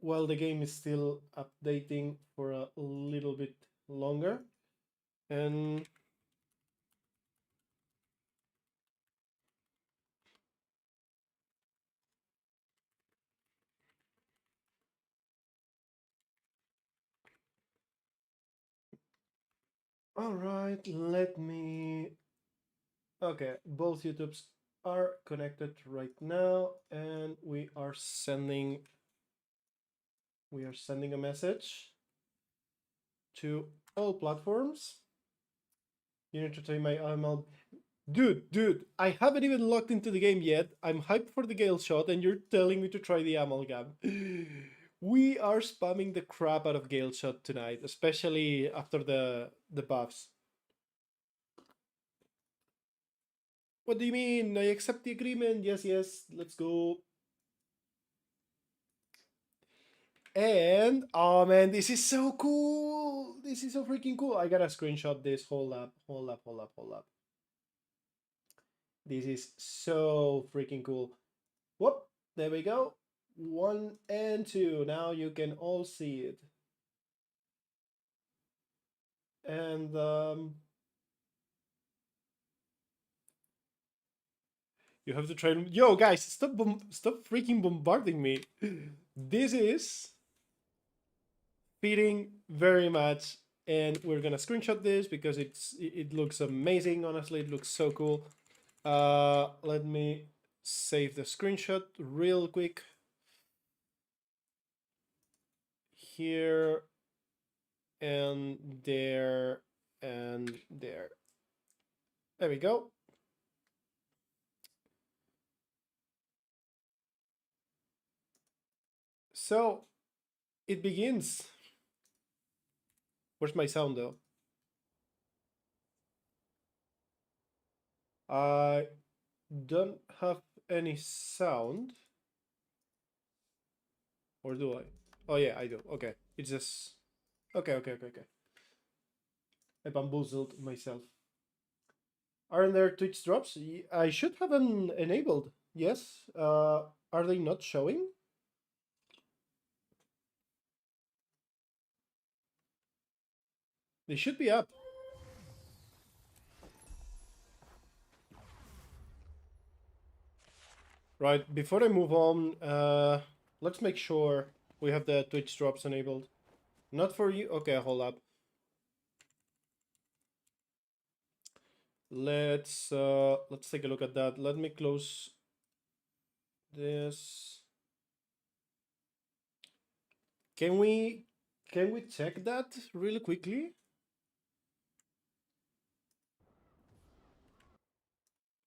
while the game is still updating for a little bit longer. And all right, let me. Okay, both YouTubes are connected right now, and we are sending a message to all platforms. You need to try my ML. Dude, I haven't even logged into the game yet. I'm hyped for the Galeshot, and you're telling me to try the amalgam. We are spamming the crap out of Galeshot tonight, especially after the buffs. What do you mean? I accept the agreement. Yes, let's go. And oh man, this is so cool. This is so freaking cool. I gotta screenshot this. Hold up. This is so freaking cool. Whoop, there we go. 1 and 2. Now you can all see it. And you have to try. Yo, guys, stop freaking bombarding me. This is fitting very much, and we're gonna screenshot this because it looks amazing. Honestly, it looks so cool. Let me save the screenshot real quick. Here and there and there. There we go. So it begins. Where's my sound though? I don't have any sound. Or do I? Oh yeah, I do. Okay. It's just okay. I bamboozled myself. Aren't there Twitch drops? I should have them enabled. Yes. Are they not showing? They should be up. Right, before I move on, let's make sure we have the Twitch drops enabled. Not for you. Okay, hold up. Let's take a look at that. Let me close this. Can we check that really quickly?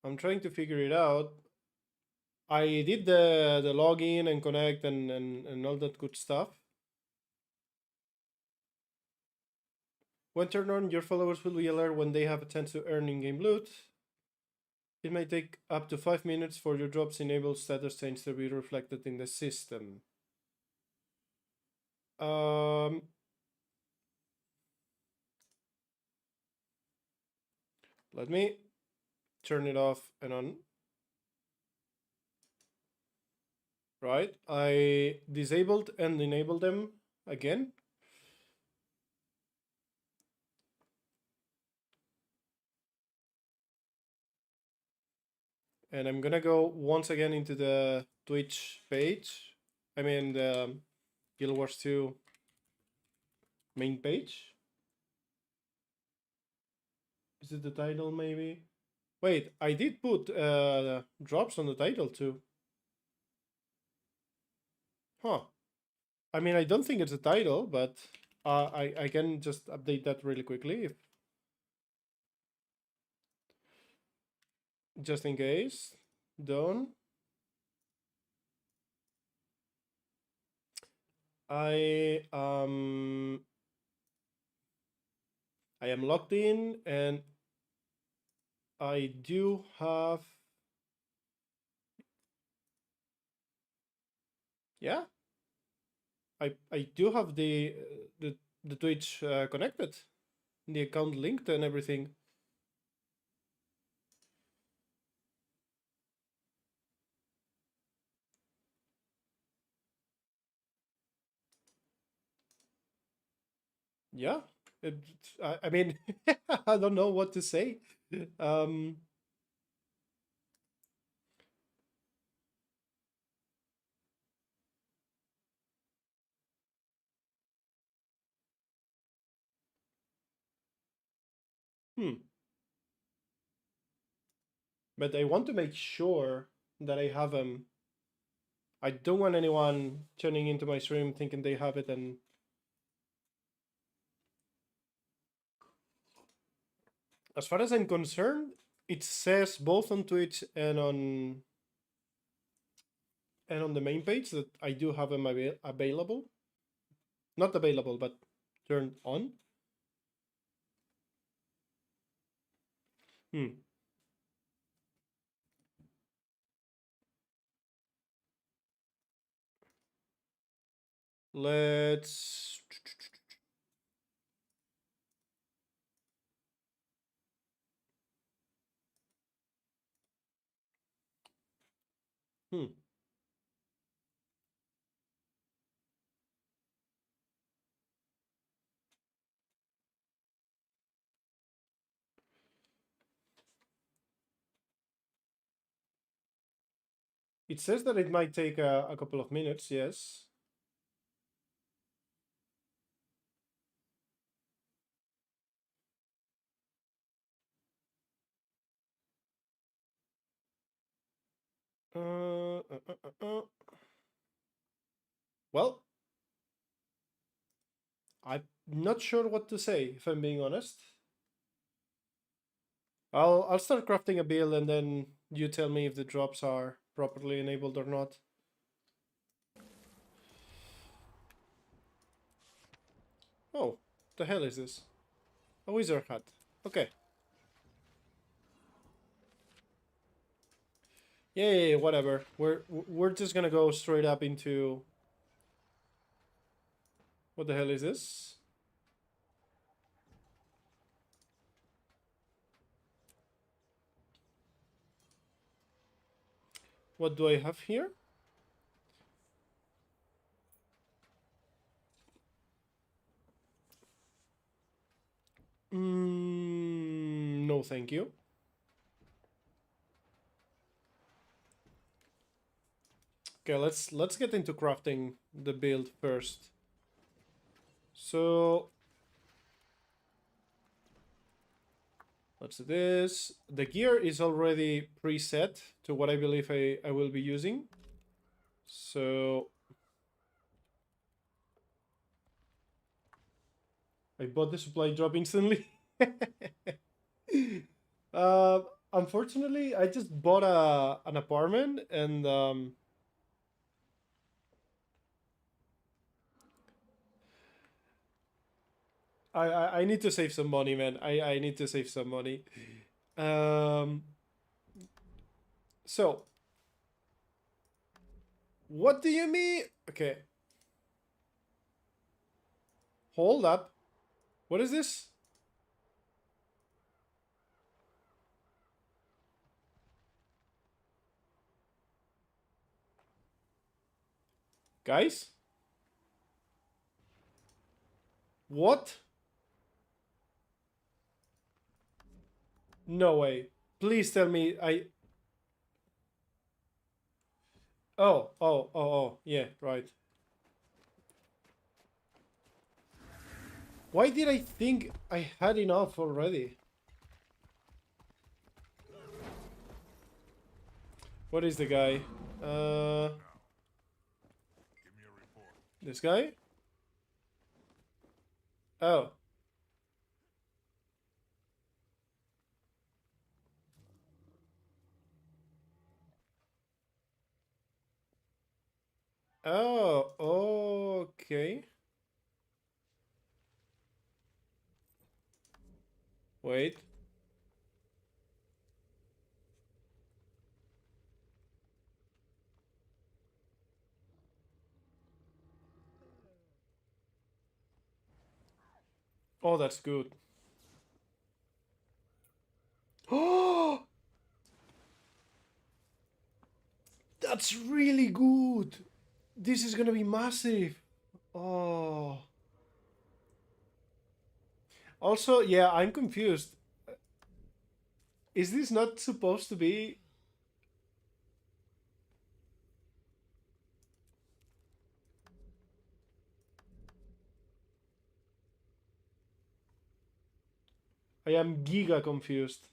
I'm trying to figure it out. I did the login and connect and all that good stuff. When turned on, your followers will be alerted when they have a chance to earn in-game loot. It may take up to 5 minutes for your drops enabled status change to be reflected in the system. Let me turn it off and on. Right, I disabled and enabled them again. And I'm gonna go once again into the Twitch page. I mean the Guild Wars 2 main page. Is it the title maybe? Wait, I did put drops on the title too. Huh. I mean, I don't think it's a title, but I can just update that really quickly if just in case. Done. I am logged in and I do have, yeah, I do have the Twitch connected, the account linked and everything. Yeah. I mean, I don't know what to say. Um, hmm. But I want to make sure that I have them. I don't want anyone tuning into my stream thinking they have it. And as far as I'm concerned, it says both on Twitch and on the main page that I do have them available. Not available, but turned on. Hmm. Let's. Hmm. It says that it might take a couple of minutes, yes. Well, I'm not sure what to say, if I'm being honest. I'll start crafting a build and then you tell me if the drops are properly enabled or not. Oh, the hell is this? A wizard hat. Okay. Yeah, whatever. We're just gonna go straight up into. What the hell is this? What do I have here? No, thank you. Okay, let's get into crafting the build first. So let's do this. The gear is already preset to what I believe I will be using. So I bought the supply drop instantly. uh, Unfortunately, I just bought an apartment and I need to save some money, man. I need to save some money. Um, so what do you mean? Okay, hold up. What is this? Guys? What? No way. Please tell me I. Oh. Yeah, right. Why did I think I had enough already? What is the guy? This guy? Oh. Oh, okay. Wait. Oh, that's good. Oh, that's really good. This is gonna be massive. Oh. Also, yeah, I'm confused. Is this not supposed to be? I am giga confused.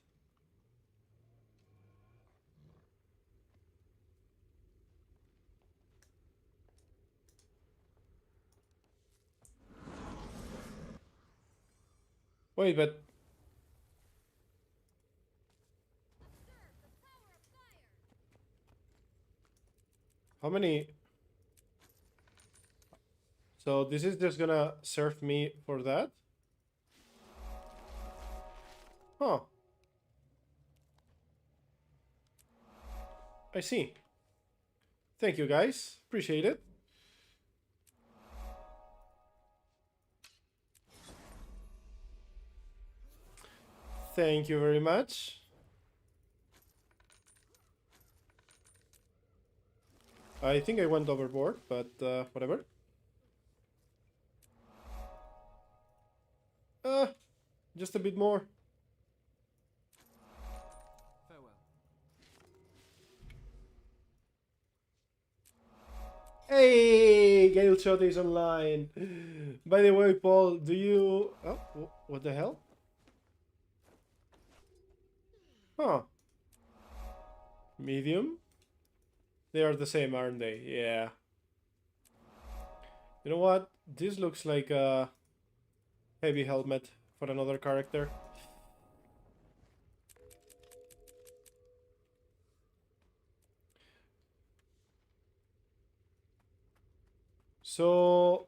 Wait, but how many? So this is just gonna serve me for that? Huh. I see. Thank you, guys. Appreciate it. Thank you very much. I think I went overboard, but whatever. Uh, just a bit more. Farewell. Hey, Galeshot is online. By the way, Paul, do you... Oh, what the hell? Huh. Medium? They are the same, aren't they? Yeah. You know what? This looks like a heavy helmet for another character. So,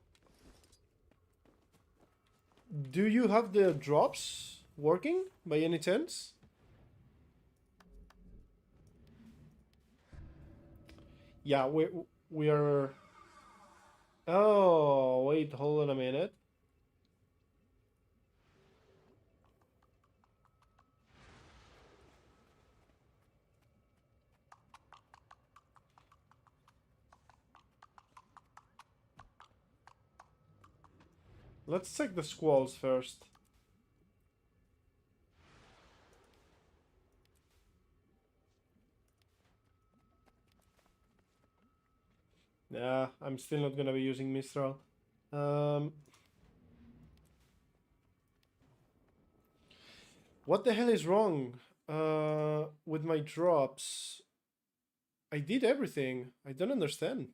do you have the drops working by any chance? Yeah, we are... Oh, wait, hold on a minute. Let's check the squalls first. Nah, I'm still not gonna be using Mistral. Um, what the hell is wrong with my drops? I did everything. I don't understand.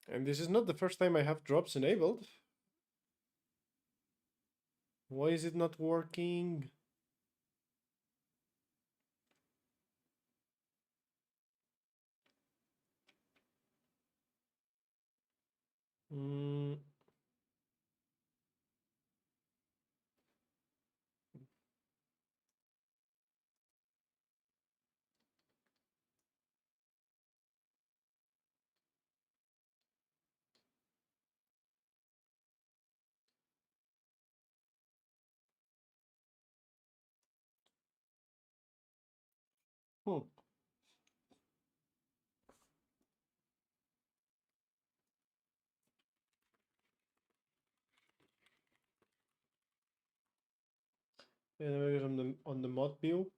And this is not the first time I have drops enabled. Why is it not working? Mm. Hmm. Yeah, maybe on the mod view.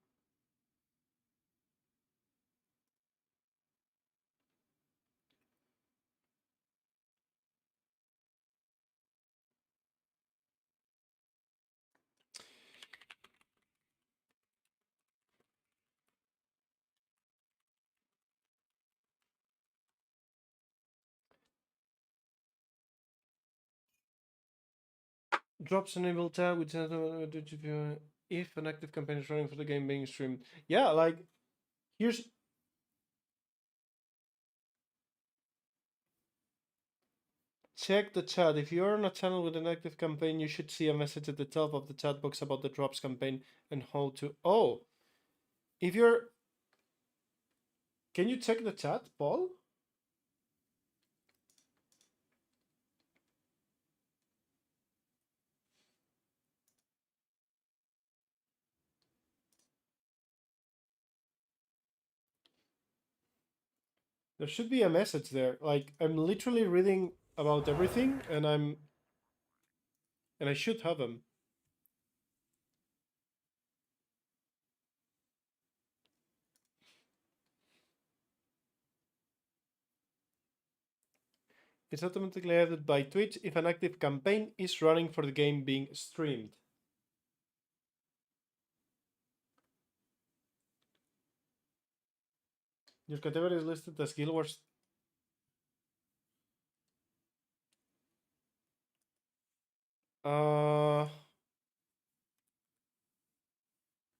Drops enable tab with if an active campaign is running for the game being streamed. Yeah, like here's check the chat. If you're on a channel with an active campaign, you should see a message at the top of the chat box about the drops campaign and how to. Oh, if you're, can you check the chat, Paul? There should be a message there. Like, I'm literally reading about everything, and I should have them. It's automatically added by Twitch if an active campaign is running for the game being streamed. Your category is listed as Guild Wars. All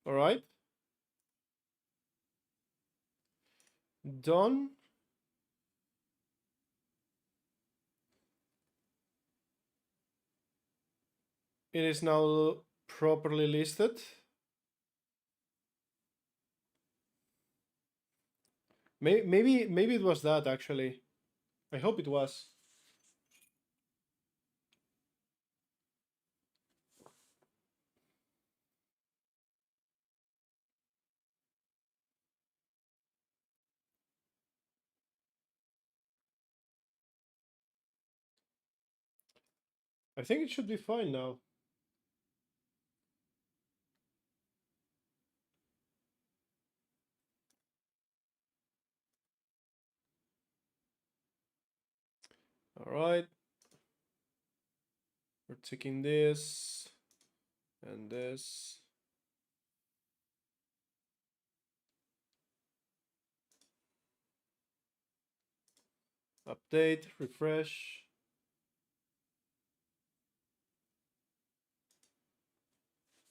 right. Done. It is now properly listed. Maybe it was that actually. I hope it was. I think it should be fine now. All right. We're checking this and this. Update, refresh.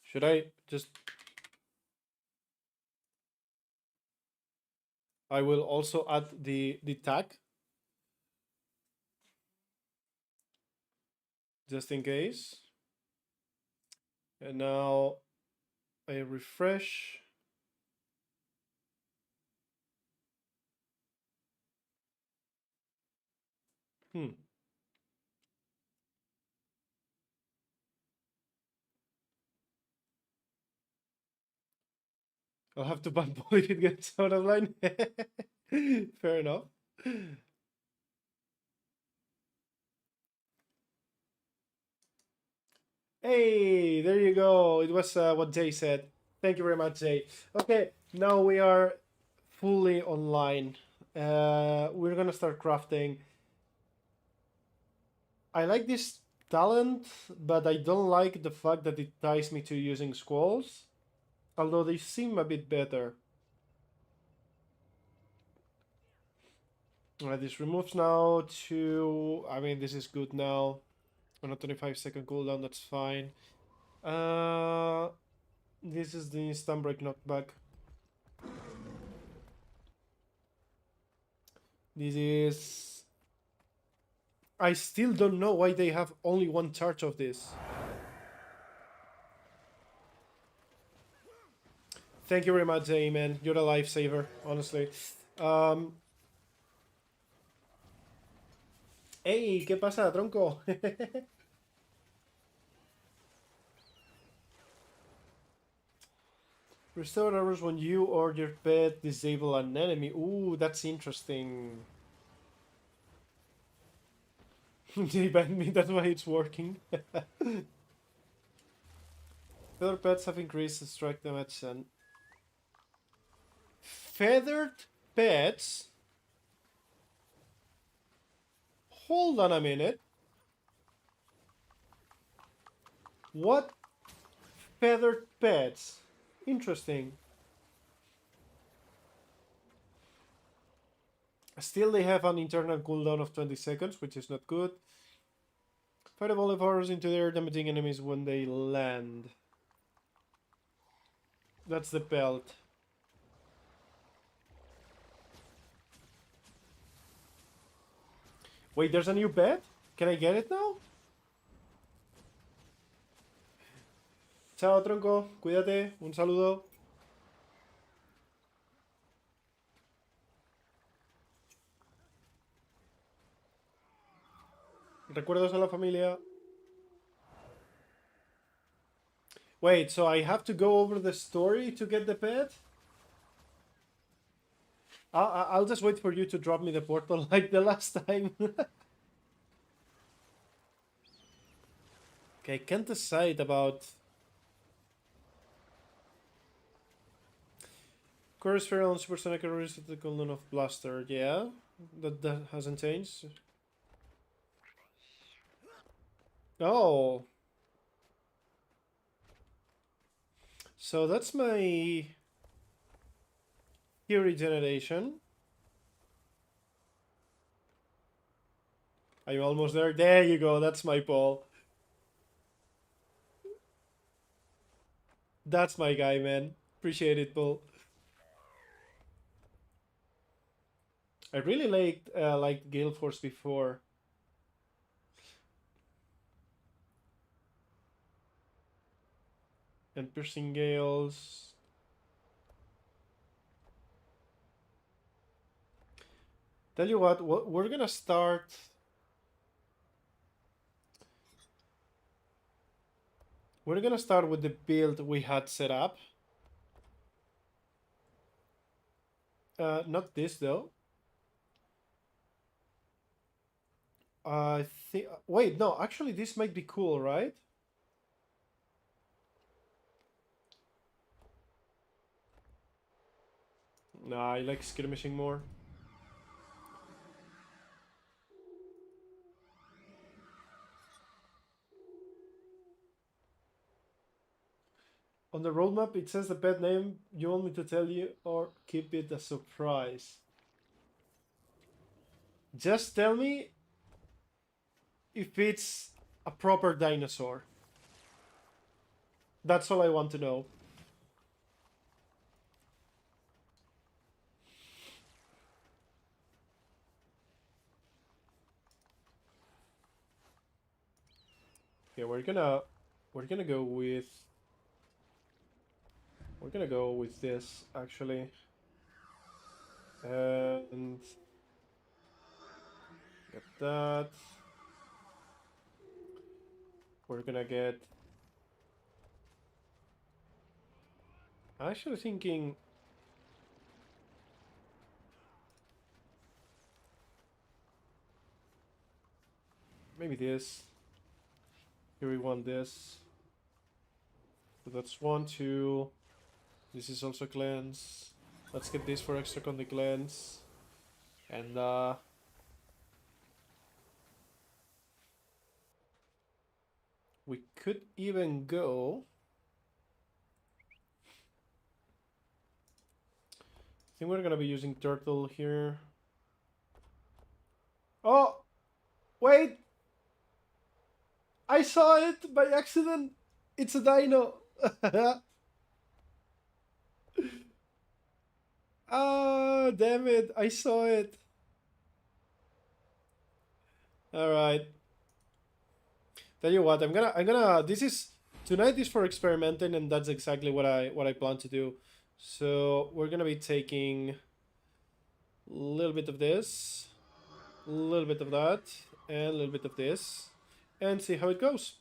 Should I just... I will also add the tag. Just in case. And now I refresh. I'll have to ban Paul if it gets out of line. Fair enough. Hey, there you go. It was what Jay said. Thank you very much, Jay. Okay, now we are fully online. We're gonna start crafting. I like this talent, but I don't like the fact that it ties me to using squalls. Although they seem a bit better. This removes now to... I mean, this is good now. On a 25-second cooldown, that's fine. This is the instant break knockback. This is... I still don't know why they have only one charge of this. Thank you very much, man. You're a lifesaver, honestly. Hey, ¿qué pasa, tronco? Restore arrows when you or your pet disable an enemy. Ooh, that's interesting. They banned me, that's why it's working. Feathered pets have increased strike damage and... Feathered pets? Hold on a minute. What? Feathered pets? Interesting. Still, they have an internal cooldown of 20 seconds, which is not good. Fire a volley of arrows into the air, damaging enemies when they land. That's the belt. Wait, there's a new pet? Can I get it now? Chao, tronco. Cuídate. Un saludo. Recuerdos a la familia. Wait, so I have to go over the story to get the pet? I'll just wait for you to drop me the portal like the last time. Okay, I can't decide about Core Sphere on Supersonic Resist the Golden of Blaster. Yeah, that hasn't changed. Oh, so that's my Fury generation. Are you almost there? There you go. That's my Paul. That's my guy, man. Appreciate it, Paul. I really liked Gale Force before. And Piercing Gales. Tell you what, we're gonna start. We're gonna start with the build we had set up. Not this though. I think. Wait, no. Actually, this might be cool, right? Nah, I like skirmishing more. On the roadmap, it says the pet name. You want me to tell you or keep it a surprise? Just tell me if it's a proper dinosaur. That's all I want to know. Yeah, we're gonna go with this actually, and get that. We're gonna get. Actually thinking. Maybe this. Here we want this. So that's 1, 2. This is also cleanse. Let's get this for extra on the cleanse. And we could even go. I think we're gonna be using turtle here. Oh, wait! I saw it by accident. It's a dino. Ah, damn it! I saw it. All right. Tell you what, This is tonight is for experimenting, and that's exactly what I plan to do. So we're gonna be taking a little bit of this, a little bit of that, and a little bit of this, and see how it goes.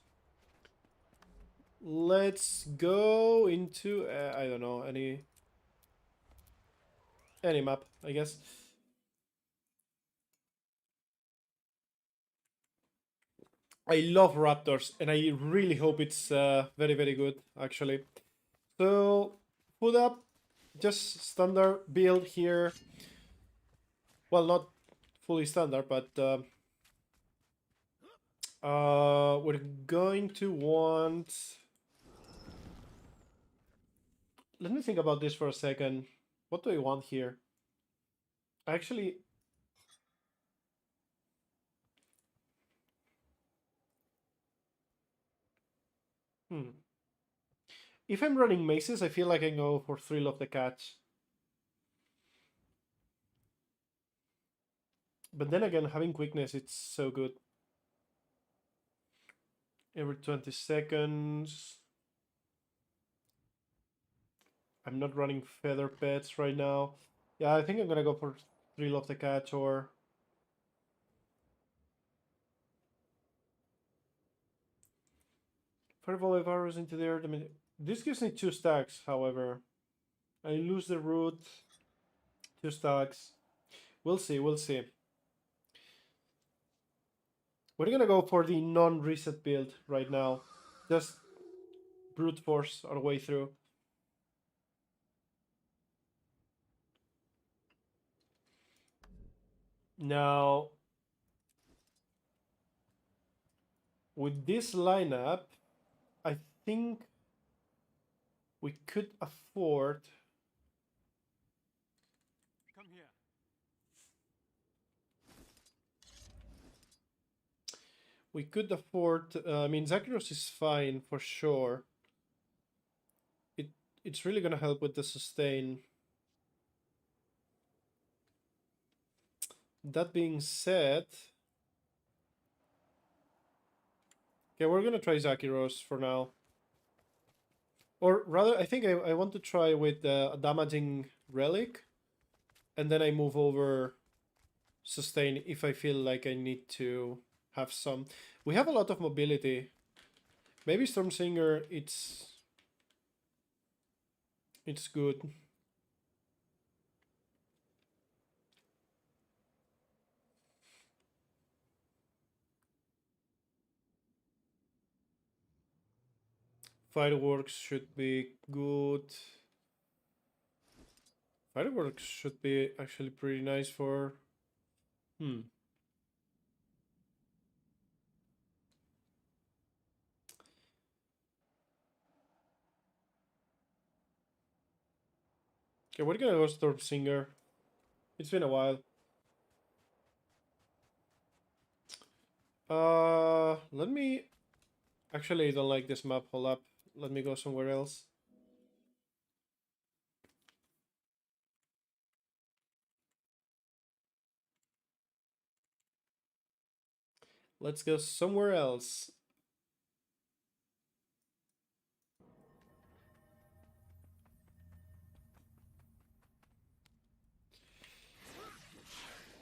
Let's go into I don't know, any map, I guess. I love raptors, and I really hope it's very very good actually. So food up, just standard build here. Well, not fully standard, but we're going to want. Let me think about this for a second. What do I want here? Actually, if I'm running maces, I feel like I can go for Thrill of the Catch. But then again, having quickness, it's so good. Every 20 seconds. I'm not running feather pets right now. Yeah, I think I'm gonna go for Thrill of the Catch or. Fireball of arrows into the earth. I mean, this gives me 2 stacks, however. I lose the root. 2 stacks. We'll see, we'll see. We're gonna go for the non-reset build right now. Just brute force our way through. Now, with this lineup, I think we could afford... Come here. We could afford... I mean, Zakros is fine for sure. It's really gonna help with the sustain. That being said... Okay, we're gonna try Zakiros for now. Or rather, I think I want to try with a damaging relic. And then I move over sustain if I feel like I need to have some. We have a lot of mobility. Maybe Stormsinger, it's good. Fireworks should be good. Fireworks should be actually pretty nice for... Okay, we're gonna go Stormsinger. It's been a while. Let me... Actually, I don't like this map. Hold up. Let me go somewhere else. Let's go somewhere else.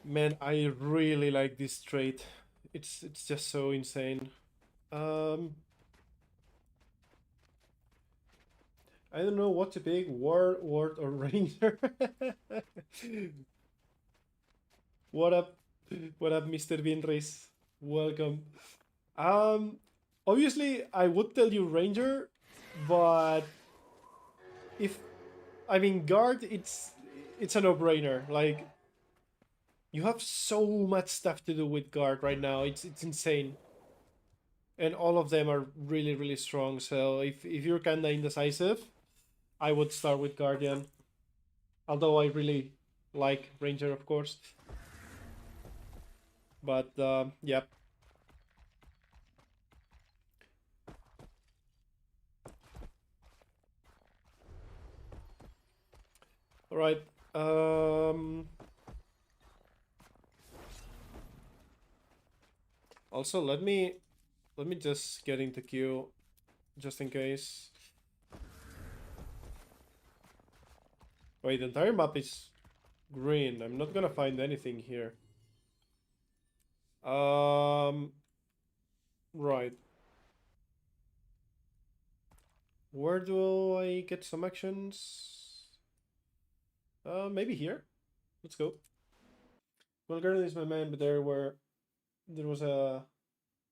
Man, I really like this trait. It's just so insane. I don't know what to pick, Ward, or Ranger. What up, Mr. Vinris? Welcome. Obviously, I would tell you Ranger, but if I mean Guard, it's a no-brainer. Like, you have so much stuff to do with Guard right now. It's insane. And all of them are really, really strong. So if you're kinda indecisive, I would start with Guardian. Although I really like Ranger, of course. But, yep. Alright. Also, let me just get into queue, just in case. Wait, the entire map is green. I'm not gonna find anything here. Right. Where do I get some actions? Maybe here. Let's go. Well, Garden is my man, but there was a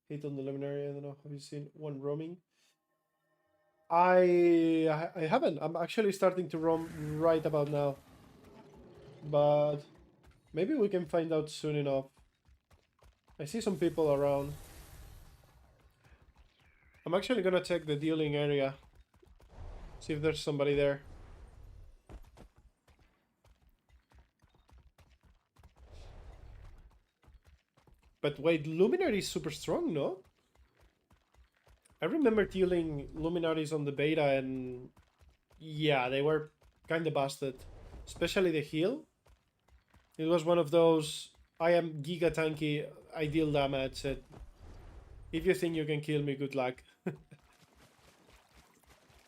hit on the luminary. I don't know. Have you seen one roaming? I haven't. I'm actually starting to roam right about now. But maybe we can find out soon enough. I see some people around. I'm actually gonna check the dealing area. See if there's somebody there. But wait, Luminary is super strong, no? I remember dealing Luminaries on the beta and... Yeah, they were kinda busted. Especially the heal. It was one of those... I am giga tanky, I deal damage. And if you think you can kill me, good luck.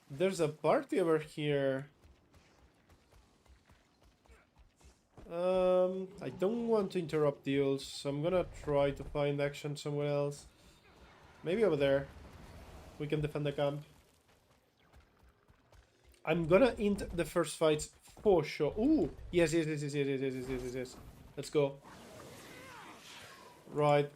There's a party over here. I don't want to interrupt deals, so I'm gonna try to find action somewhere else. Maybe over there. We can defend the camp. I'm gonna int the first fights For sure. Ooh, yes, yes, yes, yes, yes, yes, yes, yes, yes, yes. Let's go. Right.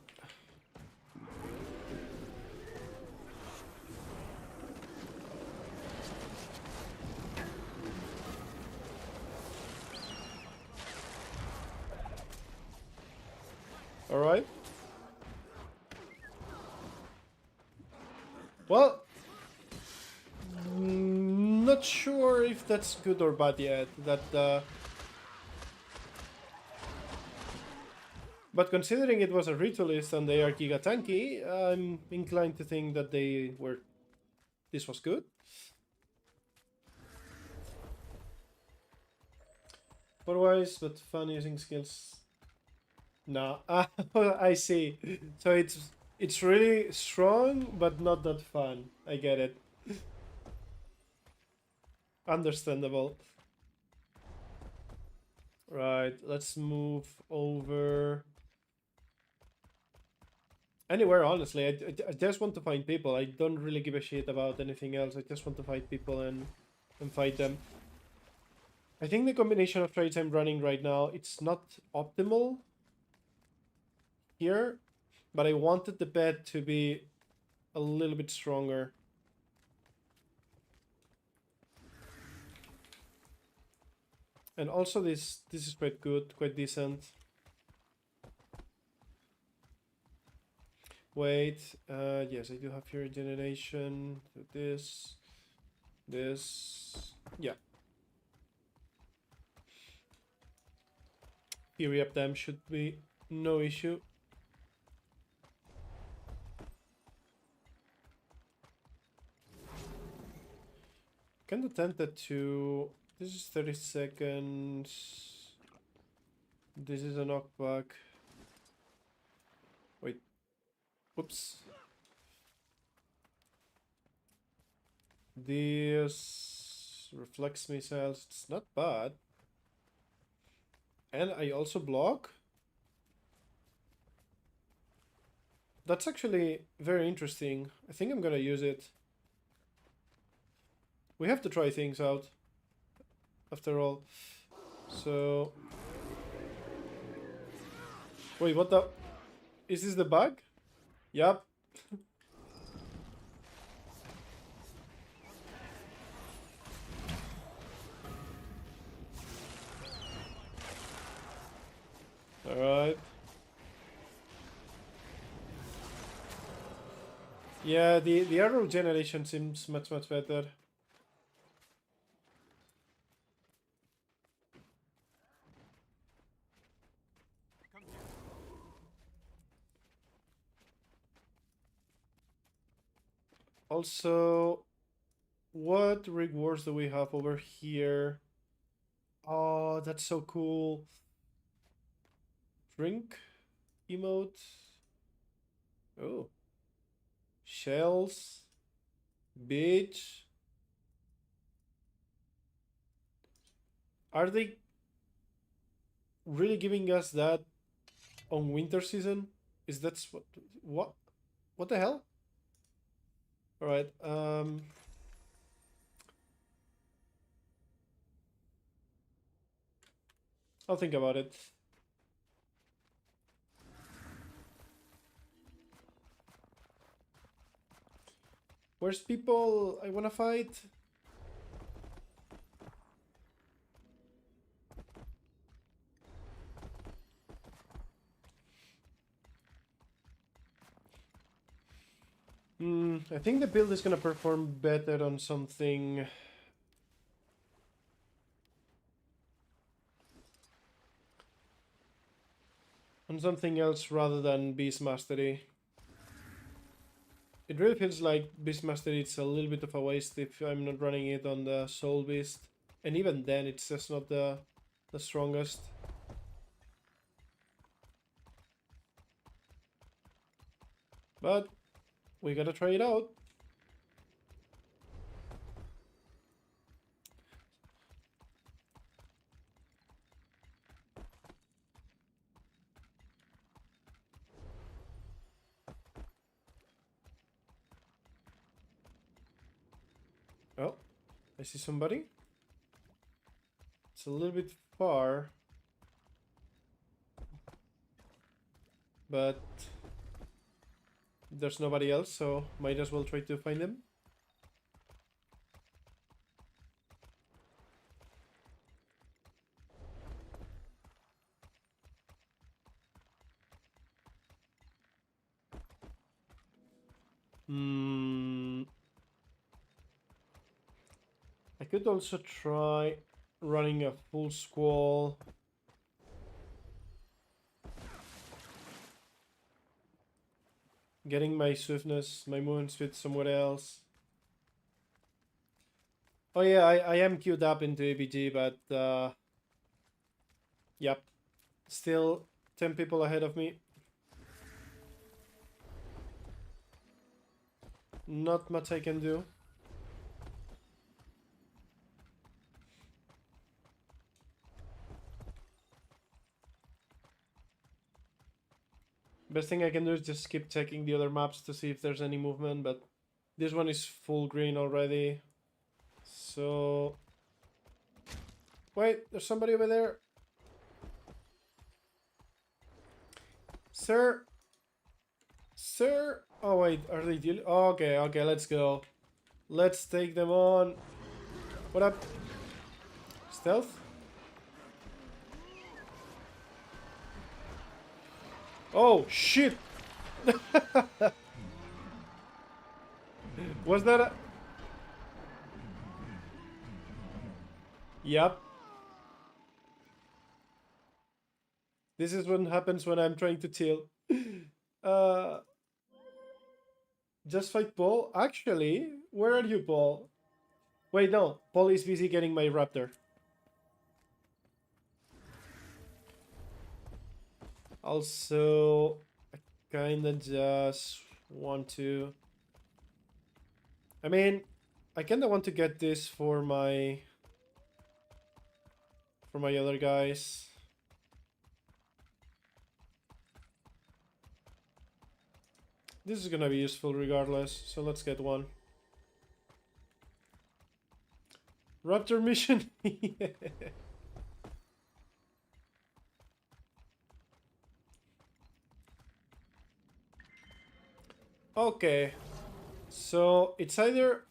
All right. Well, not sure if that's good or bad yet. But considering it was a ritualist and they are giga tanky, I'm inclined to think that they were. This was good. Otherwise, but fun using skills. No, I see. So it's really strong, but not that fun. I get it. Understandable. Right, let's move over anywhere. Honestly, I just want to find people. I don't really give a shit about anything else. I just want to fight people and fight them. I think the combination of trades I'm running right now, it's not optimal here, but I wanted the bet to be a little bit stronger. And also this is quite good, quite decent. Wait, yes, I do have here regeneration. This, yeah. Theory uptime should be no issue. Kinda tempted to. This is 30 seconds. This is a knockback. Wait. Whoops. This reflex missiles. It's not bad. And I also block. That's actually very interesting. I think I'm gonna use it. We have to try things out, after all. So... Wait, what the... Is this the bug? Yup. Alright. Yeah, the arrow generation seems much better. Also, what rewards do we have over here? Oh, that's so cool. Drink emote. Oh. Shells. Beach. Are they really giving us that on winter season? Is that what the hell? All right. I'll think about it. Where's people I wanna fight? I think the build is gonna perform better on something. On something else rather than Beast Mastery. It really feels like Beast Mastery it's a little bit of a waste if I'm not running it on the Soul Beast. And even then it's just not the strongest. But we gotta try it out. Oh, I see somebody. It's a little bit far. But there's nobody else, so might as well try to find them. I could also try running a full squall. Getting my swiftness, my movement speed somewhere else. Oh yeah, I am queued up into ABG, but yep. Still 10 people ahead of me. Not much I can do. Best thing I can do is just keep checking the other maps to see if there's any movement, but this one is full green already. So... Wait, there's somebody over there. Sir? Sir? Oh wait, are they dealing? Oh, okay, okay, let's go. Let's take them on. What up? Stealth? Oh, shit! Was that a... Yep. This is what happens when I'm trying to chill. Just fight Paul? Actually, where are you, Paul? Wait, no. Paul is busy getting my raptor. Also, I kinda just want to... I mean, I kinda want to get this for my... other guys. This is gonna be useful regardless, so let's get one. Raptor mission? Yeah. Okay, so it's either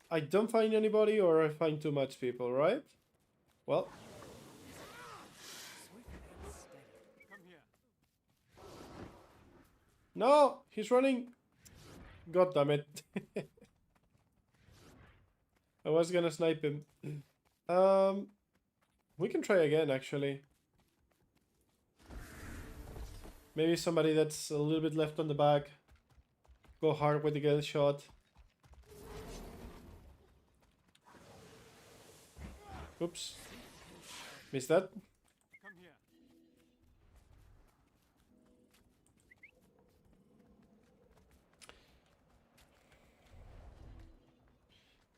I don't find anybody or I find too much people, right? Well. No, he's running. God damn it. I was gonna snipe him. We can try again, actually. Maybe somebody that's a little bit left on the back. Go hard with the Galeshot. Oops. Missed that.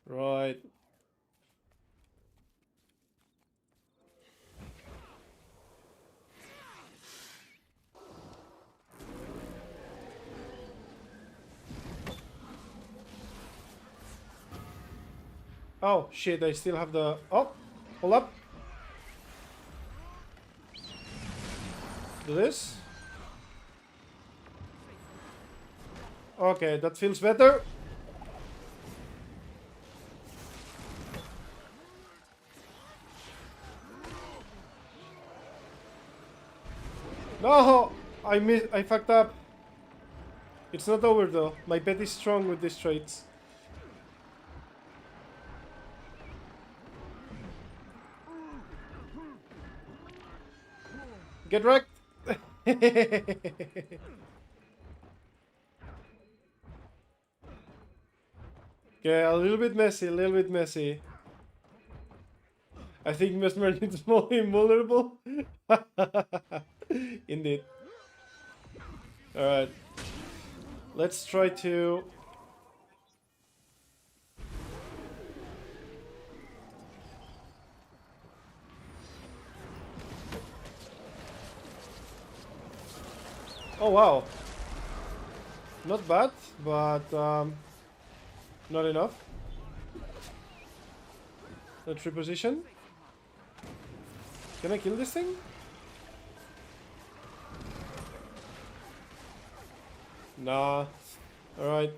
Right. Oh, shit, I still have the... Oh, hold up. Do this. Okay, that feels better. No, I fucked up. It's not over though. My pet is strong with these traits. Get wrecked. Okay, a little bit messy, a little bit messy. I think Mesmer is more invulnerable. Indeed. Alright. Let's try to... Oh wow. Not bad, but not enough. Let's reposition. Can I kill this thing? Nah. Alright.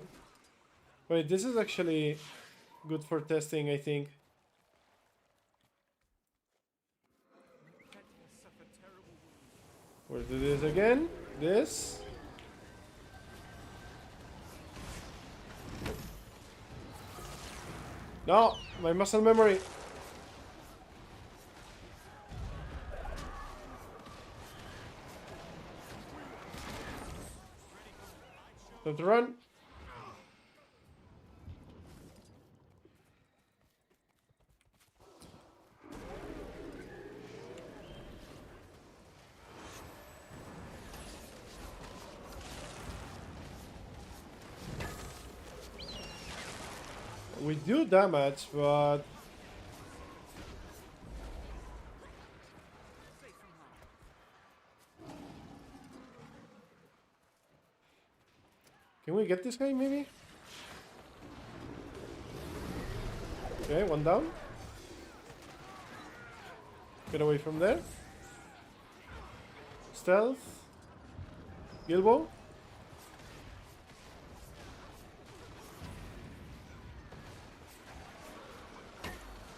Wait, this is actually good for testing, I think. We'll do this again. This. No! My muscle memory! Time to run! We do damage, but... Can we get this guy, maybe? Okay, one down. Get away from there. Stealth. Gilbo.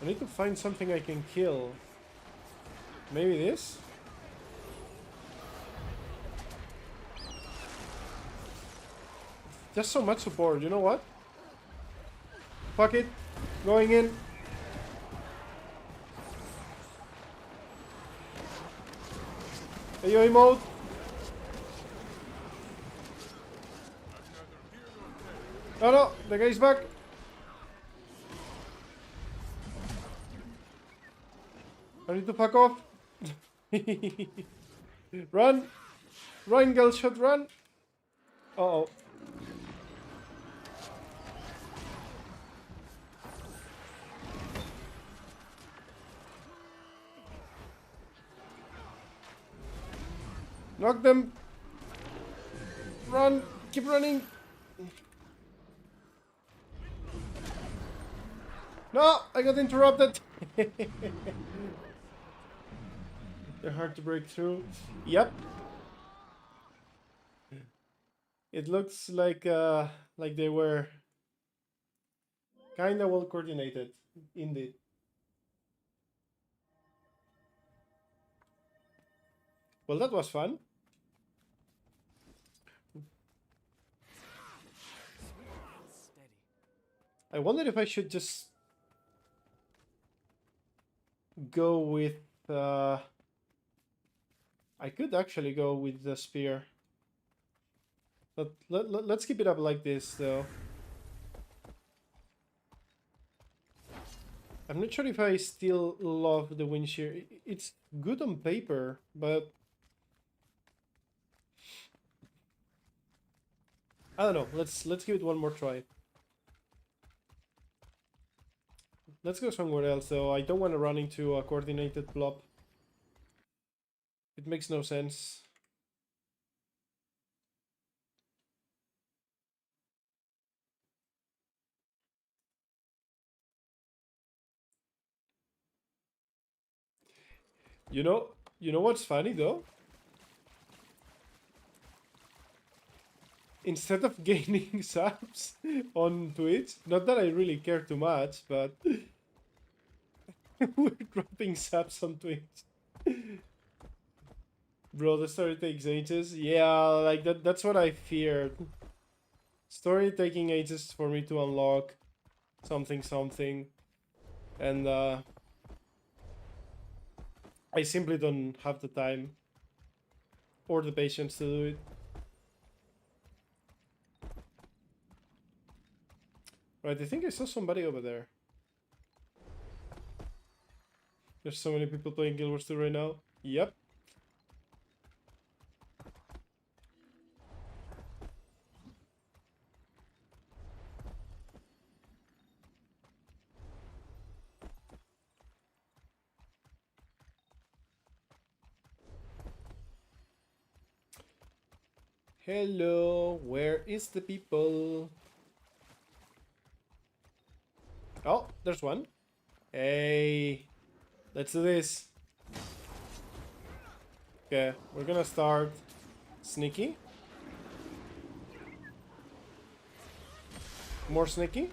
I need to find something I can kill. Maybe this? Just so much support, you know what? Fuck it. Going in. AoE mode. Oh no, the guy's back. I need to fuck off. Run! Run, Galeshot, run! Uh-oh. Knock them! Run! Keep running! No! I got interrupted! They're hard to break through. Yep. It looks like they were kinda well coordinated, indeed. Well, that was fun. I wonder if I should just go with I could actually go with the spear. But let's keep it up like this, though. I'm not sure if I still love the wind shear. It's good on paper, but I don't know. Let's give it one more try. Let's go somewhere else, though. I don't want to run into a coordinated blob. It makes no sense. You know what's funny though? Instead of gaining subs on Twitch, not that I really care too much, but we're dropping subs on Twitch. Bro, the story takes ages. Yeah, like that's what I feared. Story taking ages for me to unlock something. And I simply don't have the time or the patience to do it. Right, I think I saw somebody over there. There's so many people playing Guild Wars 2 right now. Yep. Hello, where is the people? Oh, there's one. Hey, let's do this. Okay, we're gonna start sneaky. More sneaky.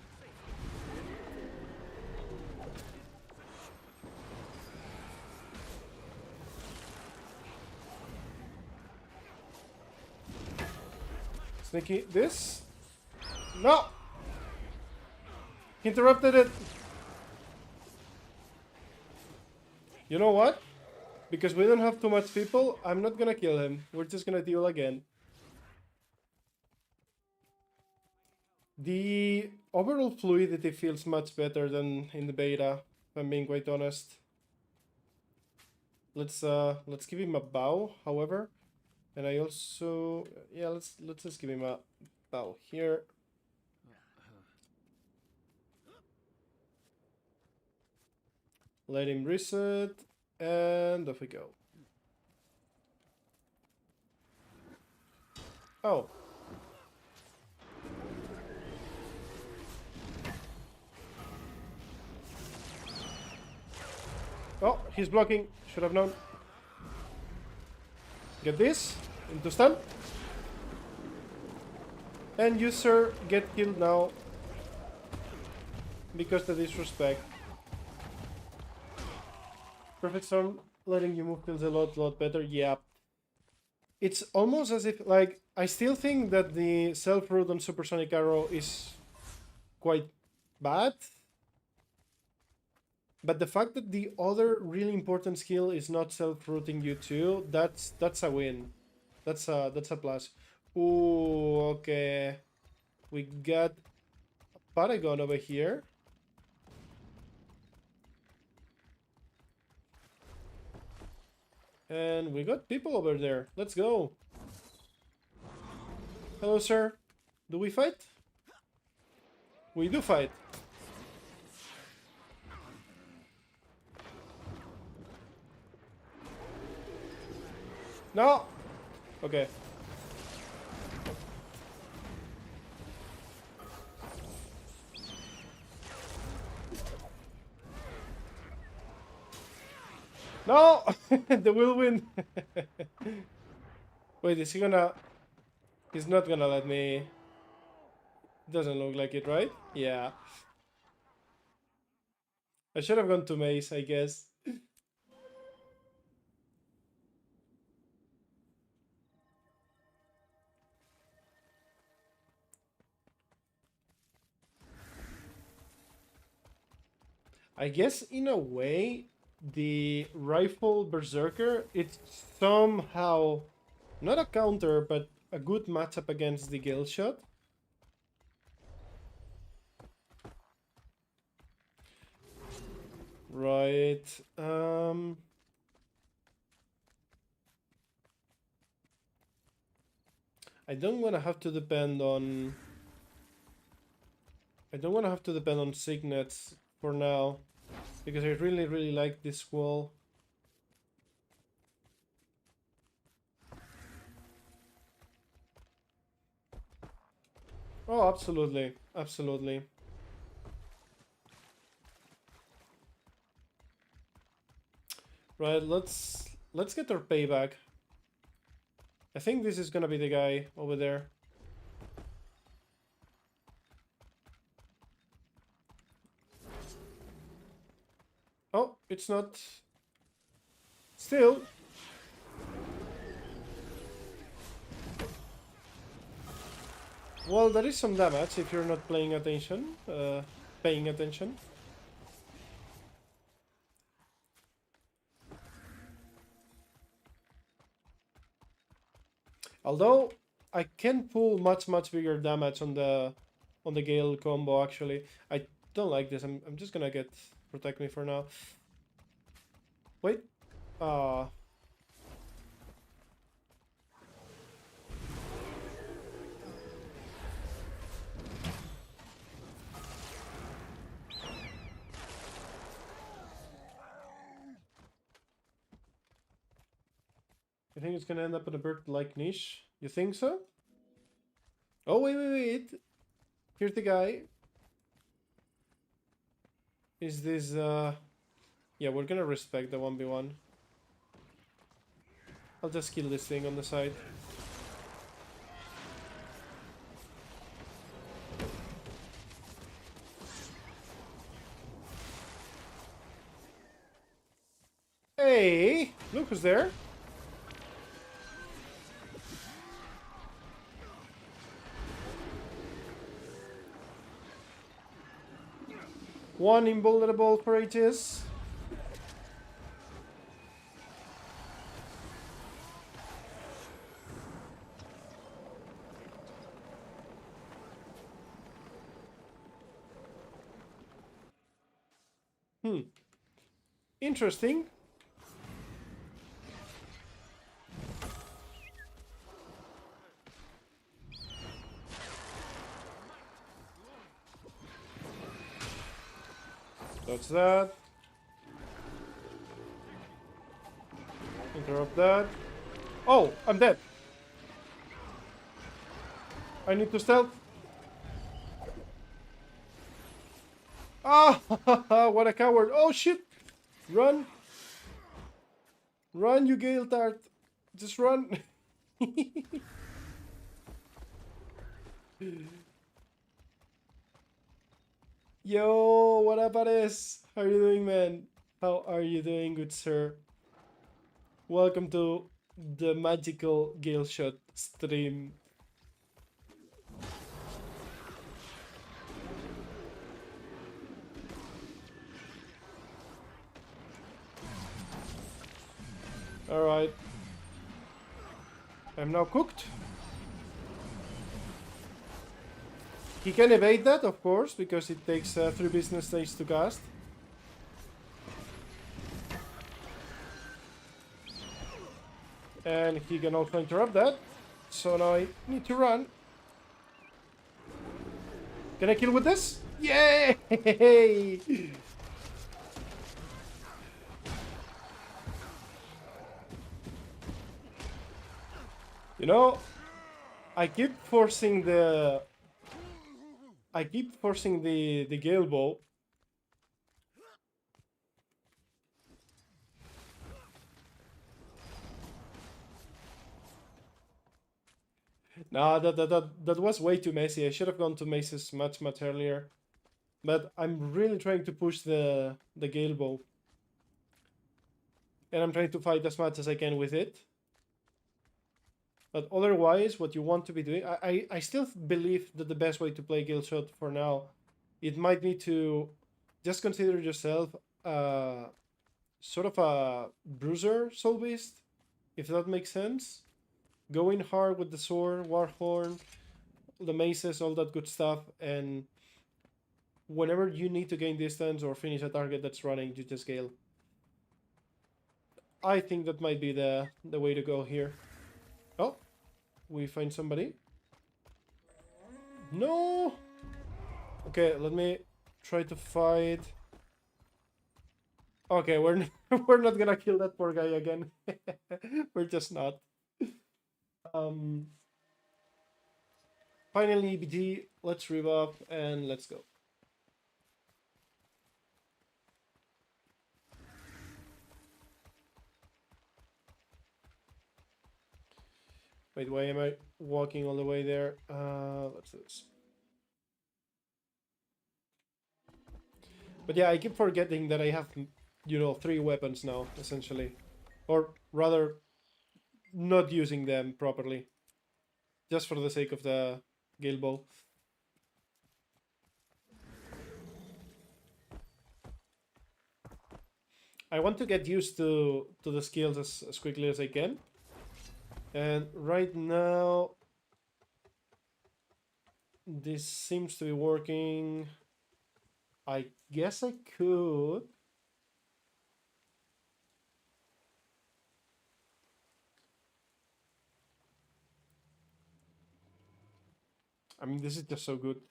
Sneaky. This. No! Interrupted it. You know what? Because we don't have too much people, I'm not gonna kill him. We're just gonna deal again. The overall fluidity feels much better than in the beta, if I'm being quite honest. Let's give him a bow, however. And I also let's just give him a bow here. Let him reset, and off we go. Oh. Oh, he's blocking. Should have known. Get this. Into stun. And you, sir, get killed now. Because the disrespect. Perfect Storm letting you move feels a lot better. Yeah. It's almost as if, like, I still think that the self-root on Supersonic Arrow is quite bad. But the fact that the other really important skill is not self-rooting you too, that's a win. That's a plus. Ooh, okay. We got a Paragon over here. And we got people over there. Let's go. Hello, sir. Do we fight? We do fight. No! Okay. No! The whirlwind! Wait, is he gonna... He's not gonna let me... Doesn't look like it, right? Yeah. I should have gone to Mace, I guess. I guess, in a way, the Rifle Berserker, it's somehow... Not a counter, but a good matchup against the Galeshot. Right. I don't want to have to depend on... I don't want to have to depend on Signets for now. Because I really like this wall. Oh, absolutely. Absolutely. Right, let's get our payback. I think this is gonna be the guy over there. Oh, it's not. Still. Well, there is some damage if you're not paying attention. Although I can pull much bigger damage on the Gale combo. Actually, I don't like this. I'm just gonna get protect me for now. Wait. I think it's gonna end up in a bird-like niche. You think so? Oh, wait. Here's the guy. Is this, Yeah, we're gonna respect the 1v1. I'll just kill this thing on the side. Hey, look who's there. One invulnerable for ages. Interesting. That's that. Interrupt that. Oh, I'm dead. I need to stealth. Ah, what a coward. Oh, shit. Run. Run, you Gale Tart. Just run. Yo, what up, Ares? How are you doing, man? How are you doing, good sir? Welcome to the magical Galeshot stream. Alright. I'm now cooked. He can evade that, of course, because it takes 3 business days to cast. And he can also interrupt that. So now I need to run. Can I kill with this? Yay! You know, I keep forcing the Gale Bow. Nah, that was way too messy. I should have gone to Maces much earlier. But I'm really trying to push the Gale Bow. And I'm trying to fight as much as I can with it. But otherwise, what you want to be doing... I still believe that the best way to play Galeshot for now, it might be to just consider yourself sort of a bruiser soul beast, if that makes sense. Going hard with the sword, warhorn, the maces, all that good stuff, and whenever you need to gain distance or finish a target that's running, you just Gale. I think that might be the way to go here. Oh, we find somebody. No! Okay, let me try to fight. Okay, we're we're not gonna kill that poor guy again. We're just not. Finally, EBG, let's rebuff and let's go. Wait, why am I walking all the way there? Let's do this. But yeah, I keep forgetting that I have, 3 weapons now, essentially. Or rather, not using them properly. Just for the sake of the Gale Bow. I want to get used to the skills as quickly as I can. And right now, this seems to be working. I guess I could. I mean, this is just so good.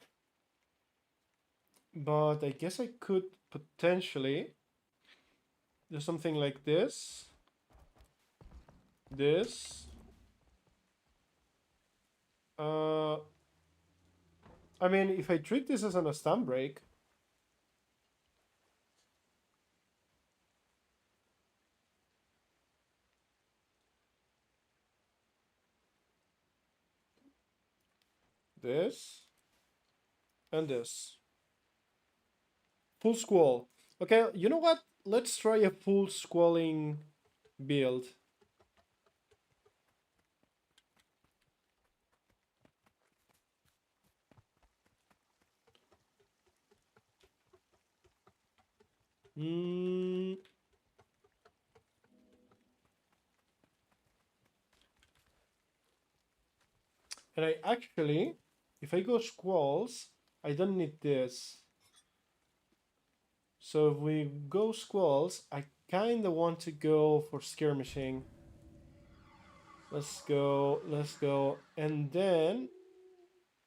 But I guess I could potentially do something like this. This. I mean, if I treat this as a stun break, this and this. Full squall. Okay, you know what? Let's try a full squalling build. And I actually, if I go squalls, I don't need this. So if we go squalls, I kind of want to go for skirmishing. Let's go. And then,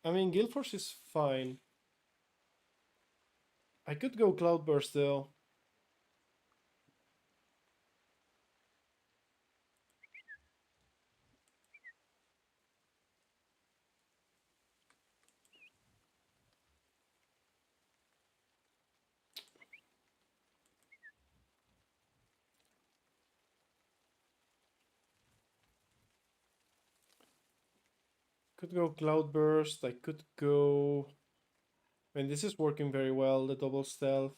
I mean, Guild Force is fine. I could go Cloudburst though. Could go Cloudburst. I could go. I mean, this is working very well. The double stealth.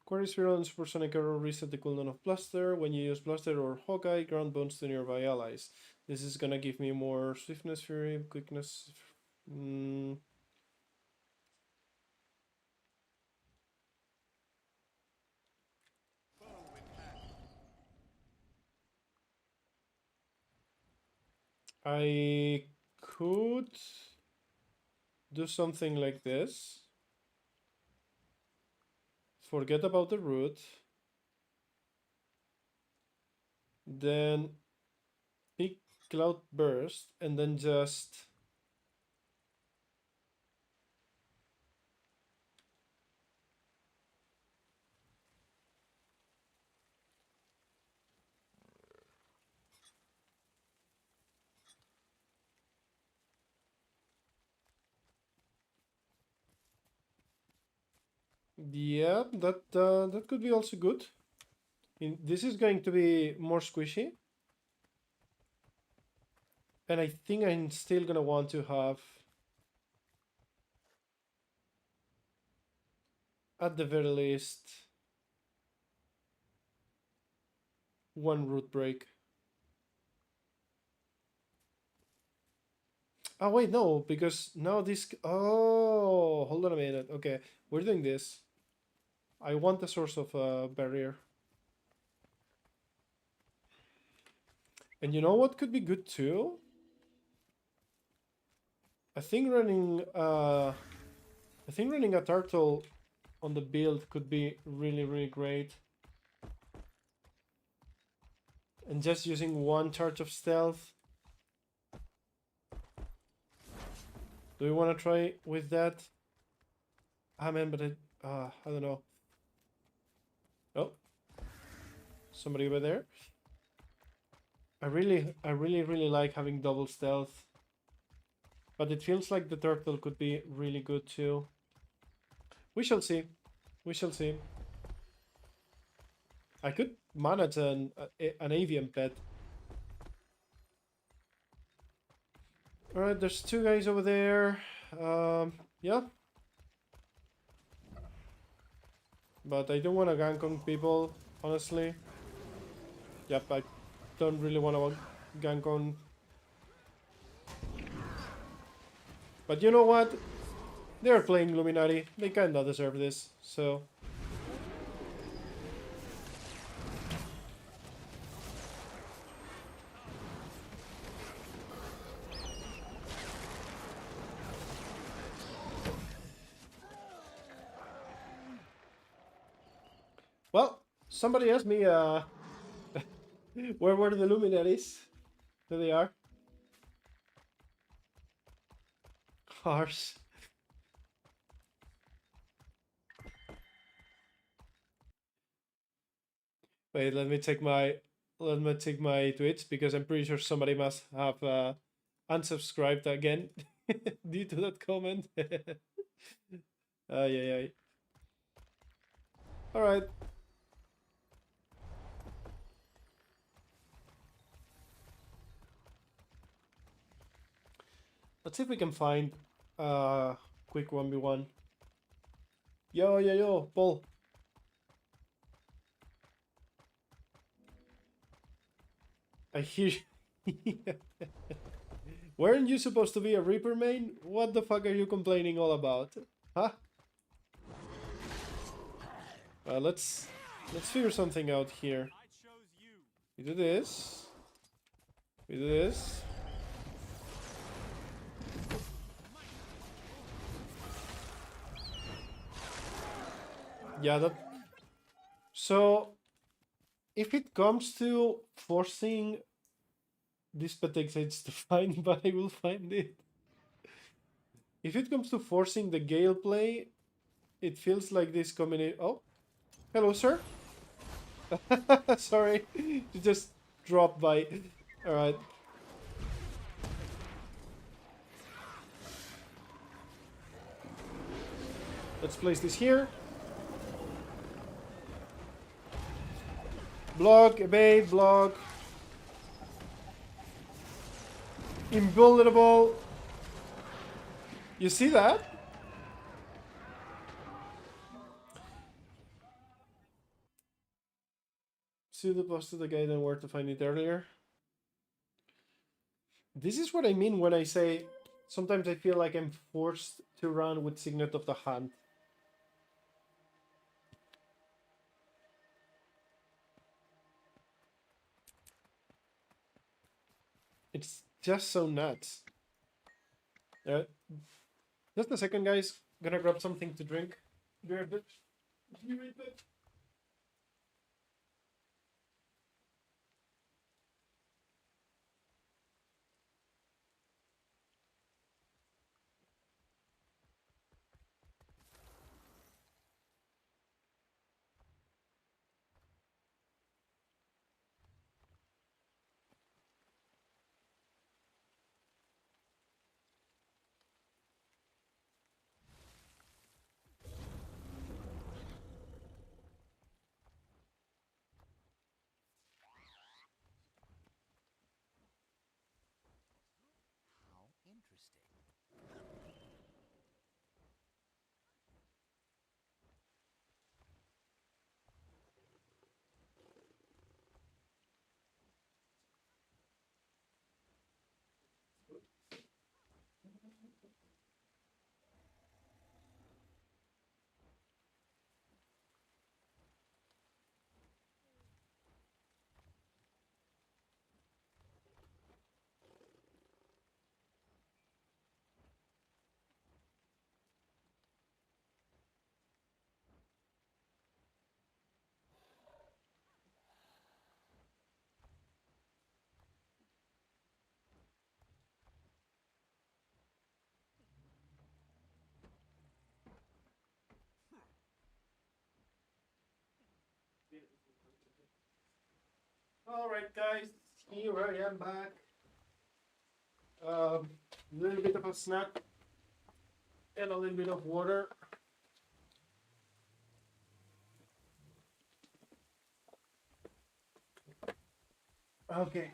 Quarry Spiral and Supersonic Arrow reset the cooldown of Blaster. When you use Blaster or Hawkeye, ground bones to nearby allies. This is gonna give me more swiftness, fury, quickness. I could do something like this. Forget about the root. Then pick Cloud Burst and then just yeah, that could be also good. This is going to be more squishy. And I think I'm still gonna want to have, at the very least, one root break. Oh wait, no, because now this. Oh, hold on a minute. Okay, we're doing this. I want a source of barrier. And you know what could be good too? I think running a turtle on the build could be really great. And just using one charge of stealth. Do we want to try with that? Ah man, but I don't know. Oh, somebody over there. I really like having double stealth. But it feels like the turtle could be really good too. We shall see. We shall see. I could manage an avian pet. Alright, there's two guys over there. Yeah. But I don't want to gank on people, honestly. Yep, I don't really want to gank on. But you know what? They're playing Luminati. They kinda deserve this, so... Well, somebody asked me, where were the Luminaries? There they are. Harsh. Wait, let me take my Twitch because I'm pretty sure somebody must have unsubscribed again due to that comment. Yeah. All right. Let's see if we can find quick 1v1. Yo, Paul. I hear you. Weren't you supposed to be a Reaper main? What the fuck are you complaining all about? Huh? Let's figure something out here. We do this. We do this. Yeah, that... So, if it comes to forcing... This pet takes ages to find, but I will find it. If it comes to forcing the Gale play, it feels like this combination... Oh, hello, sir. Sorry, you just dropped by. Alright. Let's place this here. Block, evade, block. Invulnerable. You see that? Pseudo posted the guide on where to find it earlier. This is what I mean when I say sometimes I feel like I'm forced to run with Signet of the Hand. It's just so nuts. Just a second, guys. Gonna grab something to drink. Be right back. Be right back. Alright, guys, here I am back. A little bit of a snack and a little bit of water. Okay.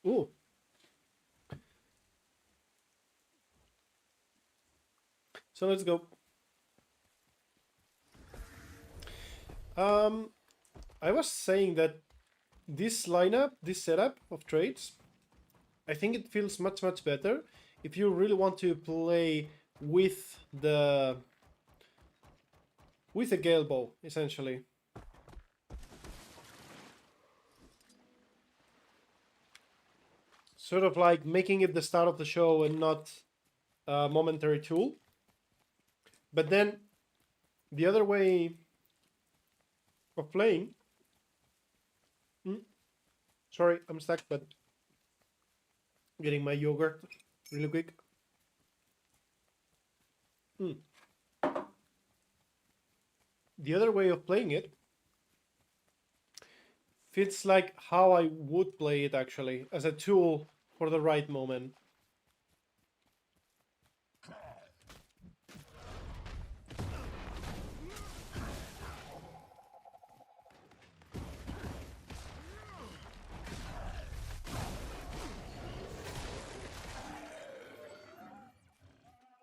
Ooh. So let's go. I was saying that this lineup, this setup of trades, I think it feels much better if you really want to play with the Gale Bow, essentially. Sort of like making it the start of the show and not a momentary tool. But then the other way of playing... Sorry, I'm stuck, but getting my yogurt really quick. The other way of playing it feels like how I would play it actually, as a tool for the right moment.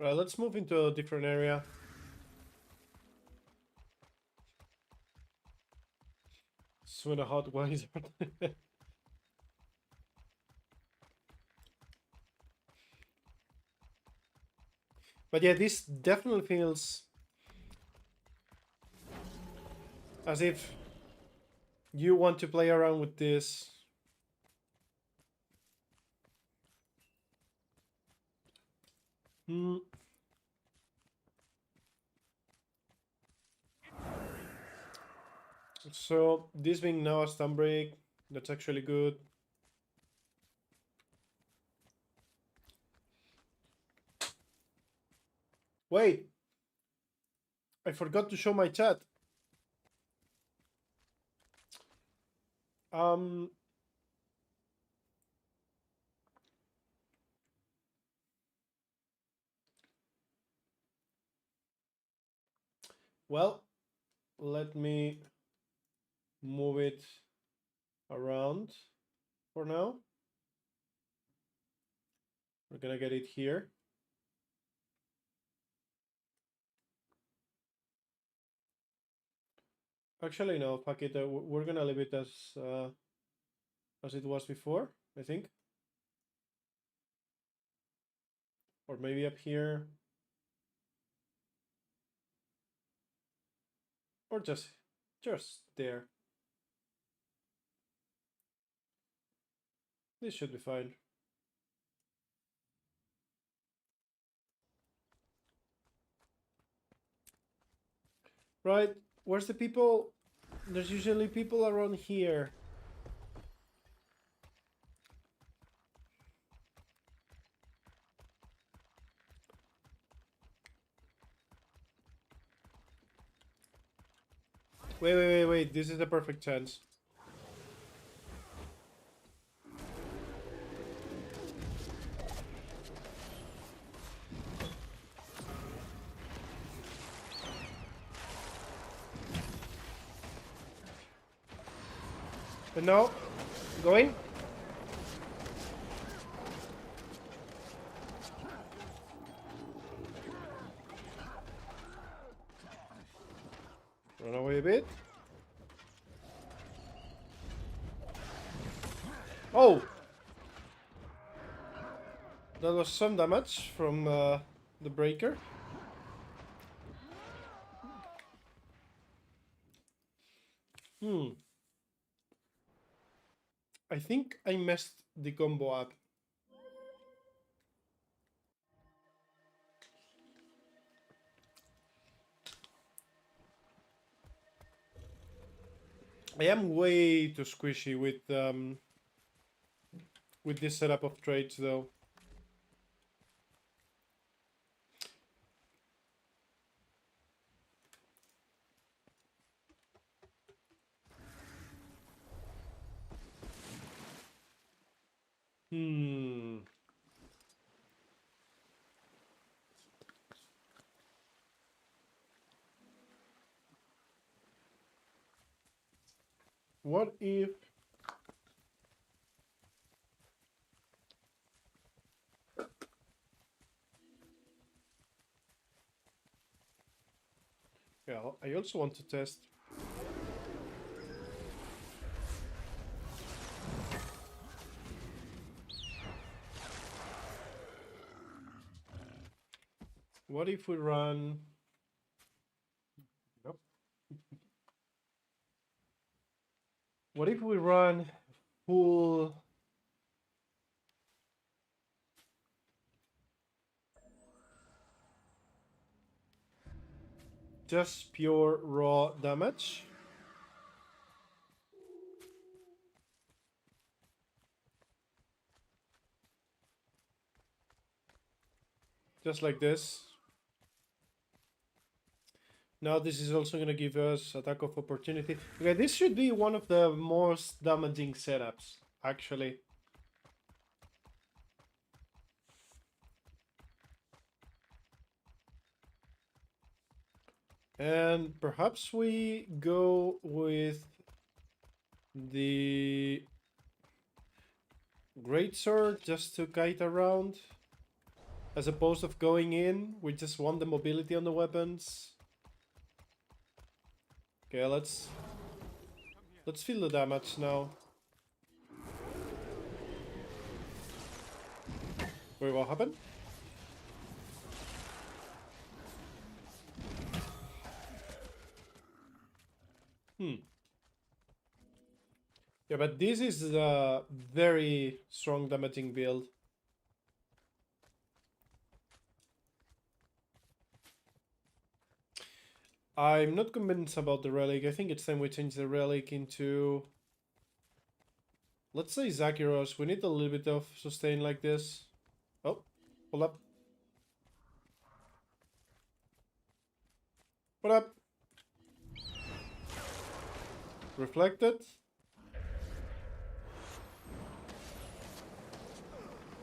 Right, let's move into a different area. Swing a hot wizard. But yeah, this definitely feels as if you want to play around with this. Hmm. So this being now a stun break, that's actually good. Wait, I forgot to show my chat. Um, well, let me move it around for now. We're gonna get it here. Actually, no, fuck it. We're gonna leave it as it was before, I think. Or maybe up here. Or just there. This should be fine. Right, where's the people? There's usually people around here. Wait. This is the perfect chance. But no, going. Run away a bit. Oh! That was some damage from the breaker. I think I messed the combo up. I am way too squishy with this setup of trades, though. What if... Yeah, I also want to test. What if we run... Nope. What if we run full... Just pure raw damage? Just like this. Now this is also going to give us attack of opportunity. Okay, this should be one of the most damaging setups, actually. And perhaps we go with the greatsword just to kite around. as opposed of going in. We just want the mobility on the weapons. Okay, let's feel the damage now. Wait, what happened? Yeah, but this is a very strong damaging build. I'm not convinced about the relic. I think it's time we change the relic into... Let's say Zakiros. We need a little bit of sustain like this. Oh, hold up. What up? Reflected.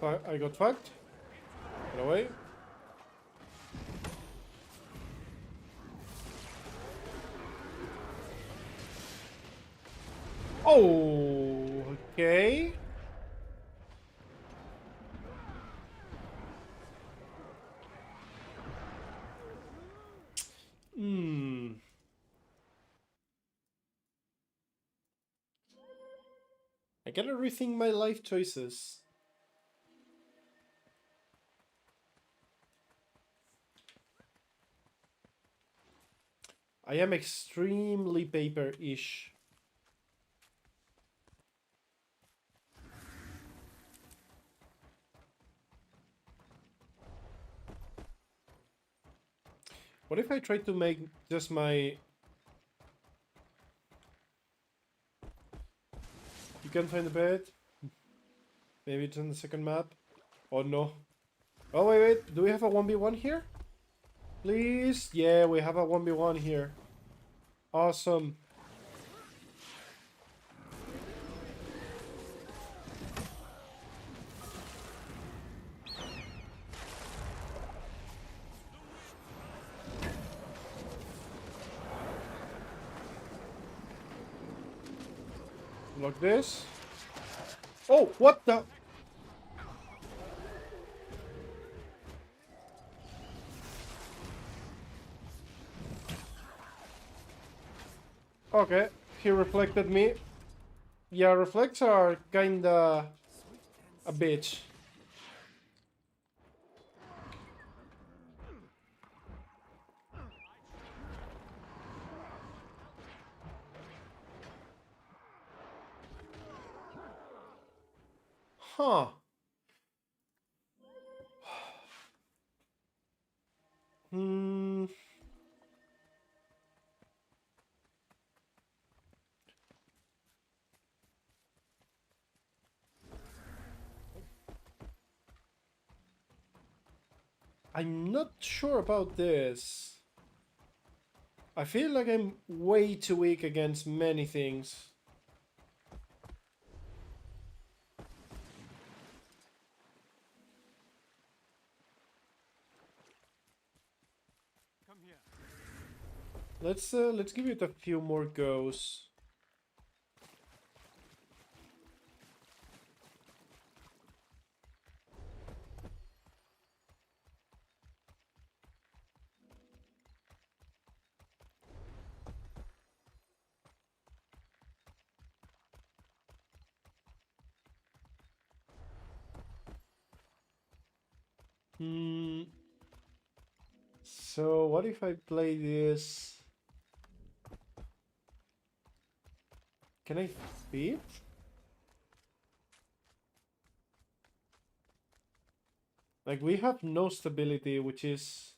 I got fucked. Get away. Oh, okay. I gotta rethink my life choices. I am extremely paper-ish. What if I try to make just my... You can't find the bed? Maybe it's on the second map? Oh no. Oh wait, do we have a 1v1 here? Please? Yeah, we have a 1v1 here. Awesome. Block this. Oh, what the? Okay, he reflected me. Yeah, reflects are kinda a bitch. Huh. Hmm. I'm not sure about this. I feel like I'm way too weak against many things. Let's give it a few more goes. So what if I play this? Can I beat? Like, we have no stability, which is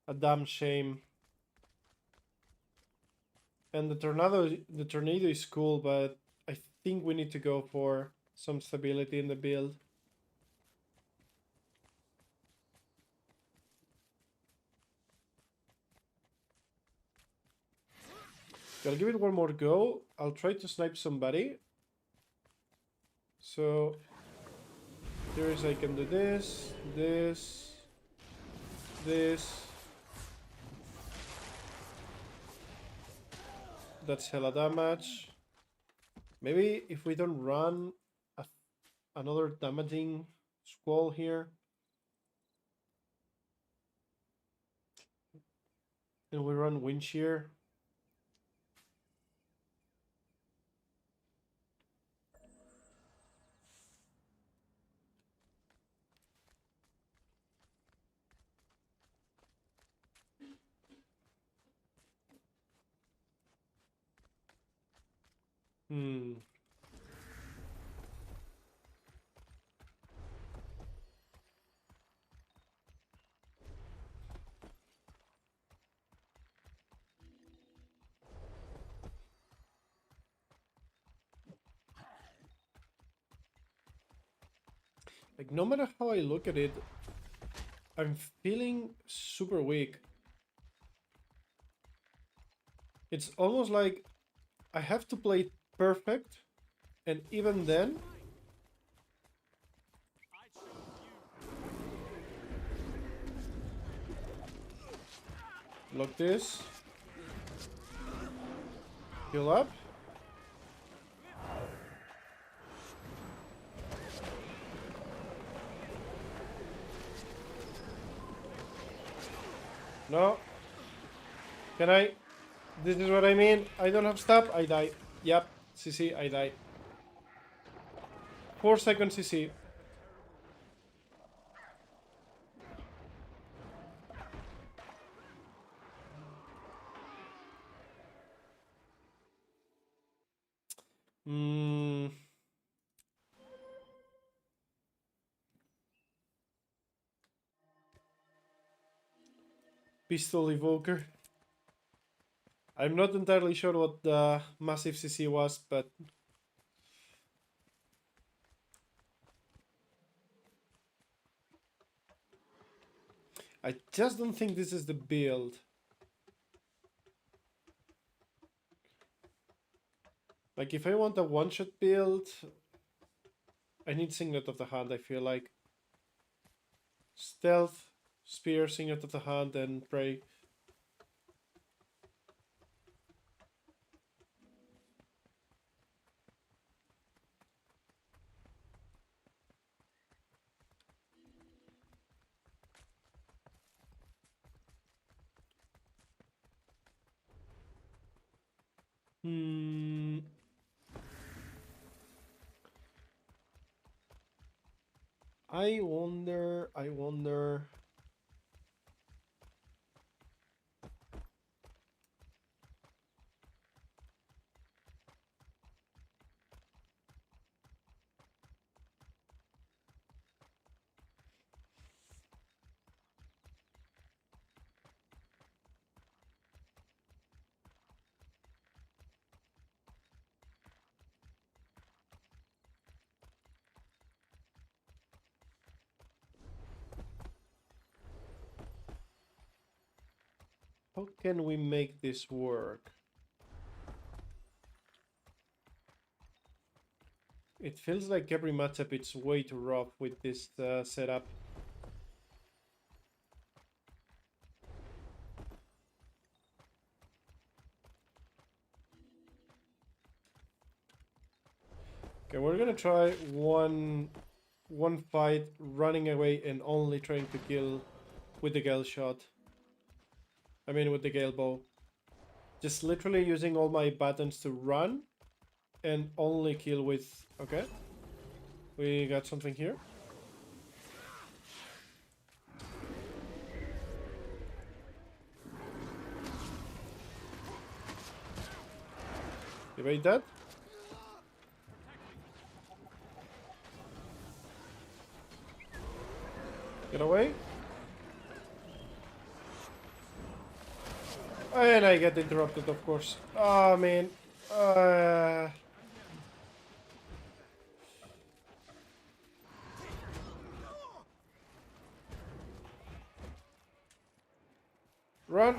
a damn shame. And the tornado is cool, but I think we need to go for some stability in the build. I'll give it one more go. I'll try to snipe somebody. So here is I can do this, this, this. That's hella damage. Maybe if we don't run another damaging squall here. And we run wind shear. Hmm. Like, no matter how I look at it, I'm feeling super weak. It's almost like I have to play it perfect, and even then... Block this. Heal up. No. Can I? This is what I mean. I don't have stop. I die. Yep. CC, I die. 4 seconds CC. Hmm. Pistol evoker. I'm not entirely sure what the massive CC was, but I just don't think this is the build. Like, if I want a one-shot build, I need Signet of the Hand, I feel like. Stealth, Spear, Signet of the Hand, and Pray. Hmm. I wonder... How can we make this work? It feels like every matchup it's way too rough with this setup. Okay, we're gonna try one fight running away and only trying to kill with the Galeshot. I mean with the Gale Bow. Just literally using all my buttons to run and only kill with... Okay. We got something here. Evade that. Get away. And I get interrupted, of course. Oh, man. Run.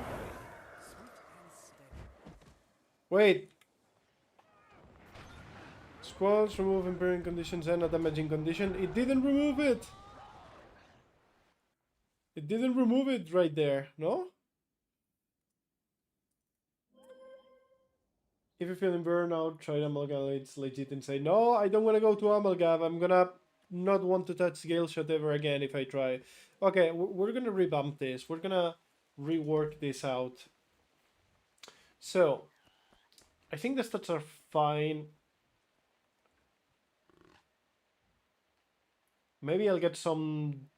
Wait. Squalls remove impairing conditions and a damaging condition. It didn't remove it. It didn't remove it right there, no? If you're feeling burnout, try Amalgam. It's legit and say, no, I don't want to go to Amalgam. I'm gonna not want to touch Galeshot ever again if I try. Okay, we're gonna revamp this. We're gonna rework this out. So, I think the stats are fine. Maybe I'll get some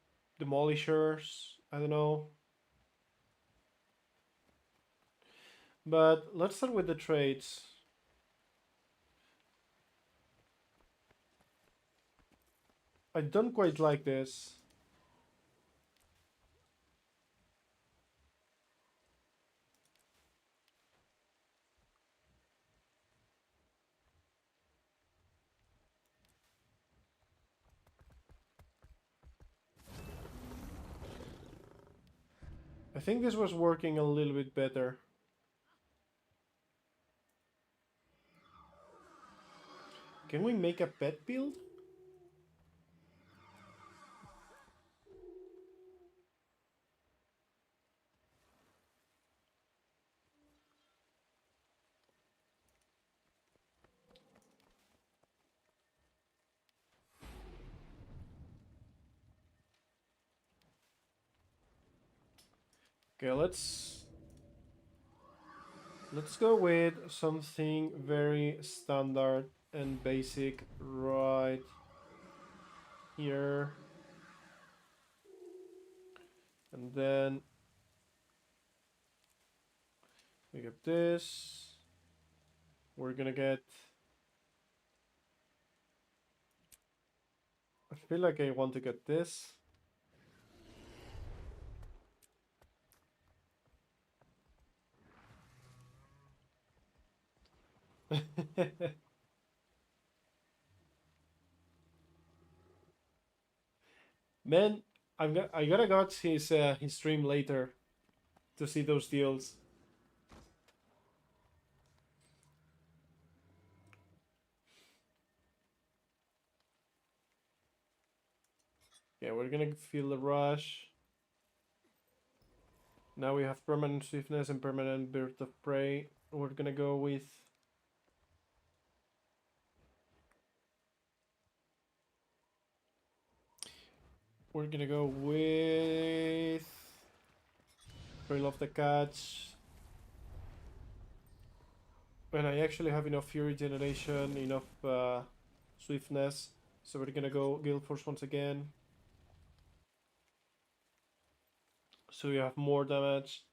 demolishers. I don't know. But let's start with the traits. I don't quite like this. I think this was working a little bit better. Can we make a pet build? Okay, let's go with something very standard and basic right here. And then we get this. We're gonna get... I feel like I want to get this. Man, I gotta watch his stream later to see those deals. Yeah, we're gonna feel the rush. Now we have permanent swiftness and permanent bird of prey. We're gonna go with... We're gonna go with... Thrill of the Catch. And I actually have enough Fury Generation, enough Swiftness. So we're gonna go Guild Force once again. So we have more damage.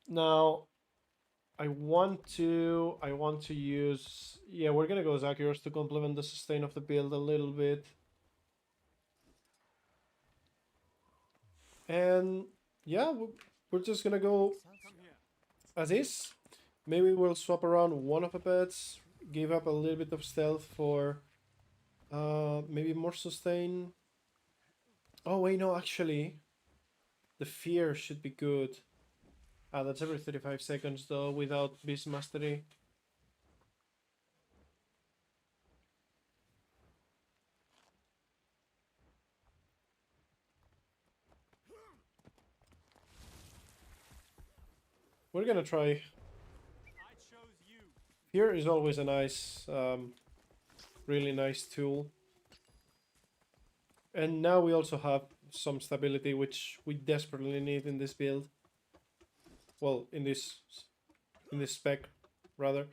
Now, I want to use... Yeah, we're gonna go Zakios to complement the sustain of the build a little bit. And yeah, we're just gonna go as is. Maybe we'll swap around one of the pets, give up a little bit of stealth for maybe more sustain. Oh wait, no, actually, the fear should be good. Ah, that's every 35 seconds though, without Beast Mastery. We're gonna try. Fear is always a nice, really nice tool. And now we also have some stability, which we desperately need in this build. Well, in this spec, rather.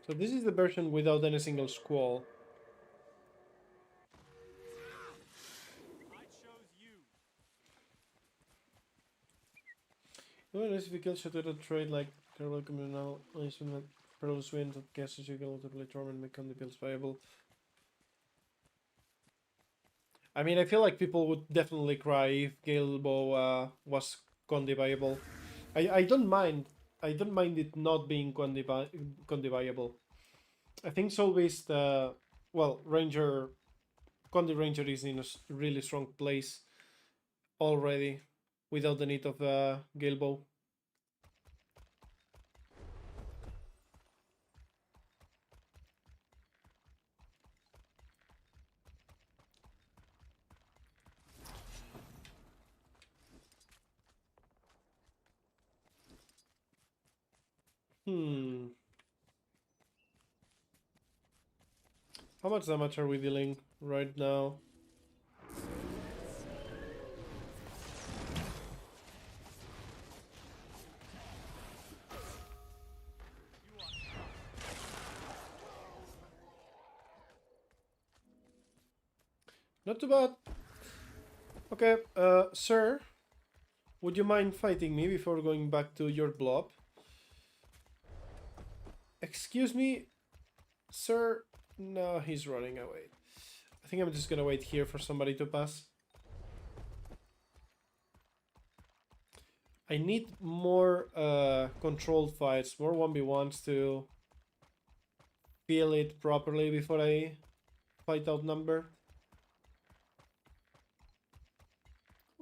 So this is the version without any single squall. Well, if you kill shot with a trade like Terrible Criminal, Instrument, Perilous Wind, that guesses you can ultimately torment become the builds viable. I mean, I feel like people would definitely cry if Galebo was Condi viable. I don't mind. I don't mind it not being Condi viable. I think Soulbeast, well, Ranger, Condi Ranger is in a really strong place already without the need of Galebo. How much damage are we dealing right now? Not too bad. Okay, sir, would you mind fighting me before going back to your blob? Excuse me, sir? No, he's running away. I think I'm just gonna wait here for somebody to pass. I need more controlled fights, more 1v1s to feel it properly before I fight outnumbered.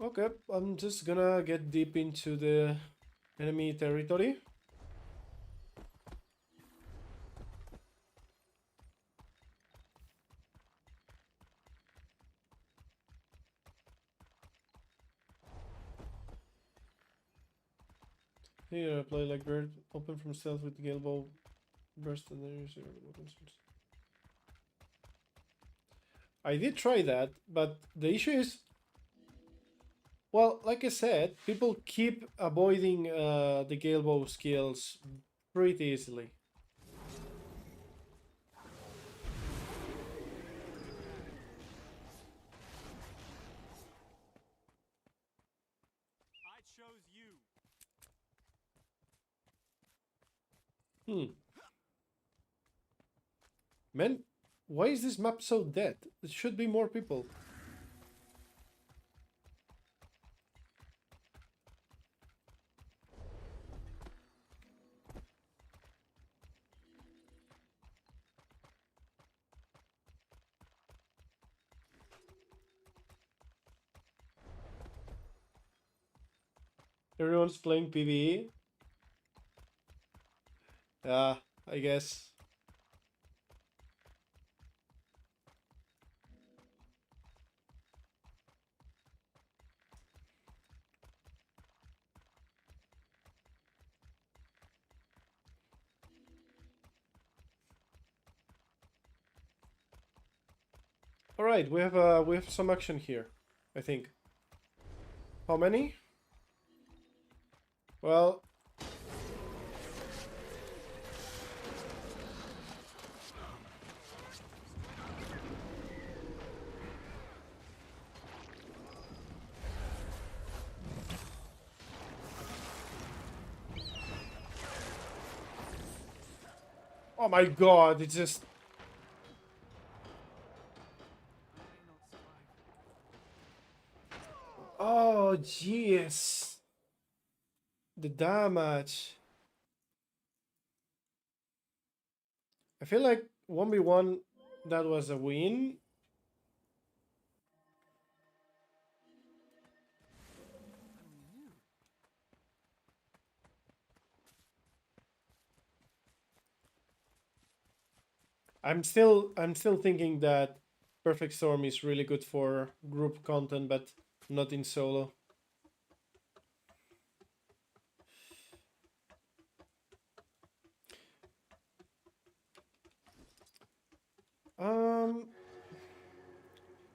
Okay, I'm just gonna get deep into the enemy territory. Here, play like bird, open from stealth with the gale bow, burst and then use your weapons. I did try that, but the issue is, well, like I said, people keep avoiding the gale bow skills pretty easily. I chose you. Man, why is this map so dead? There should be more people. Everyone's playing PvE. I guess. All right, we have some action here, I think. How many? Well, oh my god, it's just... Oh, jeez. The damage. I feel like 1v1, that was a win. I'm still thinking that Perfect Storm is really good for group content, but not in solo.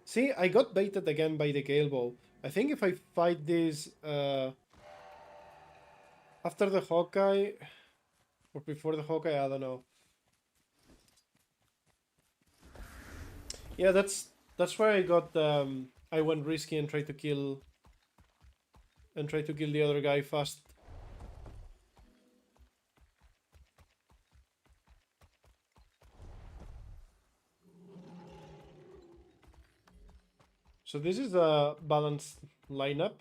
See, I got baited again by the Gale Bow. I think if I fight this after the Hawkeye or before the Hawkeye, I don't know. Yeah, that's where I got I went risky and tried to kill the other guy fast. So this is a balanced lineup.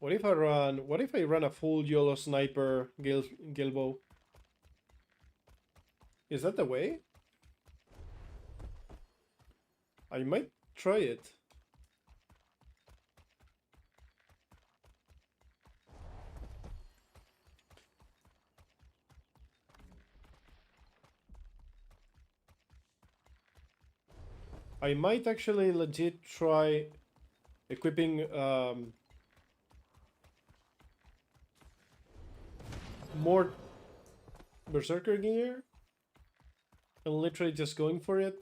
What if I run a full YOLO sniper Gilbo? Is that the way? I might try it. I might actually legit try equipping more Berserker gear I'm literally just going for it.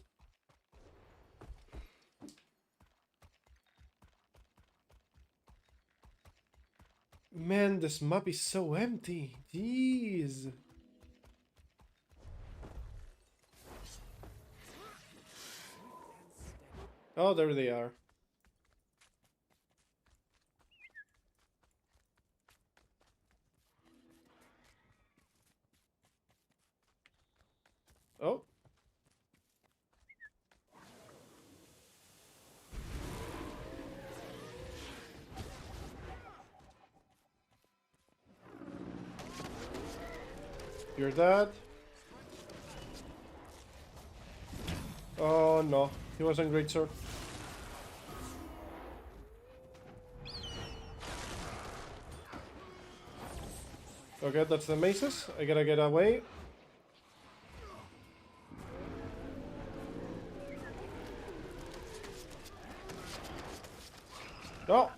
Man, this map is so empty. Jeez. Oh, there they are. Oh. You're dead. Oh no, he wasn't great, sir. Okay, that's the maces. I gotta get away. No.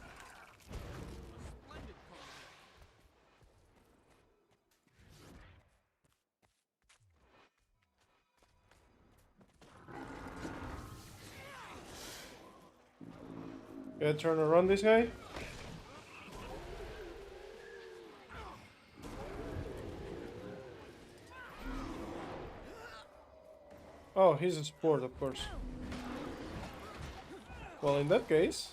Gotta turn around this guy. Oh, he's a support, of course. Well, in that case...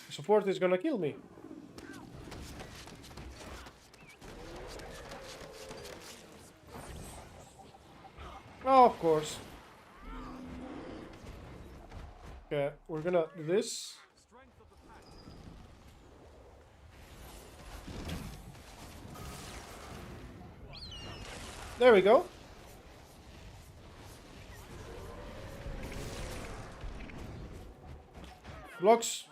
support is gonna kill me. Oh, of course. Okay, we're gonna do this. There we go. Blocks.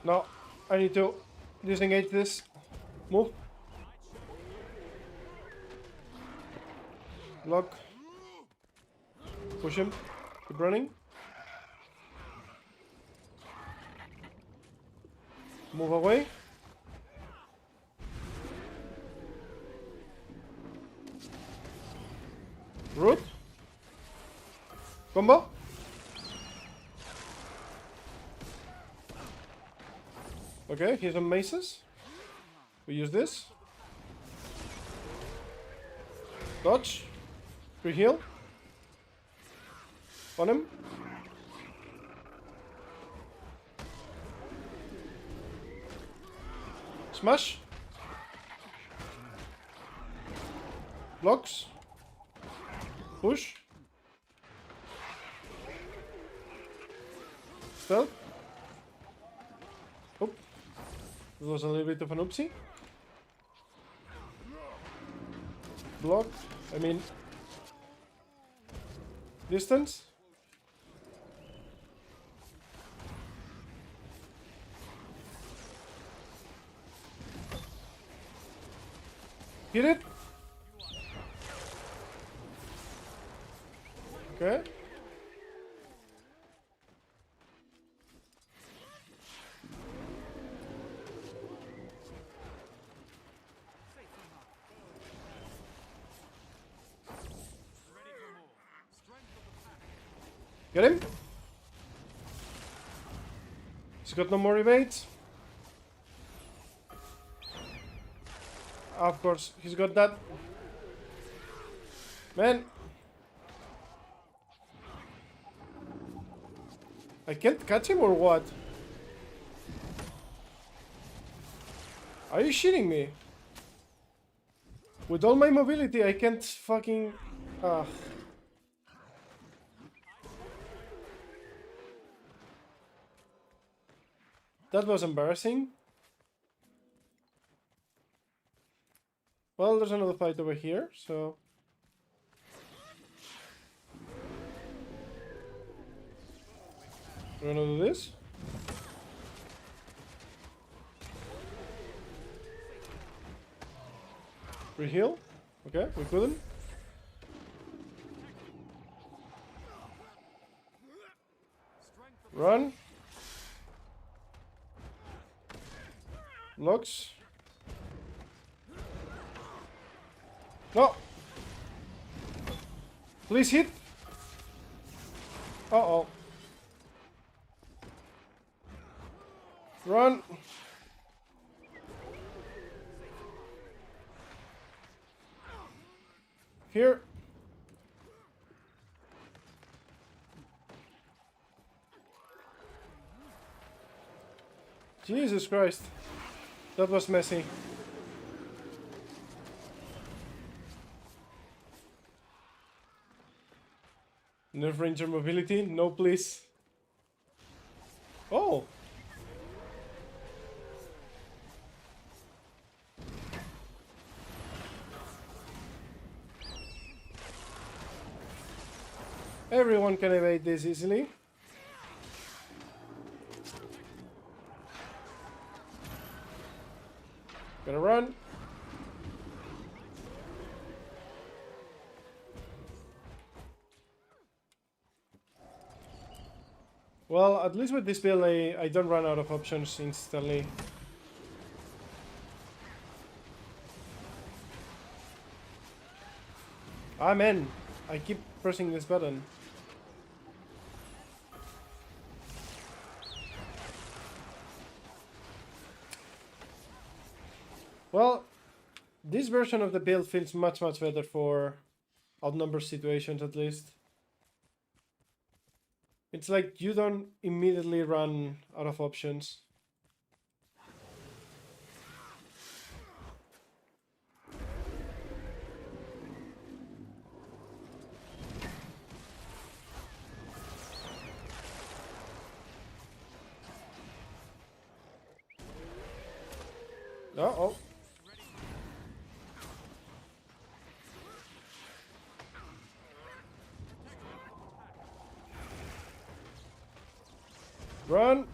No, I need to disengage this. Move. Block. Push him. Keep running. Move away. Root. Combo. Okay, here's some maces. We use this. Dodge. Pre-heal. On him. Smash. Blocks. Push. Stealth. Oh. This was a little bit of an oopsie. Block. I mean... distance. Hit it. Okay. Get him. He's got no more evades. Of course, he's got that. Man. I can't catch him or what? Are you shitting me? With all my mobility, I can't fucking... That was embarrassing. Well, there's another fight over here, so... we're gonna do this. Reheal? Okay, we couldn't. Run. Locks. No! Please hit! Uh-oh. Run! Here! Jesus Christ. That was messy. Nerf Ranger mobility? No, please. Oh! Everyone can evade this easily. Gonna run. Well, at least with this build, I don't run out of options instantly. I'm in. I keep pressing this button. Well, this version of the build feels much better for outnumbered situations, at least. It's like you don't immediately run out of options. Uh-oh. Run!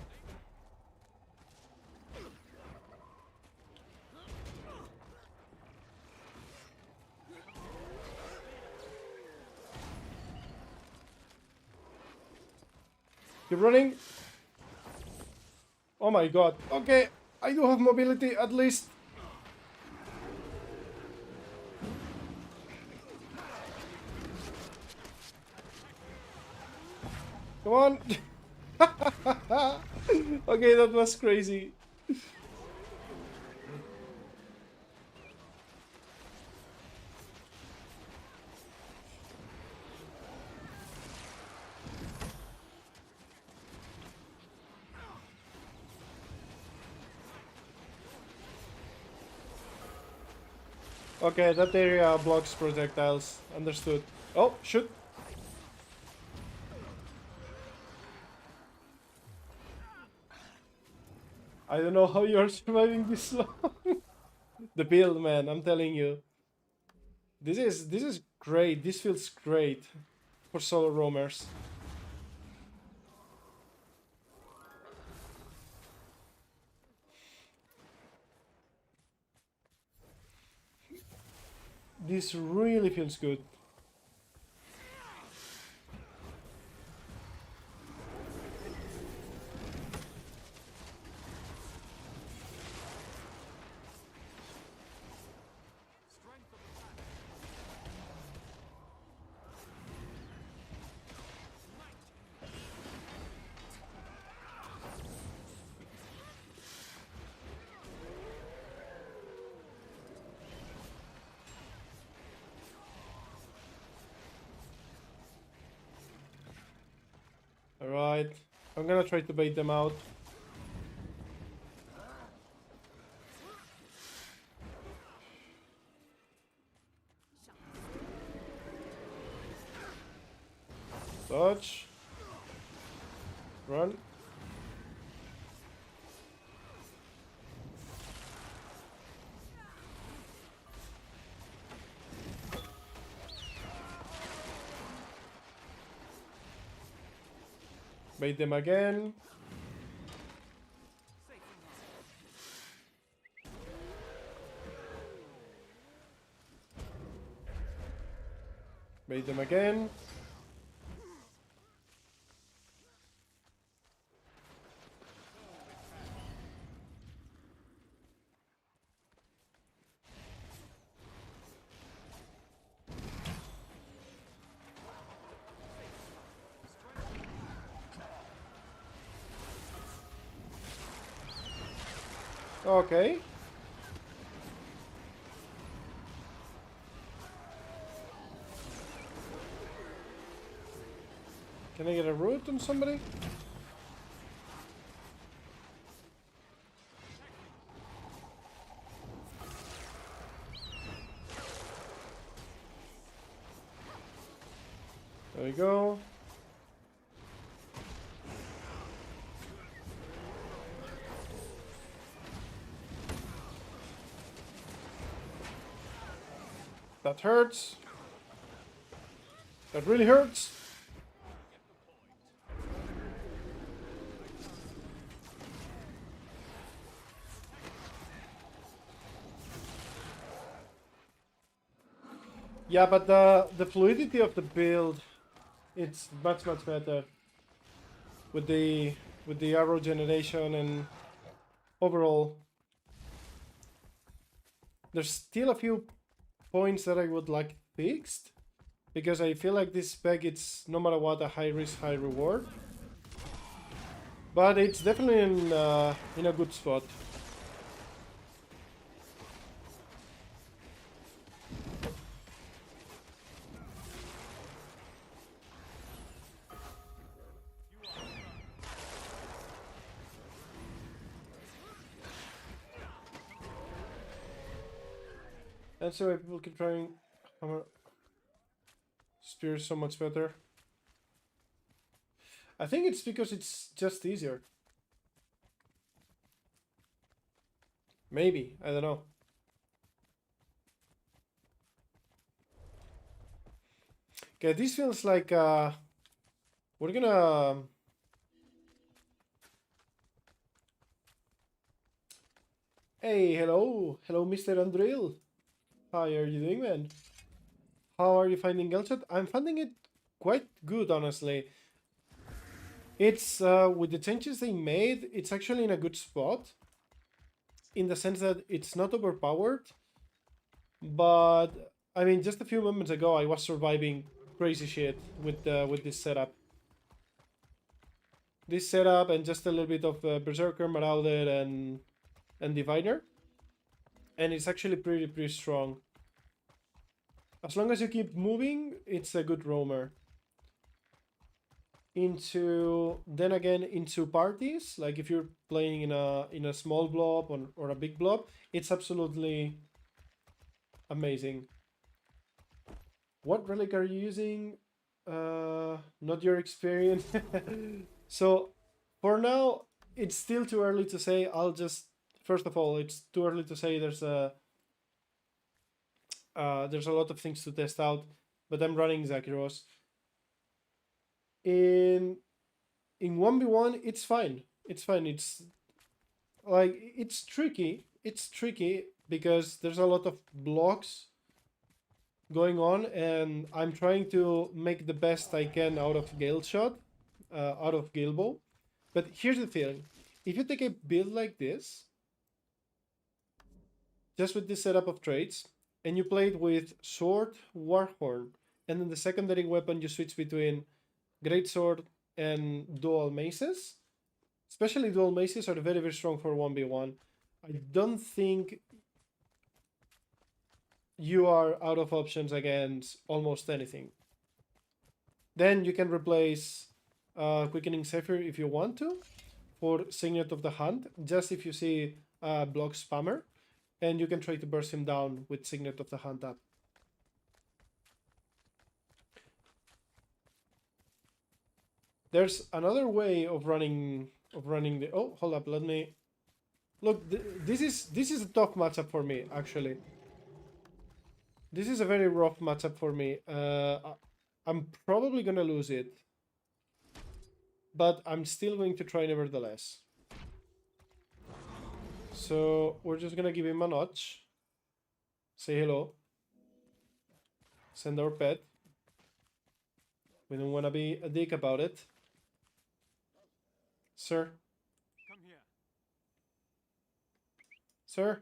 Keep running! Oh my god. Okay, I do have mobility at least. Come on! Okay, that was crazy. Okay, that area blocks projectiles. Understood. Oh, shoot! I don't know how you're surviving this long. The build, man, I'm telling you. This is great. This feels great for solo roamers. This really feels good. Alright. I'm gonna try to bait them out. Dodge. Run. Bait them again. Bait them again. Okay. Can I get a root on somebody? There we go. That hurts. That really hurts. Yeah, but the fluidity of the build, it's much better with the arrow generation, and overall there's still a few points that I would like fixed, because I feel like this spec, it's no matter what a high risk high reward, but it's definitely in a good spot. That's why people keep trying hammer spears so much better. I think it's because it's just easier. Maybe, I don't know. Okay, this feels like we're gonna hey, hello, Mr. Andril. How are you doing, man? How are you finding Galeshot? I'm finding it quite good, honestly. It's with the changes they made, it's actually in a good spot, in the sense that it's not overpowered. But I mean, just a few moments ago, I was surviving crazy shit with this setup. This setup and just a little bit of Berserker, Marauder, and Diviner, and it's actually pretty strong. As long as you keep moving, it's a good roamer. Then again, into parties, like if you're playing in a small blob or a big blob, it's absolutely amazing. What relic are you using? Not your experience. So for now, it's still too early to say. First of all, it's too early to say. There's a lot of things to test out, but I'm running Zakiros. In 1v1, it's fine. It's fine. It's like it's tricky. It's tricky because there's a lot of blocks going on, and I'm trying to make the best I can out of Galeshot, out of Galebow. But here's the thing: if you take a build like this, just with this setup of traits, and you play it with Sword, Warhorn, and then the secondary weapon you switch between Greatsword and Dual Maces, especially Dual Maces are very strong for 1v1. I don't think you are out of options against almost anything. Then you can replace Quickening Zephyr if you want to for Signet of the Hunt, just if you see block spammer, and you can try to burst him down with Signet of the Hunt up. There's another way of running the. Oh, hold up, let me look. This is a tough matchup for me, actually. This is a very rough matchup for me. I'm probably gonna lose it, but I'm still going to try nevertheless. So we're just gonna give him a notch. Say hello. Send our pet. We don't want to be a dick about it. Sir. Come here. Sir.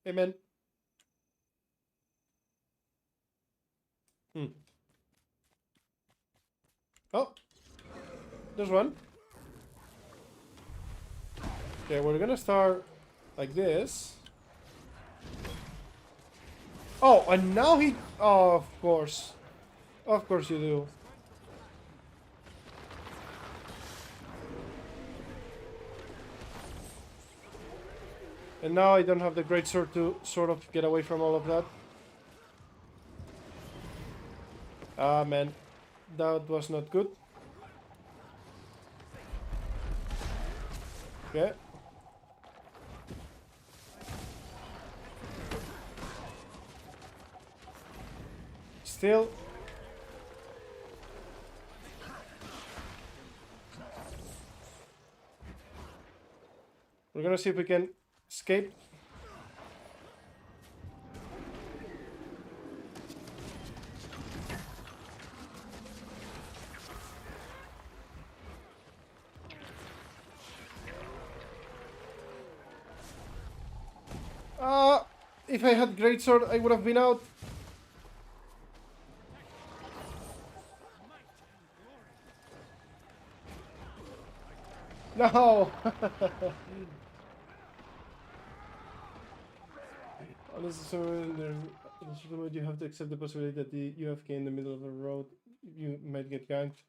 Hey, man. Oh. There's one. Okay, we're gonna start like this. Oh, and now he... Oh, of course. Of course you do. And now I don't have the great sword to sort of get away from all of that. Ah, man. That was not good. Okay. Still. We're gonna see if we can escape. If I had greatsword, I would have been out. No! Honestly, so you have to accept the possibility that you have in the middle of the road, you might get ganked.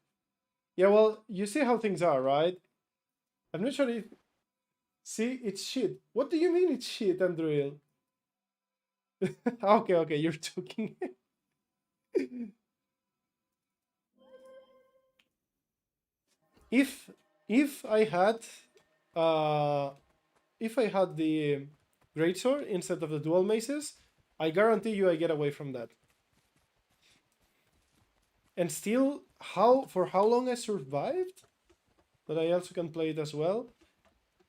Yeah, well, you see how things are, right? I'm not sure if... See, it's shit. What do you mean it's shit, Andrew? Okay, you're joking. if I had the greatsword instead of the dual maces, I guarantee you I get away from that. And still, for how long I survived, that I also can play it as well.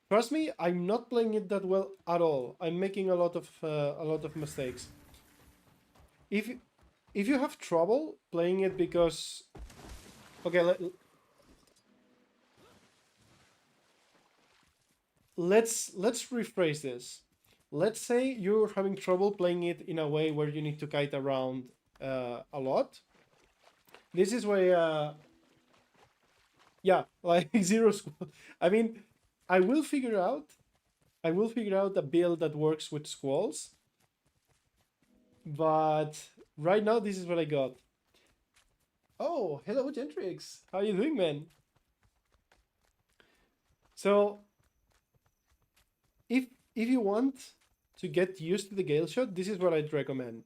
Trust me, I'm not playing it that well at all. I'm making a lot of mistakes. If you have trouble playing it because... Okay, let's rephrase this. Let's say you're having trouble playing it in a way where you need to kite around a lot. This is where, yeah, like zero squall. I mean, I will figure out a build that works with squalls. But right now, this is what I got. Oh, hello, Gentrix. How you doing, man? So, if you want to get used to the Galeshot, this is what I'd recommend.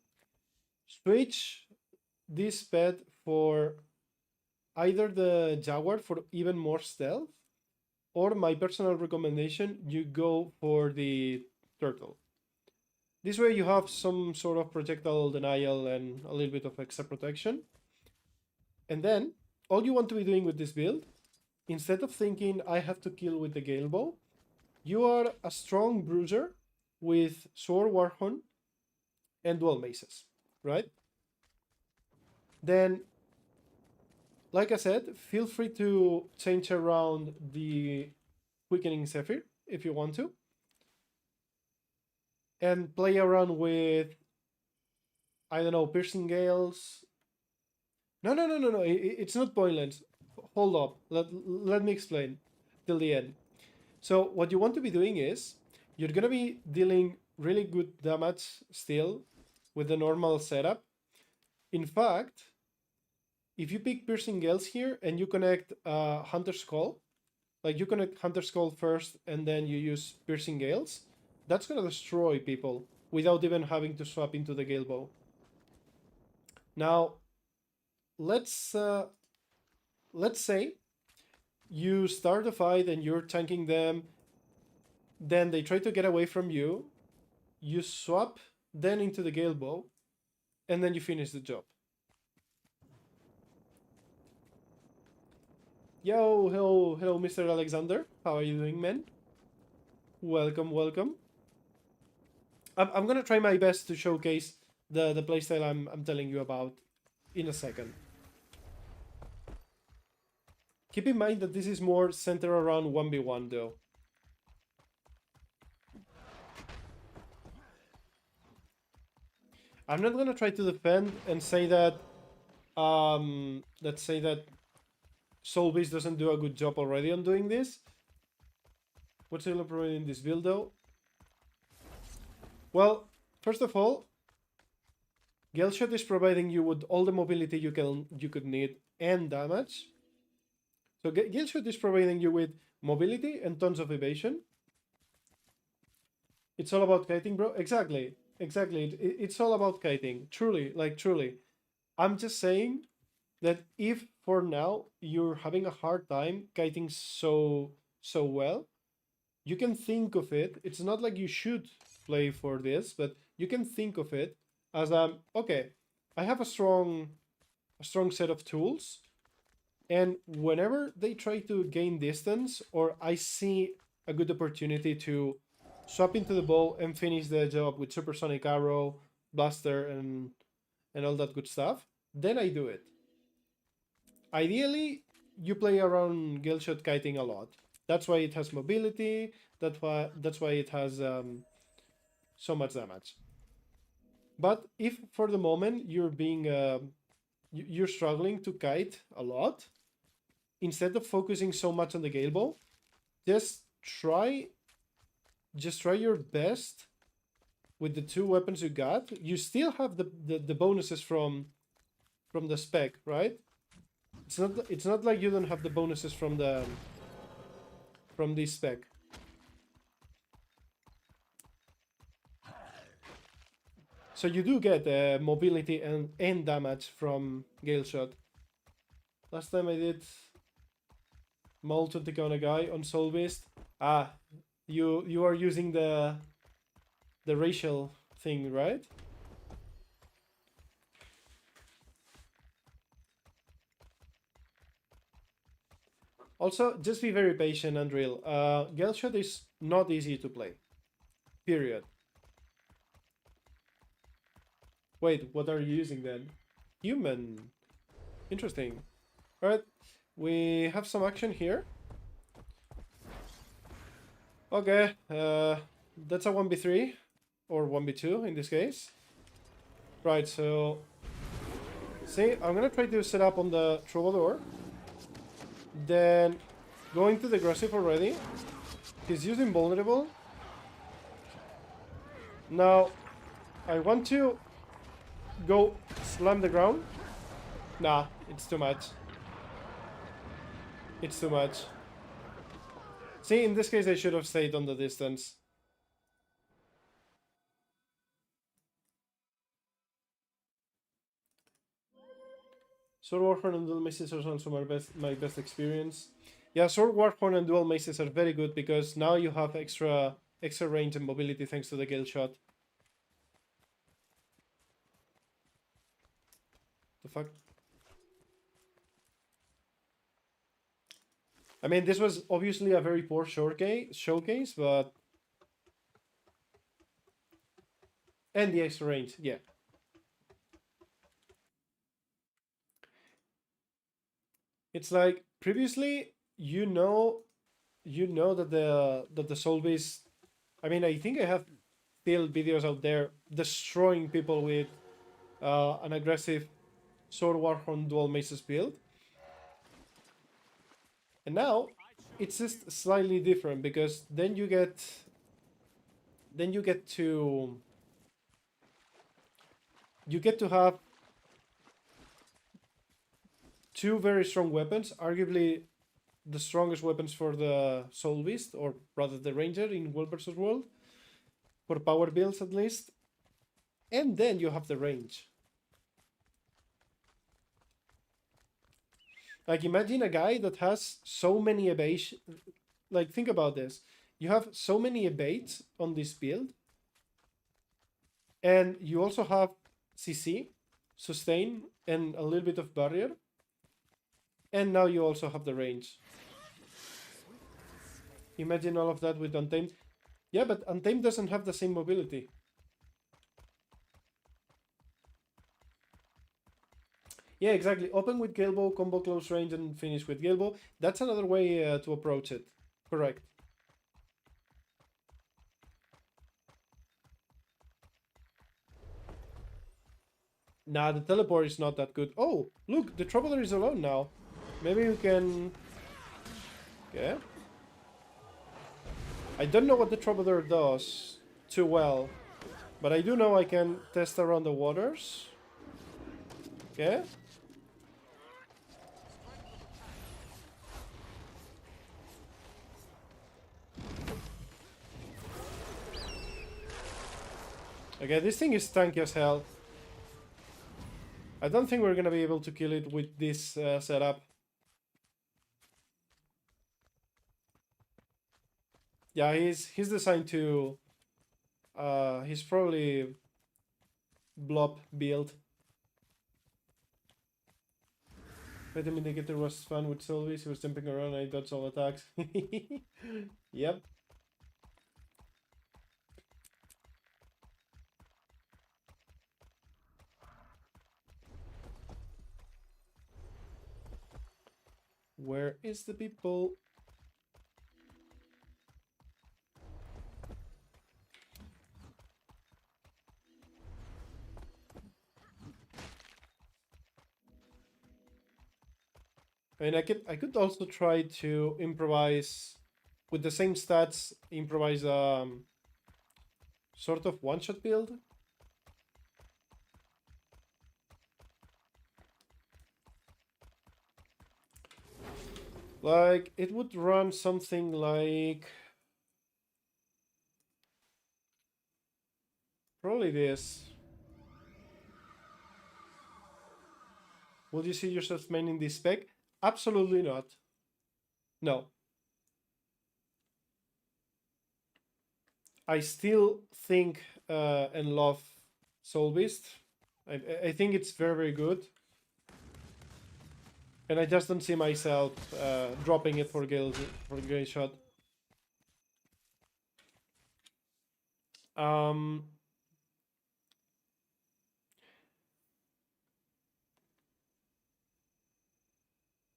Switch this pet for either the Jaguar for even more stealth, or my personal recommendation, you go for the Turtle. This way you have some sort of projectile denial and a little bit of extra protection. And then, all you want to be doing with this build, instead of thinking I have to kill with the Gale Bow, you are a strong bruiser with Sword Warhorn and dual maces, right? Then, like I said, feel free to change around the Quickening Zephyr if you want to. And play around with, I don't know, Piercing Gales. No. It's not pointless. Hold up. Let me explain till the end. So what you want to be doing is, you're going to be dealing really good damage still with the normal setup. In fact, if you pick Piercing Gales here and you connect Hunter's Call, like you connect Hunter's Call first and then you use Piercing Gales, that's going to destroy people without even having to swap into the Gale Bow. Now, let's say you start a fight and you're tanking them, then they try to get away from you, you swap then into the Gale Bow, and then you finish the job. Yo, hello, Mr. Alexander. How are you doing, man? Welcome. I'm gonna try my best to showcase the playstyle I'm telling you about in a second. Keep in mind that this is more centered around 1v1 though. I'm not gonna try to defend and say that let's say that Soulbeast doesn't do a good job already on doing this. What's still improving in this build though? Well, first of all, Galeshot is providing you with all the mobility you could need and damage. So Galeshot is providing you with mobility and tons of evasion. It's all about kiting, bro. Exactly. It's all about kiting. Truly, like truly. I'm just saying that if for now you're having a hard time kiting so well, you can think of it. It's not like you should play for this, but you can think of it as okay, I have a strong set of tools, and whenever they try to gain distance or I see a good opportunity to swap into the ball and finish the job with supersonic arrow, blaster, and all that good stuff, then I do it. Ideally, you play around Galeshot kiting a lot. That's why it has mobility. That's why it has so much damage. But if for the moment you're being you're struggling to kite a lot, instead of focusing so much on the Gale Bow, just try your best with the two weapons you got. You still have the bonuses from the spec, right? It's not like you don't have the bonuses from the spec. So you do get mobility and damage from Galeshot. Last time I did multi on a guy on Soulbeast. Ah, you are using the racial thing, right? Also, just be very patient, Andril. Galeshot is not easy to play. Period. Wait, what are you using then? Human. Interesting. Alright, we have some action here. Okay, that's a 1v3, or 1v2 in this case. Right, so... See, I'm gonna try to set up on the Troubadour. Then, going to the aggressive already. He's using vulnerable. Now, I want to go slam the ground. Nah, it's too much. It's too much. See, in this case, I should have stayed on the distance. Sword Warhorn and Dual Maces are also my best experience. Yeah, Sword Warhorn and Dual Maces are very good because now you have extra range and mobility thanks to the Galeshot. The fuck? I mean, this was obviously a very poor showcase, but... And the extra range, yeah. It's like, previously, you know that the Soulbeast... I mean, I think I have still videos out there destroying people with an aggressive Sword Warhorn Dual Maces build. And now, it's just slightly different because then you get to have two very strong weapons, arguably the strongest weapons for the Soulbeast, or rather the Ranger in World vs. World, for power builds at least. And then you have the range. Like, imagine a guy that has so many evasion. Like, think about this. You have so many evades on this build. And you also have CC, sustain, and a little bit of barrier. And now you also have the range. Imagine all of that with Untamed. Yeah, but Untamed doesn't have the same mobility. Yeah, exactly. Open with Galebo, combo close range, and finish with Galebo. That's another way to approach it. Correct. Nah, the teleport is not that good. Oh, look, the Troubler is alone now. Maybe we can... Okay. I don't know what the Troubler does too well, but I do know I can test around the waters. Okay. Okay, this thing is tanky as hell. I don't think we're gonna be able to kill it with this setup. Yeah, he's designed to... he's probably blob build. Vitamin Indicator was fun with Sylvies. He was jumping around and I dodged all attacks. Yep. Where is the people? I mean, I could also try to improvise with the same stats. Improvise sort of one-shot build. Like it would run something like probably this. Will you see yourself maining this spec? Absolutely not. No. I still think and love Soul Beast. I think it's very, very good. And I just don't see myself dropping it for Galeshot.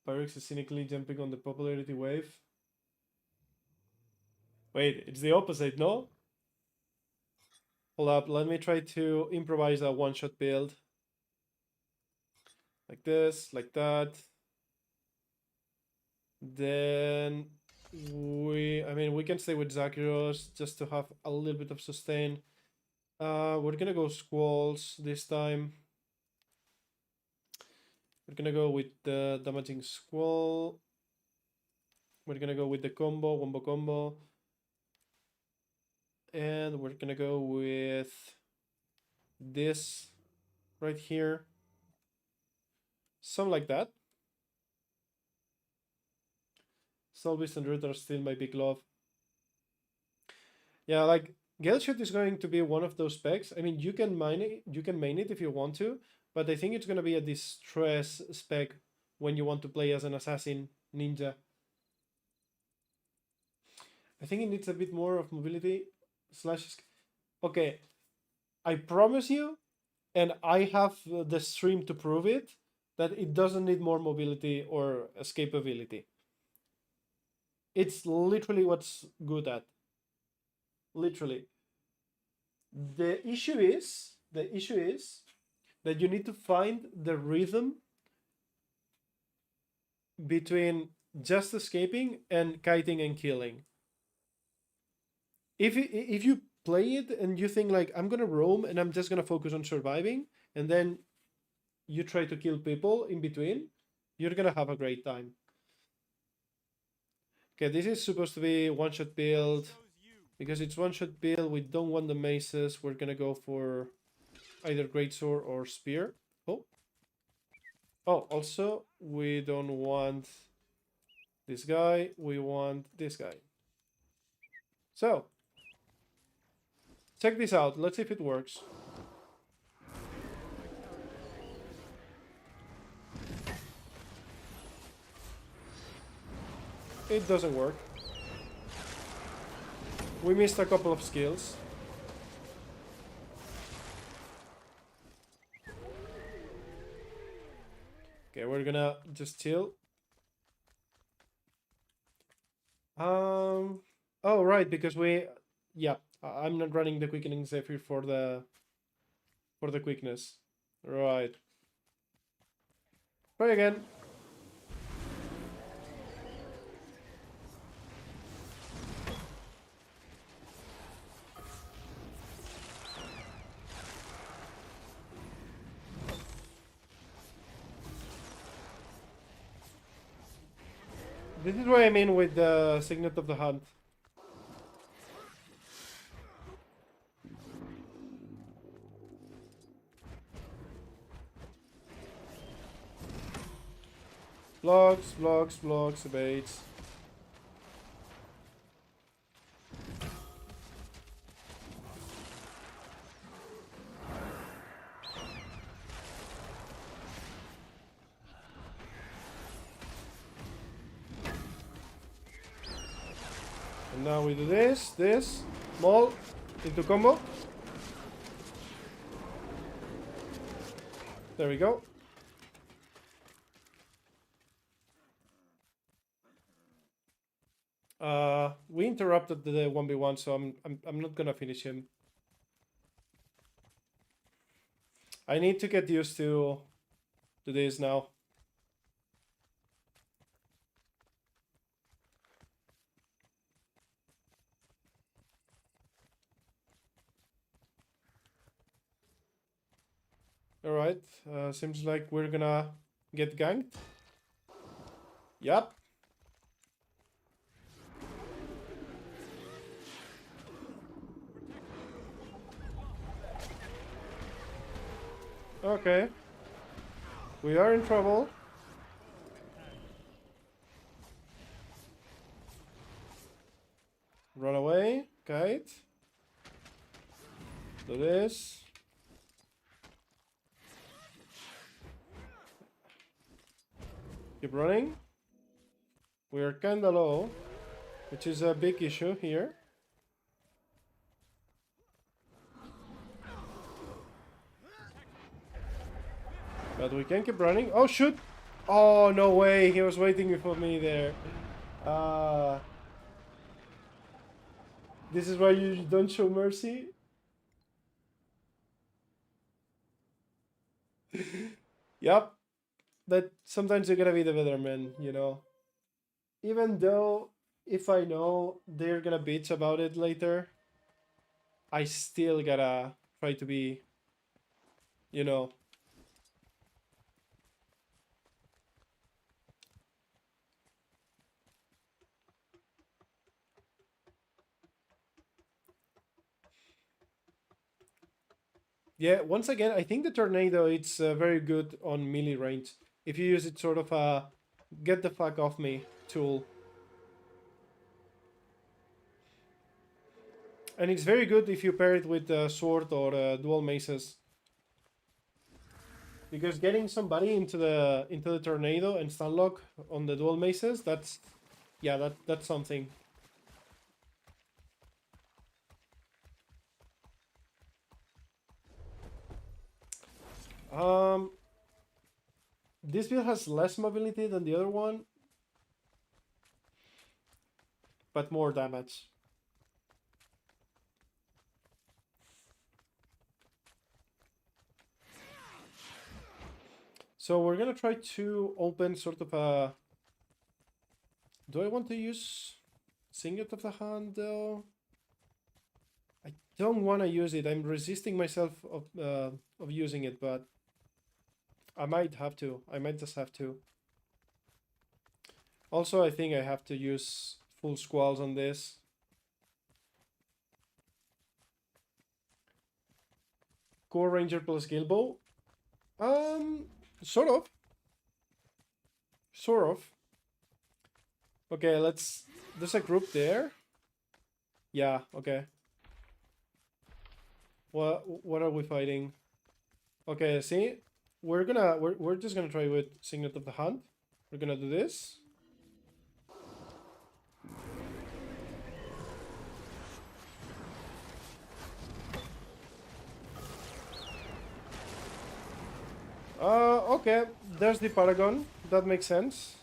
Pyrex is cynically jumping on the popularity wave. Wait, it's the opposite, no? Hold up, let me try to improvise a one-shot build. Like this, like that. Then we can stay with Zakiros just to have a little bit of sustain. We're gonna go Squalls this time. We're gonna go with the damaging Squall. We're gonna go with the wombo combo. And we're gonna go with this right here. Something like that. Solvis and Root are still my big love. Yeah, like Galeshot is going to be one of those specs. I mean, you can main it if you want to, but I think it's gonna be a distress spec when you want to play as an assassin ninja. I think it needs a bit more of mobility slash. Okay, I promise you, and I have the stream to prove it, that it doesn't need more mobility or escapability. It's literally what's good at. Literally. The issue is that you need to find the rhythm between just escaping and kiting and killing. If you play it and you think like I'm gonna roam and I'm just gonna focus on surviving, and then you try to kill people in between, you're gonna have a great time. Okay, this is supposed to be one-shot build. Because it's one-shot build, we don't want the maces. We're gonna go for either greatsword or spear. Oh. Oh, also, we don't want this guy. We want this guy. So, check this out. Let's see if it works. It doesn't work. We missed a couple of skills. Okay, we're gonna just chill. Oh, right, because yeah, I'm not running the quickening Zephyr for the quickness. Right. Try again. This is what I mean with the Signet of the Hunt. Blocks, blocks, blocks, abates. And now we do this, maul, into combo. There we go. We interrupted the 1v1, so I'm not gonna finish him. I need to get used to this now. Alright, seems like we're gonna get ganked. Yup. Okay. We are in trouble. Run away, kite. Do this. Keep running. We are kinda low, which is a big issue here. But we can keep running. Oh, shoot! Oh, no way. He was waiting for me there. This is why you don't show mercy. Yep. But sometimes you gotta be the better man, you know. Even though if I know they're gonna bitch about it later, I still gotta try to be, you know. Yeah, once again, I think the tornado it's very good on melee range. If you use it sort of a get the fuck off me tool. And it's very good if you pair it with a sword or dual maces. Because getting somebody into the tornado and stun lock on the dual maces, that's that's something. This build has less mobility than the other one, but more damage. So we're gonna try to open sort of a... Do I want to use Signet of the Hand though? I don't want to use it. I'm resisting myself of using it, but I might have to. I might just have to. Also, I think I have to use full squalls on this. Core Ranger plus Gilbo? Sort of. Sort of. Okay, let's... There's a group there. Yeah, okay. What are we fighting? Okay, see? We're just gonna try with Signet of the Hunt. We're gonna do this. Okay, there's the Paragon. That makes sense.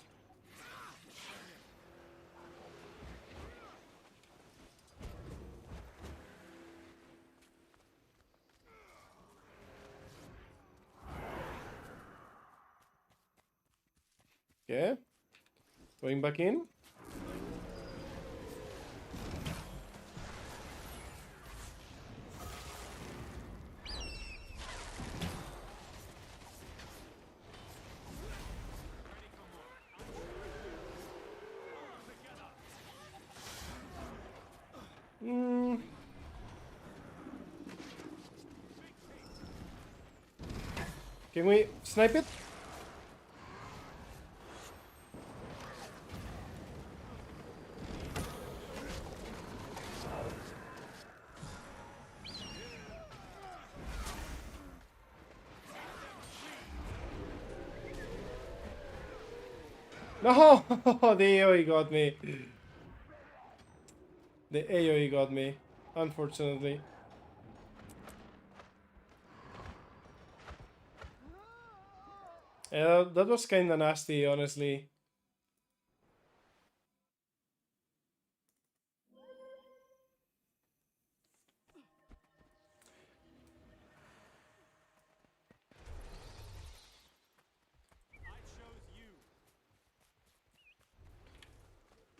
Okay. Going back in. Hmm. Can we snipe it? No! The AoE got me. The AoE got me, unfortunately. Yeah, that was kinda nasty, honestly.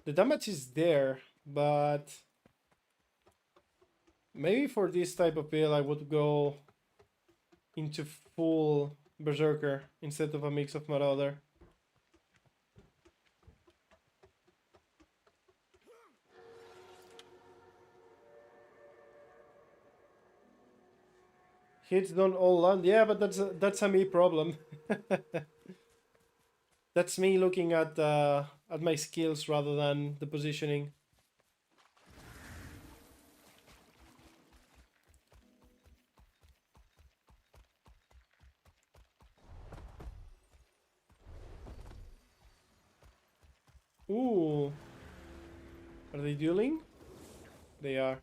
The damage is there, but maybe for this type of build I would go into full Berserker instead of a mix of Marauder. Hits don't all land. Yeah, but that's a me problem. That's me looking at my skills rather than the positioning. Ooh. Are they dueling? They are.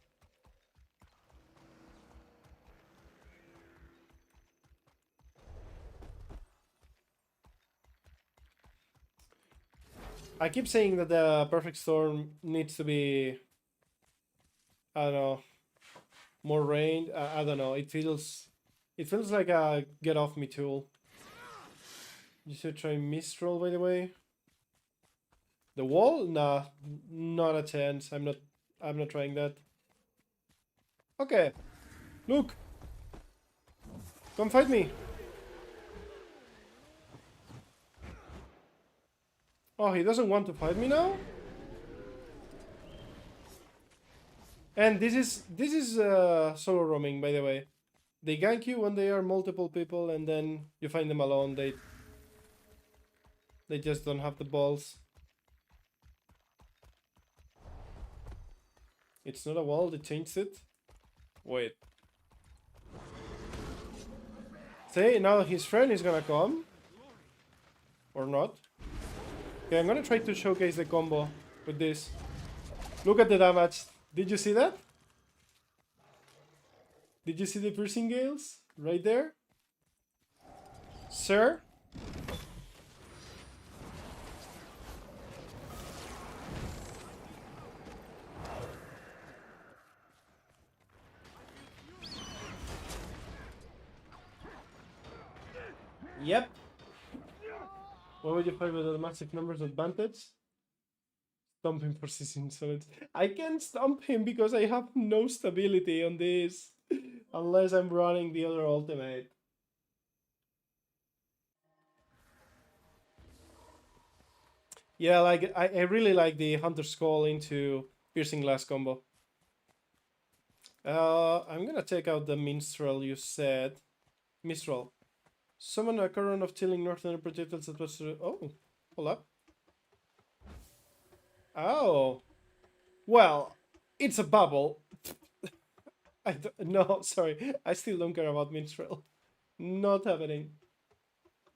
I keep saying that the perfect storm needs to be, I don't know, more range. I don't know. It feels like a get off me tool. You should try Mistral, by the way. The wall? Nah, not a chance. I'm not trying that. Okay. Look. Come fight me. Oh, he doesn't want to fight me now? And this is solo roaming, by the way. They gank you when they are multiple people, and then you find them alone. They just don't have the balls. It's not a wall. They changed it. Wait. See, now his friend is gonna come, or not? Okay, I'm gonna try to showcase the combo with this. Look at the damage. Did you see that? Did you see the piercing gales right there, sir? Yep. What would you fight with a massive numbers advantage? Stomp him for 6 insolence. I can't stomp him because I have no stability on this. Unless I'm running the other ultimate. Yeah, like I really like the Hunter's Call into Piercing Glass combo. I'm gonna take out the Minstrel you said. Minstrel. Summon a current of chilling northern projectiles that was... Oh, hold up. Oh. Well, it's a bubble. No, sorry. I still don't care about Minstrel. Not happening.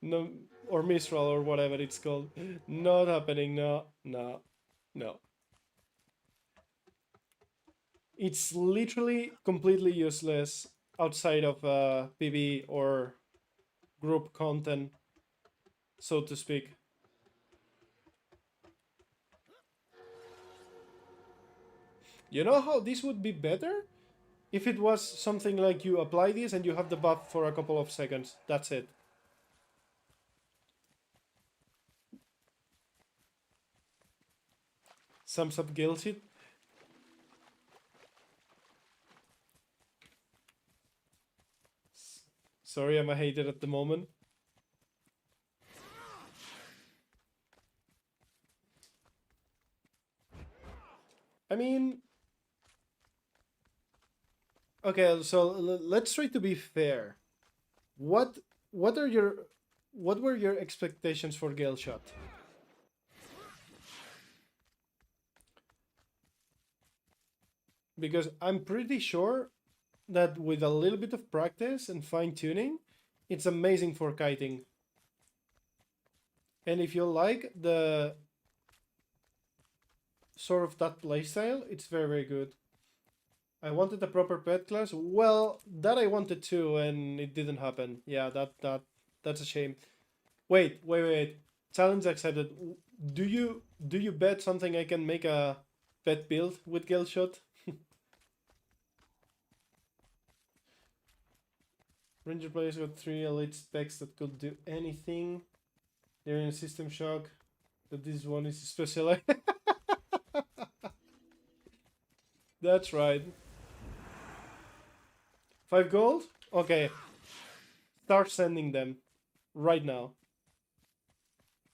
No, or Mistral or whatever it's called. Not happening. No, no, no. It's literally completely useless outside of PB or group content. so to speak. You know how this would be better? If it was something like you apply this and you have the buff for a couple of seconds. That's it. Sums up Galeshot. Sorry, I'm a hater at the moment. I mean, okay, so let's try to be fair. What what are your what were your expectations for Galeshot? Because I'm pretty sure that with a little bit of practice and fine tuning, it's amazing for kiting. And if you like the sort of that playstyle, it's very, very good. I wanted a proper pet class. Well, that I wanted too, and it didn't happen. Yeah, that's a shame. Wait. Challenge accepted. Do you bet something I can make a pet build with Galeshot? Ranger players got 3 elite specs that could do anything. They're in system shock. But this one is specialized. That's right. 5 gold? Okay. Start sending them. Right now.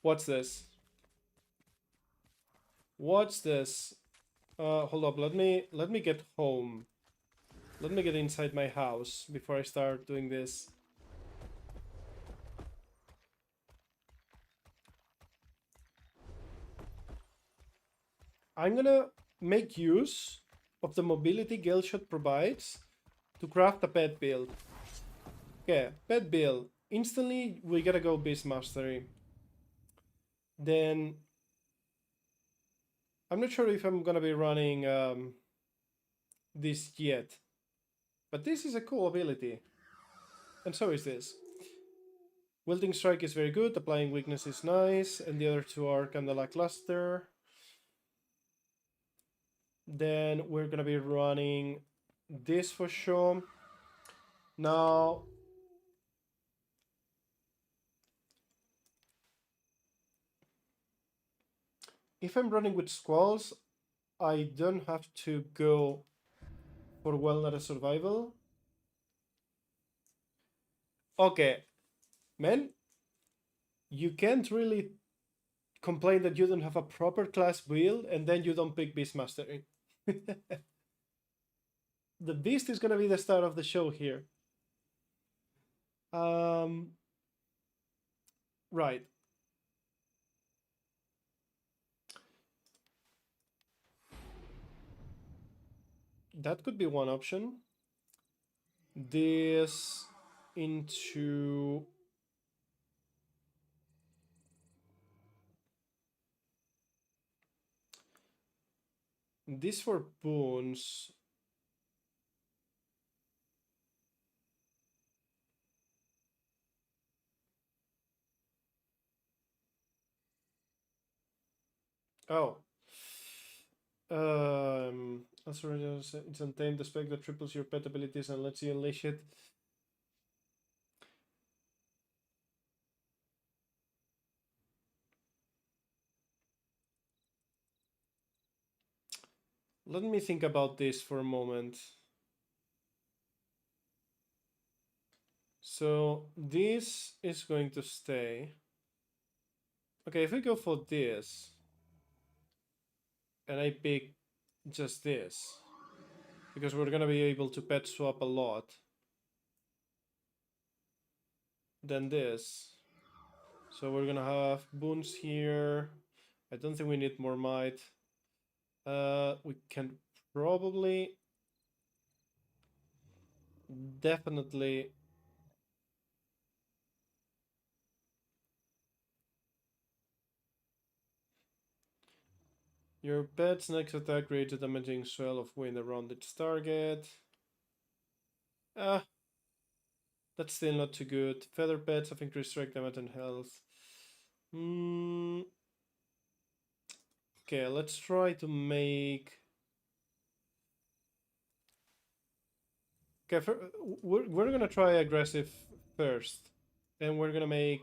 What's this? What's this? Hold up. Let me get home. Let me get inside my house before I start doing this. I'm gonna make use of the mobility Galeshot provides to craft a pet build. Okay, pet build. Instantly, we gotta go Beast Mastery. Then, I'm not sure if I'm gonna be running this yet. But this is a cool ability. And so is this. Wilting Strike is very good, Applying Weakness is nice, and the other two are kinda lackluster. Then we're gonna be running this for sure. Now, if I'm running with Squalls, I don't have to go for Well Survival. Okay, man, you can't really complain that you don't have a proper class build and then you don't pick Beast Mastery. The Beast is gonna be the star of the show here. Right. That could be one option. This into this for boons. Oh. Also, it's untamed the spec that triples your pet abilities and lets you unleash it. Let me think about this for a moment. So this is going to stay. Okay, if we go for this, and I pick just this, because we're gonna be able to pet swap a lot, then this. So we're gonna have boons here. I don't think we need more might. We can probably definitely your pet's next attack creates a damaging swell of wind around its target. That's still not too good. Feather pets have increased strike damage and health. Okay, let's try to make... Okay, we're gonna try aggressive first. And we're gonna make...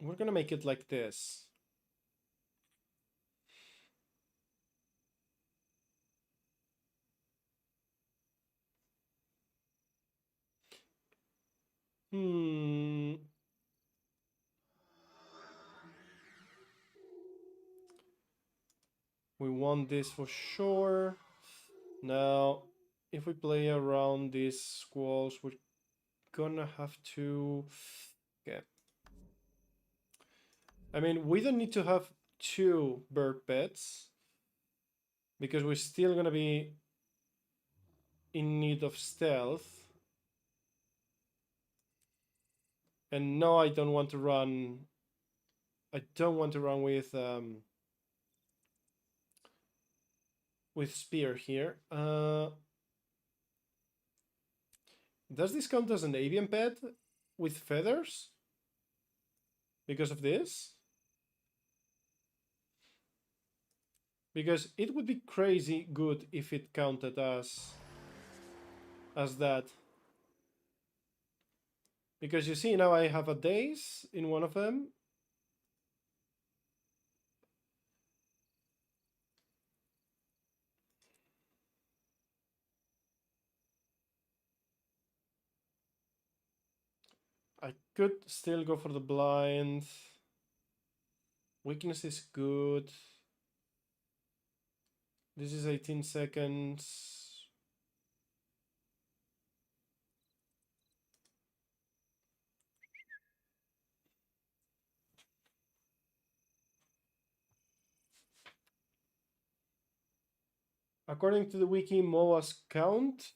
We're gonna make it like this. Hmm. We want this for sure. Now, if we play around these squalls, we're gonna have to... Okay. I mean, we don't need to have 2 bird pets, because we're still gonna be in need of stealth. And no, I don't want to run... I don't want to run with spear here. Does this count as an avian pet with feathers? Because of this? Because it would be crazy good if it counted as that. Because you see, now I have a daze in one of them. I could still go for the blind. Weakness is good. This is 18 seconds. According to the wiki, MOAs count.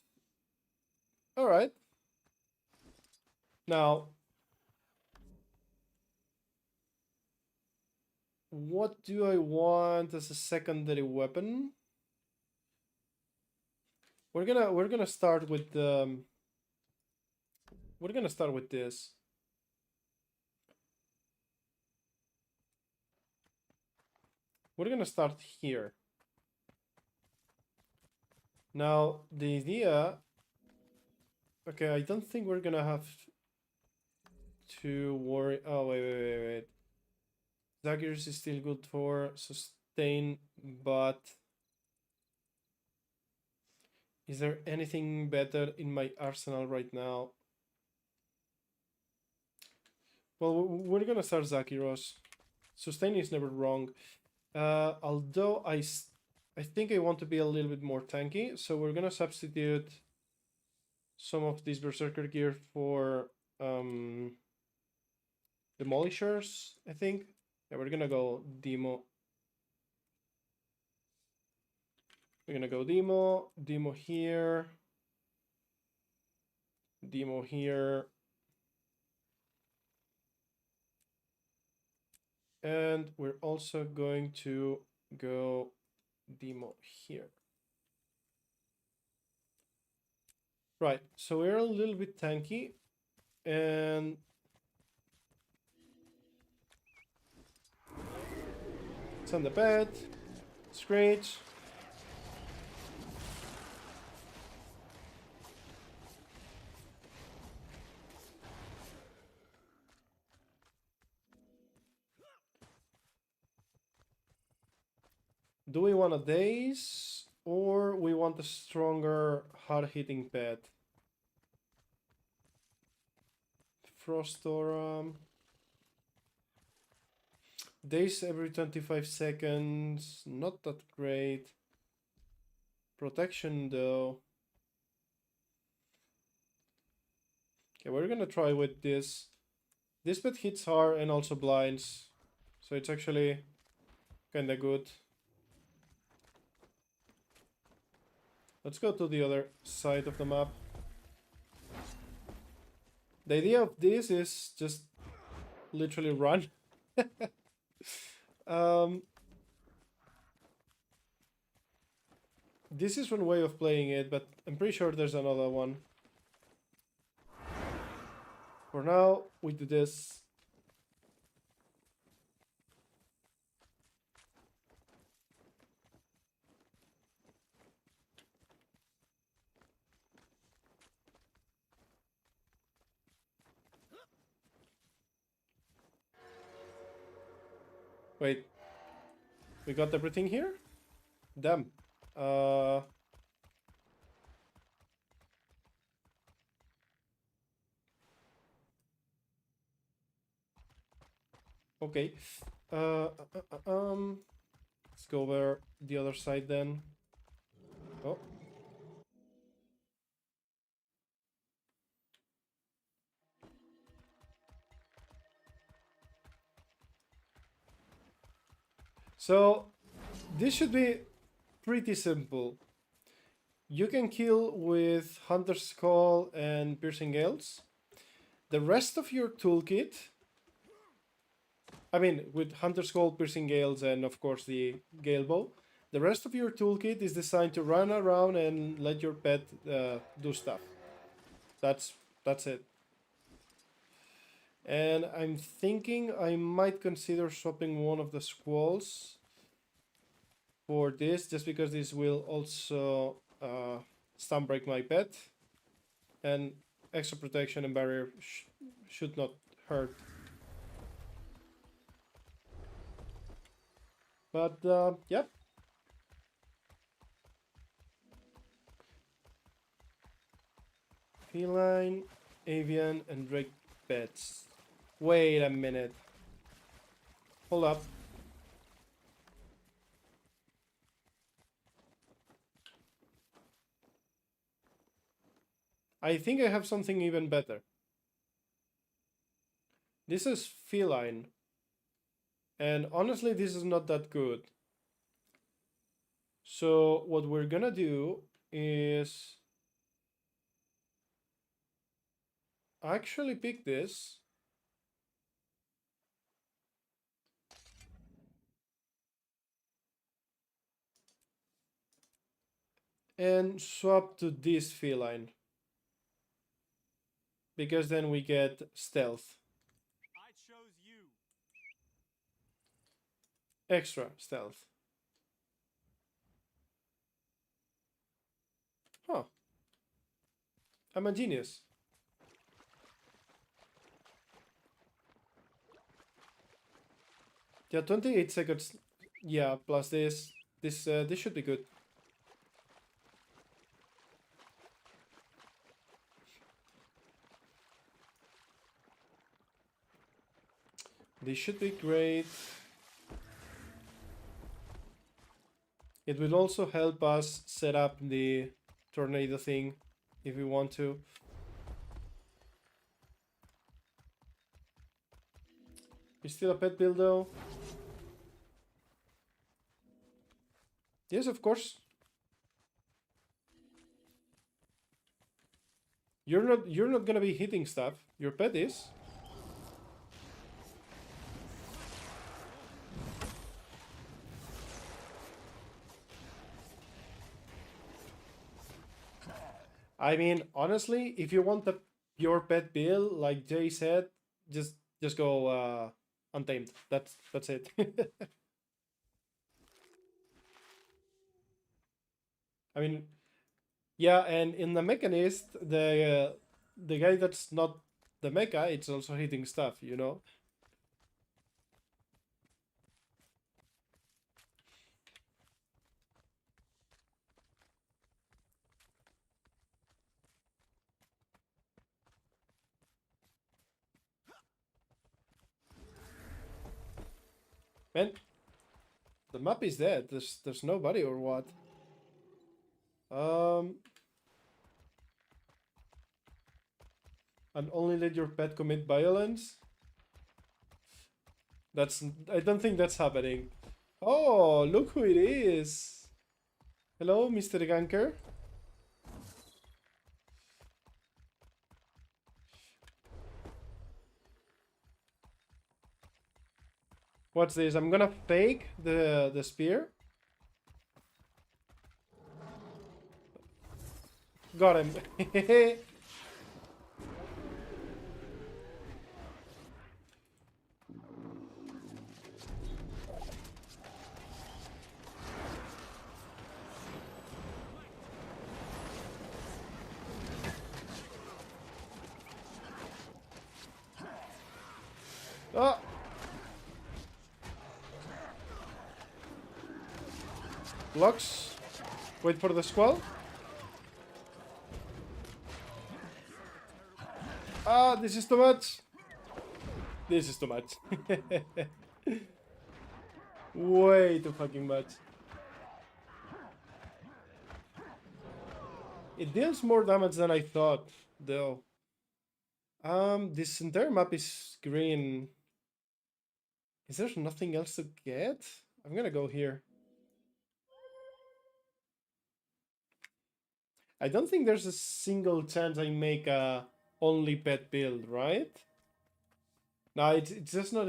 All right. Now, what do I want as a secondary weapon? We're gonna start with the... We're gonna start with this. We're gonna start here. Now, the idea... Okay, I don't think we're gonna have to worry... Oh, wait. Daggers is still good for sustain, but... Is there anything better in my arsenal right now? Well, we're gonna start Zakiros. Sustain is never wrong. Although I think I want to be a little bit more tanky, so we're gonna substitute some of this Berserker gear for Demolishers, I think. Yeah, we're gonna go Demo. We're gonna go Demo here, Demo here. And we're also going to go Demo here. Right, so we're a little bit tanky, and send the pet, Screech. Do we want a daze, or we want a stronger hard-hitting pet? Frost Aura. Daze every 25 seconds, not that great. Protection though. Okay, we're gonna try with this. This pet hits hard and also blinds, so it's actually kinda good. Let's go to the other side of the map. The idea of this is just literally run. This is one way of playing it, but I'm pretty sure there's another one. For now, we do this. Wait, we got everything here? Damn. Okay. Let's go over the other side then. Oh. So, this should be pretty simple. You can kill with Hunter's Skull and Piercing Gales. The rest of your toolkit, I mean, with Hunter's Skull, Piercing Gales, and of course the Gale Bow, the rest of your toolkit is designed to run around and let your pet do stuff. That's it. And I'm thinking I might consider swapping one of the squalls for this, just because this will also stun break my pet, and extra protection and barrier should not hurt. But yeah. Feline, avian, and drake pets. Wait a minute. Hold up. I think I have something even better. This is feline. And honestly, this is not that good. So what we're gonna do is actually pick this. And swap to this feline. Because then we get stealth. I chose you. Extra stealth. Huh. I'm a genius. Yeah, 28 seconds. Yeah, plus this. This should be good. This should be great. It will also help us set up the tornado thing if we want to. You still a pet build though? Yes, of course. You're not gonna be hitting stuff. Your pet is. I mean, honestly, if you want the pure pet build, like Jay said, just go untamed. That's it. I mean, yeah, and in the mechanist, the guy that's not the mecha, it's also hitting stuff, you know. Man, the map is dead. There's nobody or what? And only let your pet commit violence. I don't think that's happening. Oh, look who it is. Hello, Mr. Ganker. What's this? I'm gonna fake the spear. Got him. Blocks. Wait for the squall. Ah, this is too much. This is too much. Way too fucking much. It deals more damage than I thought, though. This entire map is green. Is there nothing else to get? I'm gonna go here. I don't think there's a single chance I make a only pet build, right? No, it's just not.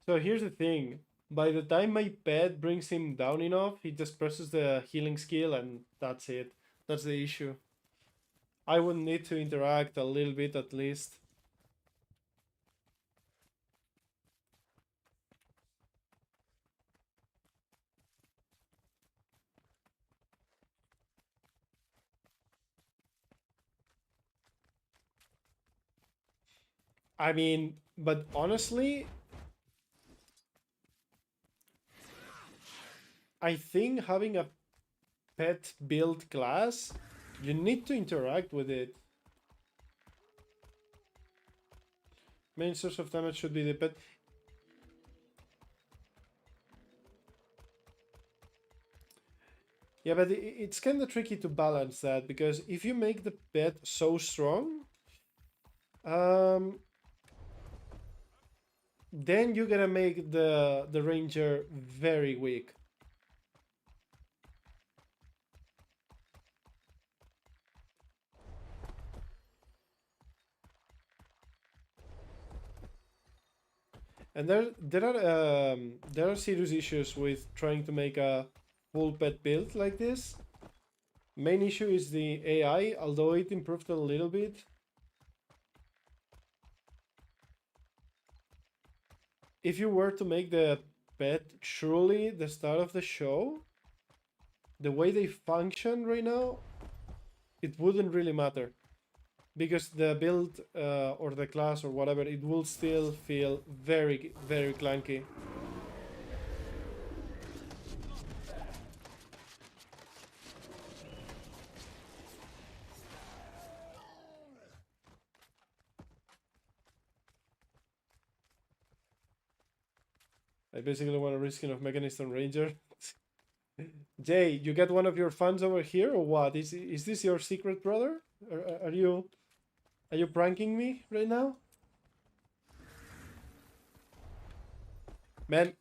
So here's the thing. By the time my pet brings him down enough, he just presses the healing skill and that's it. That's the issue. I would need to interact a little bit at least. I mean, but honestly, I think having a pet build class, you need to interact with it. Main source of damage should be the pet. Yeah, but it's kind of tricky to balance that, because if you make the pet so strong, then you're gonna make the ranger very weak. And there are serious issues with trying to make a full pet build like this. Main issue is the AI, although it improved a little bit. If you were to make the pet truly the start of the show, the way they function right now, it wouldn't really matter. Because the build or the class or whatever, it will still feel very, very clunky. I basically want a reskin of Mechanist and Ranger. Jay, you got one of your fans over here or what? Is this your secret brother? Are you pranking me right now? Man,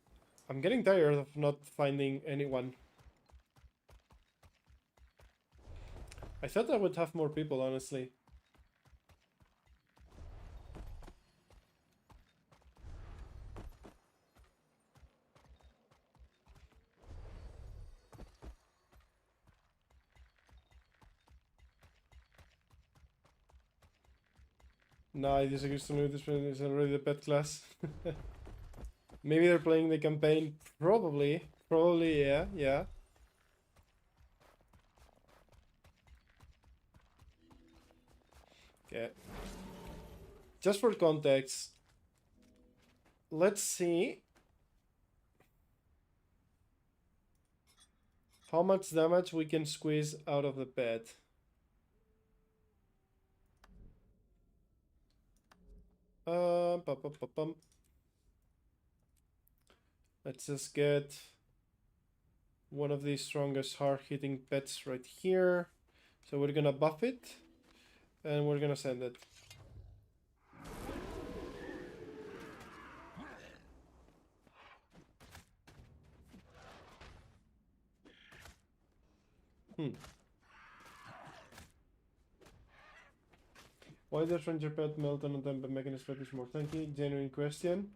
I'm getting tired of not finding anyone. I thought I would have more people, honestly. No, I disagree strongly with this one. Is already the pet class. Maybe they're playing the campaign. Probably. Probably, yeah, yeah. Okay. Just for context, let's see how much damage we can squeeze out of the pet. Let's just get one of the strongest hard-hitting pets right here. So we're gonna buff it, and we're gonna send it. Why does Ranger Pet melt on a time but Mechanist Pet is more tanky? Genuine question.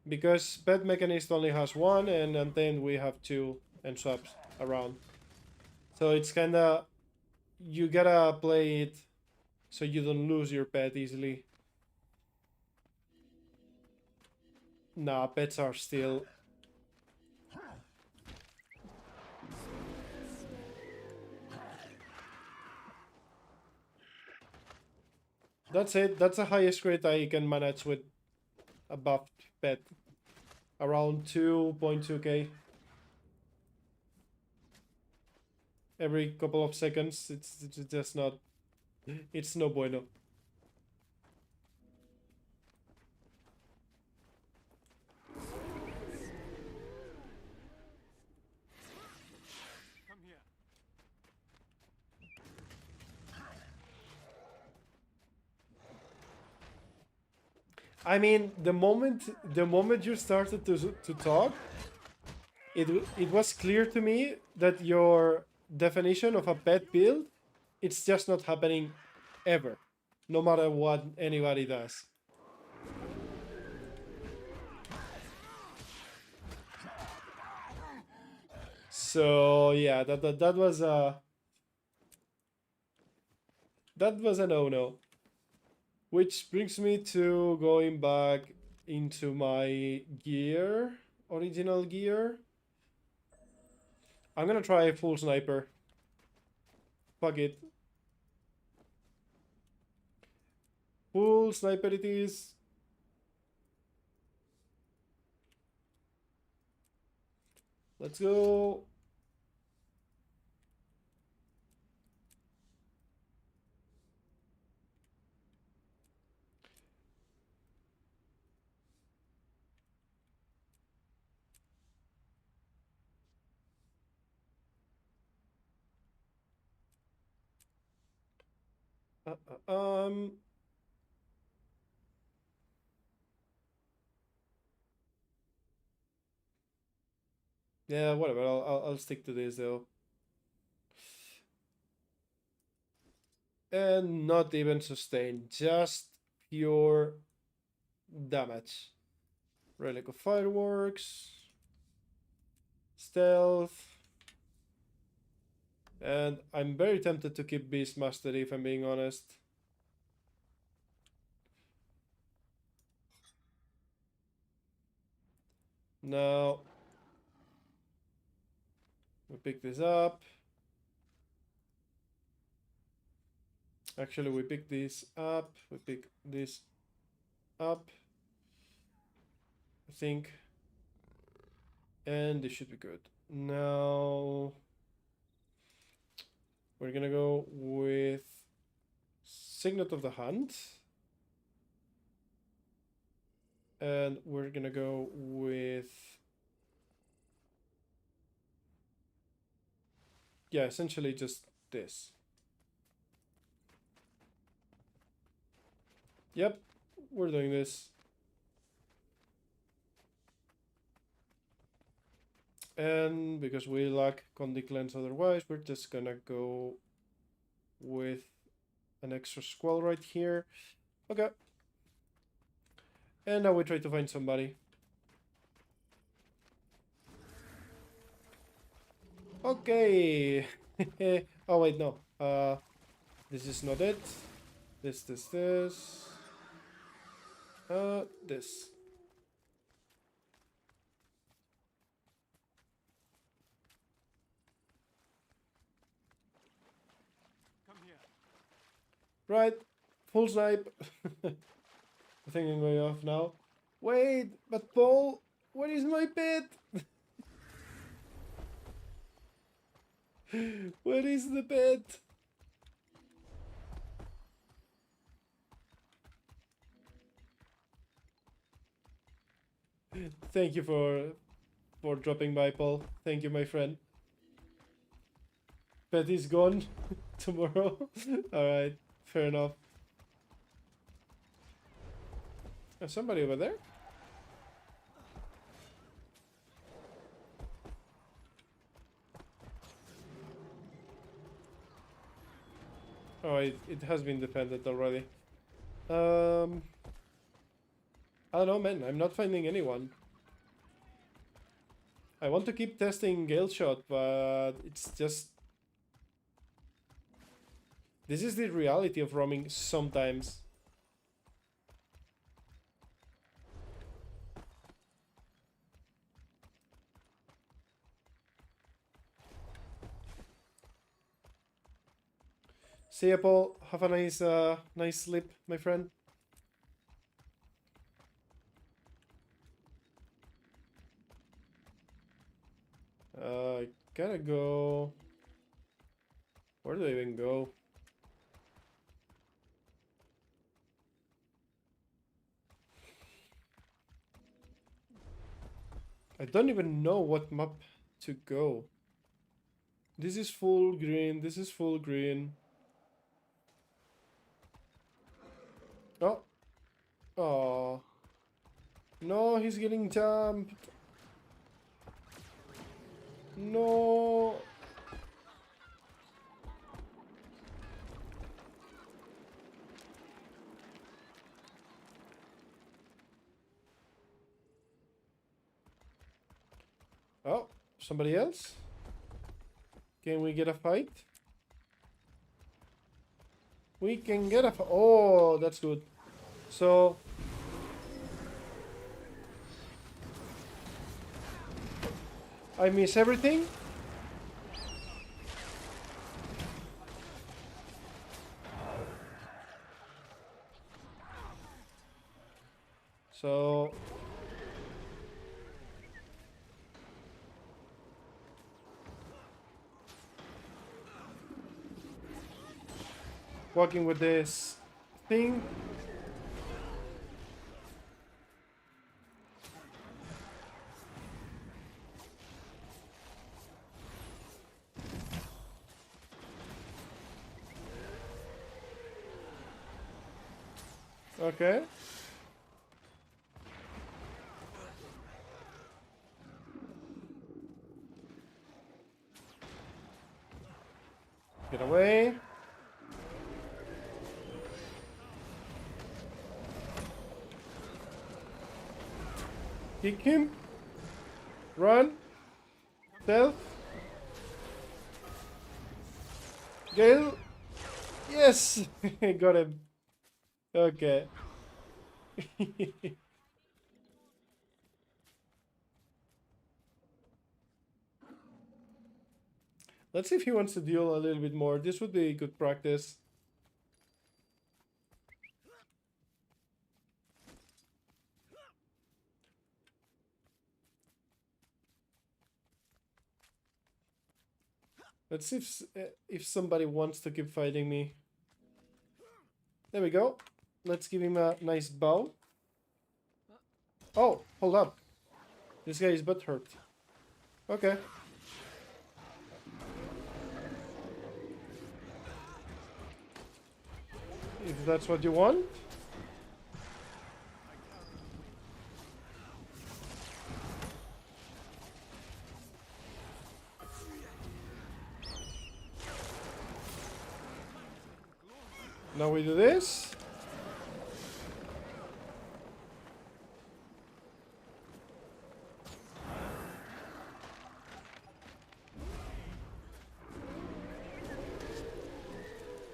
Because Pet Mechanist only has one, and Untamed we have two, and swaps around. So it's kinda... You gotta play it so you don't lose your pet easily. Nah, pets are still... That's it. That's the highest rate I can manage with a buffed pet. Around 2.2k. every couple of seconds. It's just not. It's no bueno. Come here. I mean, the moment you started to talk, it was clear to me that your definition of a bad build, it's just not happening ever, no matter what anybody does. So yeah, that was a no-no. Which brings me to going back into my gear, original gear. I'm gonna try full sniper. Fuck it. Full sniper it is. Let's go. Uh, uh, um. Yeah, whatever. I'll stick to this though. And not even sustain, just pure damage. Relic of Fireworks, Stealth, and I'm very tempted to keep Beastmaster if I'm being honest. Now, we pick this up. Actually, we pick this up, we pick this up, I think. And this should be good. Now, we're gonna go with Signet of the Hunt. And we're gonna go with... yeah, essentially just this. Yep, we're doing this. And because we lack Condic Lens otherwise, we're just gonna go with an extra squall right here. Okay. And now we try to find somebody. Okay. Oh wait, no. This is not it. This. This. Come here. Right. Full snipe. I think I'm going off now. Wait, but Paul, where is my bed? Where is the bed? Thank you for dropping by, Paul. Thank you, my friend. Pet is gone tomorrow. Alright, fair enough. There's somebody over there? Oh, it has been defended already. I don't know, man. I'm not finding anyone. I want to keep testing Galeshot, but it's just... this is the reality of roaming sometimes. See ya, Paul. Have a nice sleep, my friend. I gotta go Where do I even go? I don't even know what map to go. This is full green, this is full green. Oh. Oh. No, he's getting jumped. No. Oh, somebody else? Can we get a fight? We can get a fight. Oh, that's good. So... I miss everything. So... Walking with this thing. Okay. Get away. Kick him. Run. Stealth. Gale. Yes! Got him. Okay. Let's see if he wants to deal a little bit more. This would be good practice. Let's see if somebody wants to keep fighting me. There we go. Let's give him a nice bow. Oh, hold up. This guy is butt hurt. Okay. If that's what you want. Now we do this.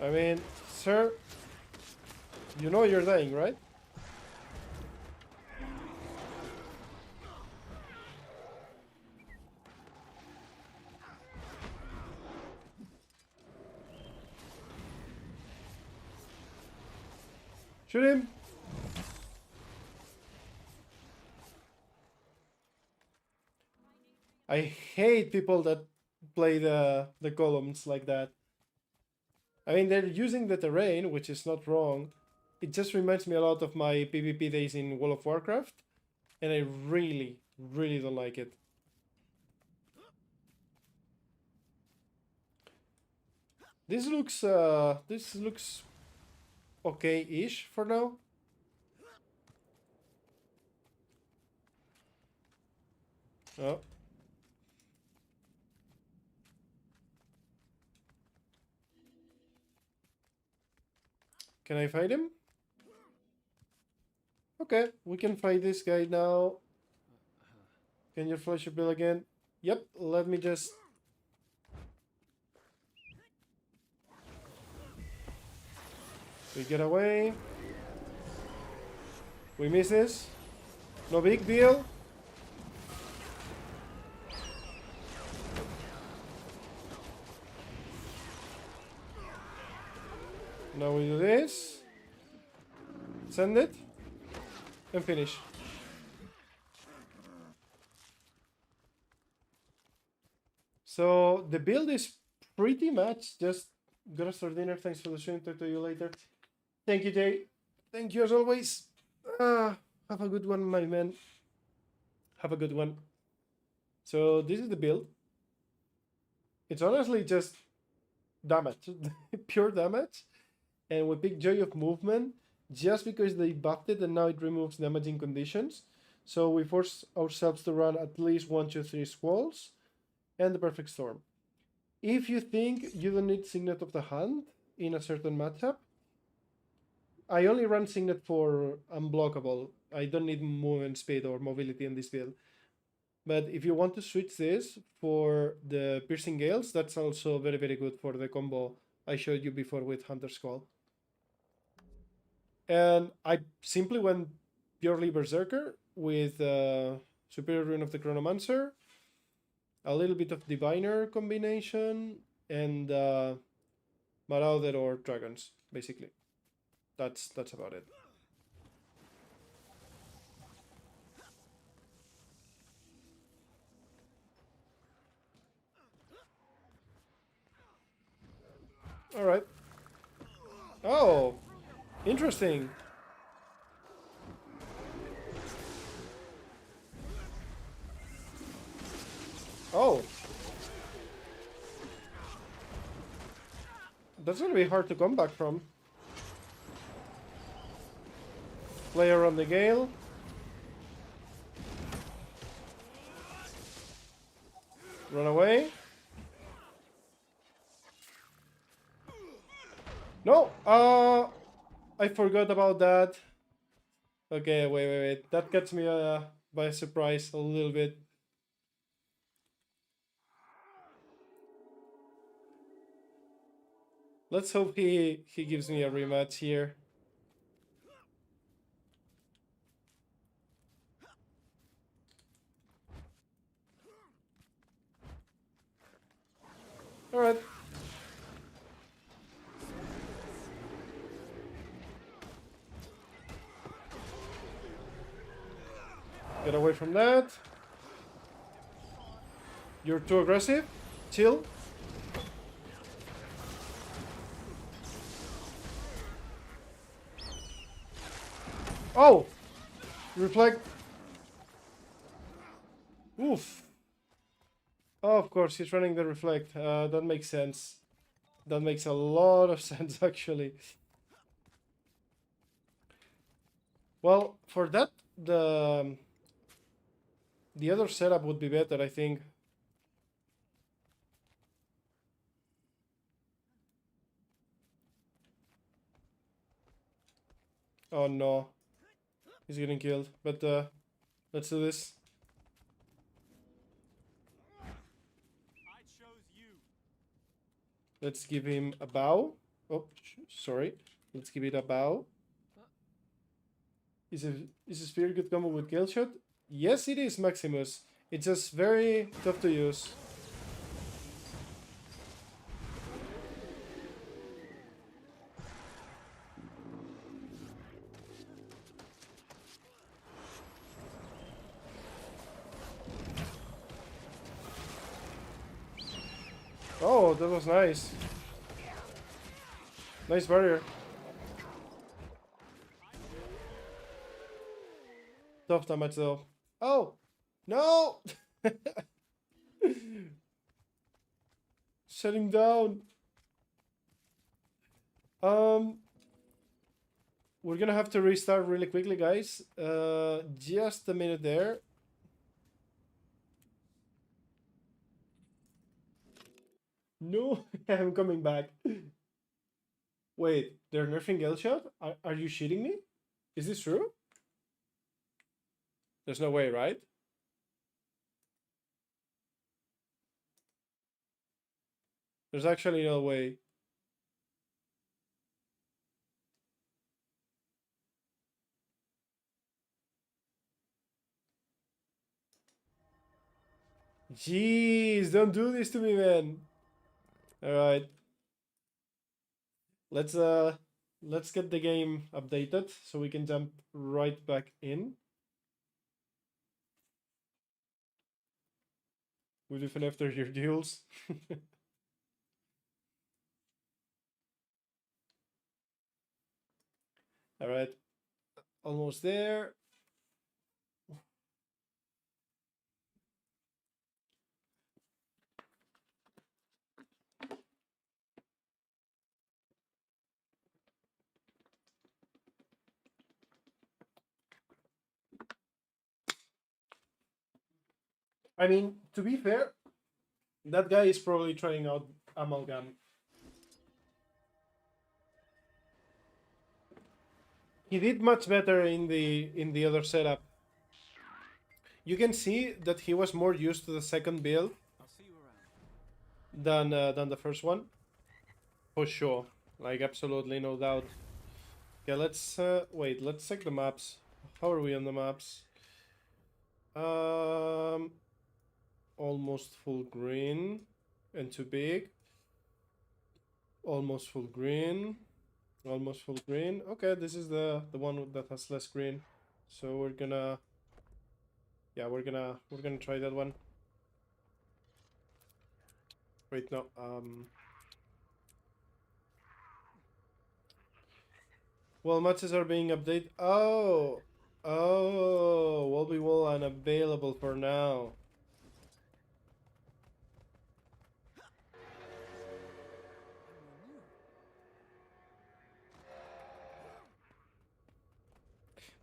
I mean, sir, you know you're dying, right? Shoot him! I hate people that play the columns like that. I mean, they're using the terrain, which is not wrong. It just reminds me a lot of my PvP days in World of Warcraft, and I really, really don't like it. This looks okay-ish for now. Oh. Can I fight him? Okay, we can fight this guy now. Can you flash your bill again? Yep, let me just... We get away. We miss this. No big deal. Now we do this. Send it. And finish. So the build is pretty much just Gotta start dinner. Thanks for the stream. Talk to you later. Thank you, Jay. Thank you as always. Have a good one, my man. Have a good one. So this is the build. It's honestly just damage, pure damage. And we pick Joy of Movement just because they buffed it and now it removes damaging conditions. So we force ourselves to run at least 1, 2, 3 squalls and the Perfect Storm. If you think you don't need Signet of the Hand in a certain matchup, I only run Signet for unblockable. I don't need movement speed or mobility in this build. But if you want to switch this for the Piercing Gales, that's also very, very good for the combo I showed you before with Hunter's Call. And I simply went purely Berserker with Superior Rune of the Chronomancer, a little bit of Diviner combination, and Marauder or Dragons, basically. That's about it. Alright. Oh, interesting. Oh. That's gonna be hard to come back from. Player on the Gale. Run away. No! I forgot about that. Okay, wait. That gets me by surprise a little bit. Let's hope he gives me a rematch here. Alright. Get away from that. You're too aggressive. Chill. Oh! Reflect. Oof. Oh, of course, he's running the reflect. That makes sense. That makes a lot of sense, actually. Well, for that, the other setup would be better, I think. Oh no. He's getting killed. But let's do this. I chose you. Let's give him a bow. Oh, sorry. Let's give it a bow. Is a spear good combo with Galeshot? Yes, it is, Maximus. It's just very tough to use. Oh, that was nice. Nice barrier. Tough damage though. Oh! No! Shut him down. We're gonna have to restart really quickly, guys. Just a minute there. No, I'm coming back. Wait, they're nerfing Galeshot? Are you shitting me? Is this true? There's no way, right? There's actually no way. Jeez, don't do this to me, man. Alright. Let's get the game updated so we can jump right back in. With even after your duels. All right, almost there. I mean, to be fair, that guy is probably trying out amalgam. He did much better in the other setup. You can see that he was more used to the second build I'll see you around. than the first one, for sure. Like absolutely no doubt. Yeah, let's wait. Let's check the maps. How are we on the maps? Um, almost full green and too big. Almost full green. Almost full green. Okay, this is the one that has less green. So we're gonna, yeah, we're gonna try that one. Wait, no. Well, matches are being updated. Oh, oh, will be well unavailable for now.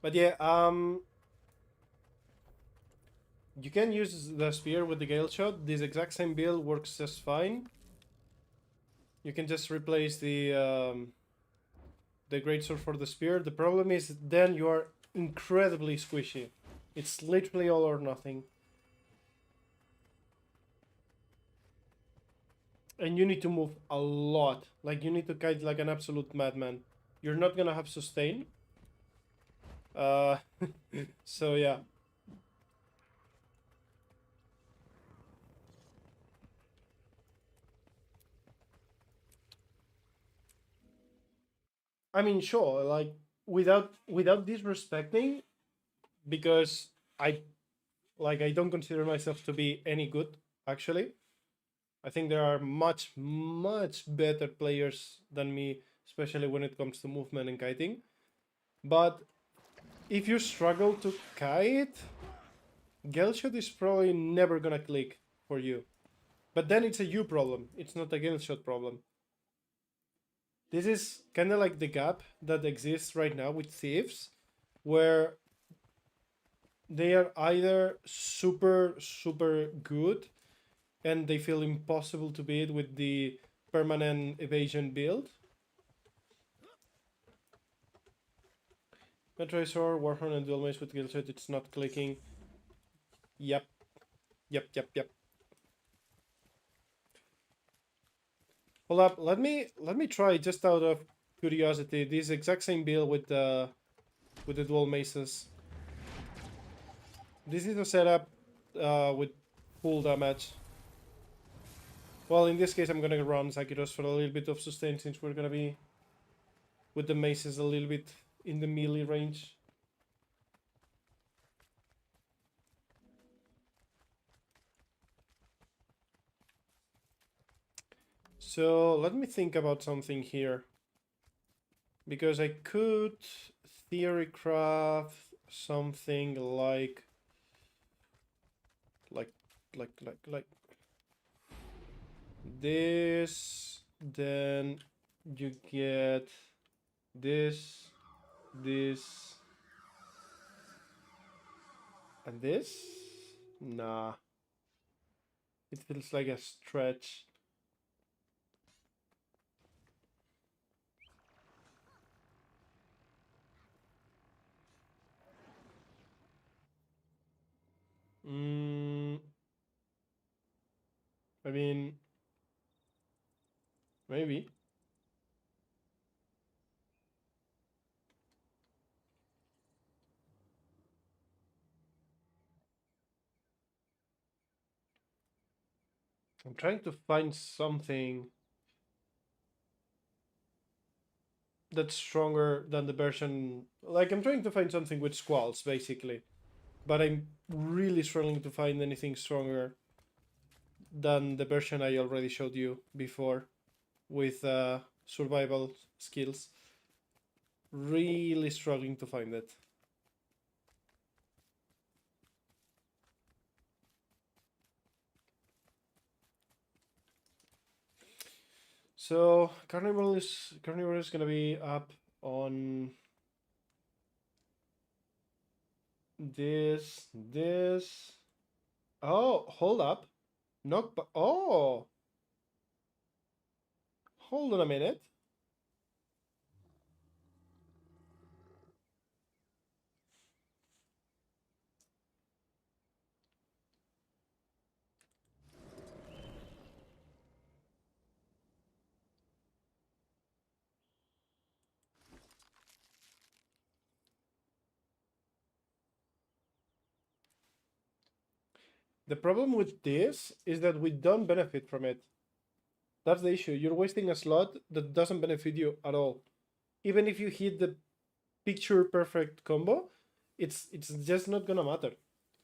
But yeah, you can use the spear with the Galeshot. This exact same build works just fine. You can just replace the greatsword for the spear. The problem is then you are incredibly squishy. It's literally all or nothing. And you need to move a lot. Like you need to kite like an absolute madman. You're not gonna have sustain. Uh, so yeah. I mean, sure, like without disrespecting, because I don't consider myself to be any good. Actually, I think there are much better players than me, especially when it comes to movement and kiting. But if you struggle to kite, Galeshot is probably never gonna click for you. But then it's a you problem. It's not a Galeshot problem. This is kind of like the gap that exists right now with thieves, where they are either super good and they feel impossible to beat with the permanent evasion build. Metrosaur, Warhorn, and Dual Mace with Galeshot, it's not clicking. Yep. Hold up, let me try just out of curiosity this exact same build with the dual maces. This is a setup with full damage. Well, in this case, I'm gonna run Zakiros for a little bit of sustain since we're gonna be with the maces a little bit in the melee range. So let me think about something here. Because I could theory craft something like this, then you get this, and this. Nah, it feels like a stretch. I mean, maybe. I'm trying to find something that's stronger than the version. Like, I'm trying to find something with squalls, basically. But I'm really struggling to find anything stronger than the version I already showed you before with survival skills. really struggling to find it. So carnivore is gonna be up on this. Oh, hold up. Oh, hold on a minute. The problem with this is that we don't benefit from it. That's the issue. You're wasting a slot that doesn't benefit you at all. Even if you hit the picture perfect combo, it's just not gonna matter.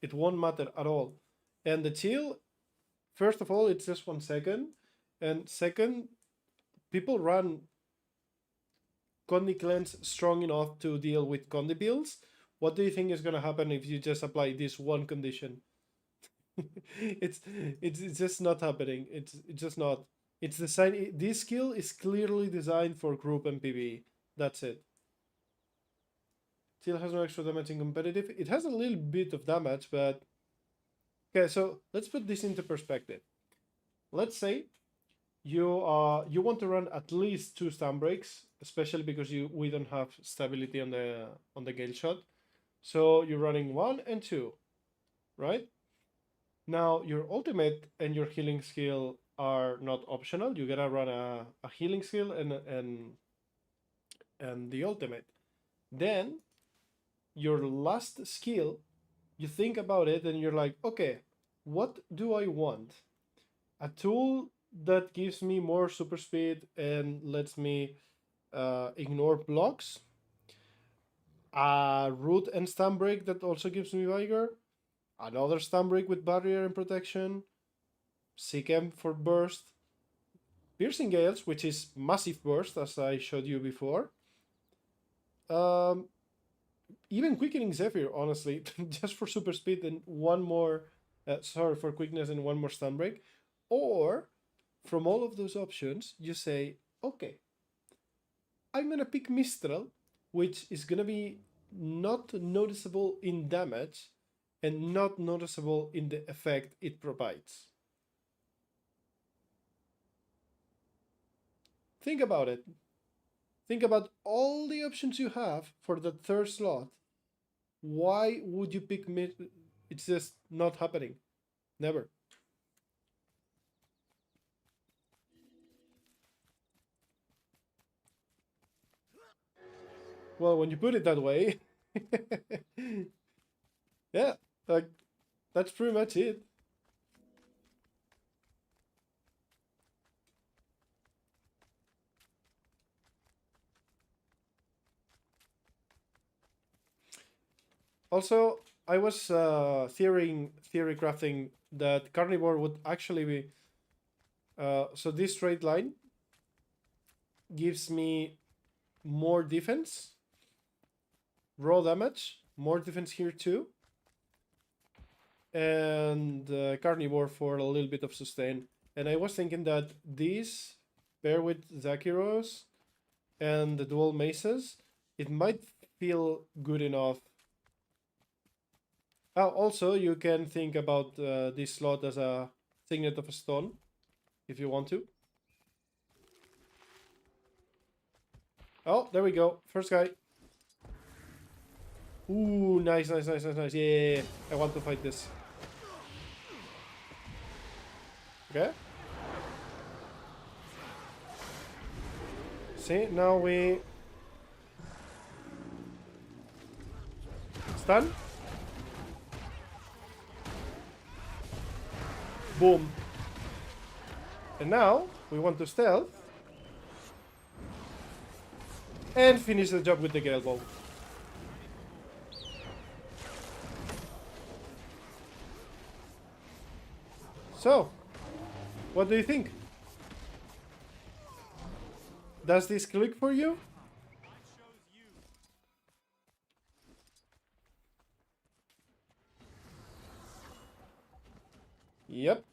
It won't matter at all. And the chill, first of all, it's just 1 second, and second, people run Condi cleanse strong enough to deal with Condi builds. What do you think is gonna happen if you just apply this one condition? it's just not happening. It's just not. It's designed. This skill is clearly designed for group and PvE. That's it. Still has no extra damage in competitive. It has a little bit of damage, but okay. So let's put this into perspective. Let's say you want to run at least 2 stun breaks, especially because we don't have stability on the Galeshot. So you're running 1 and 2, right? Now your ultimate and your healing skill are not optional. You gotta run a healing skill and the ultimate. Then your last skill, you think about it and you're like, okay, what do I want? A tool that gives me more super speed and lets me ignore blocks. A root and stun break that also gives me vigor. Another stun break with barrier and protection. Sikhem for burst. Piercing Gales, which is massive burst, as I showed you before. Even Quickening Zephyr, honestly, just for super speed and one more, sorry, for quickness and one more stun break. Or, from all of those options, you say, okay, I'm going to pick Mistral, which is going to be not noticeable in damage and not noticeable in the effect it provides. Think about it. Think about all the options you have for the third slot. Why would you pick mid? It's just not happening. Never. Well, when you put it that way, yeah, like that's pretty much it. Also, I was theory crafting that carnivore would actually be. So this straight line gives me more defense, raw damage, more defense here too, and carnivore for a little bit of sustain. And I was thinking that these pair with Zakiros and the dual maces, it might feel good enough. Also, you can think about this slot as a signet of a stone, if you want to. Oh, there we go. First guy. Ooh, nice, nice, nice, nice, nice. Yeah. I want to fight this. Okay. See, now we stun. Boom. And now we want to stealth and finish the job with the Gale Bow. So, what do you think? Does this click for you? Yep.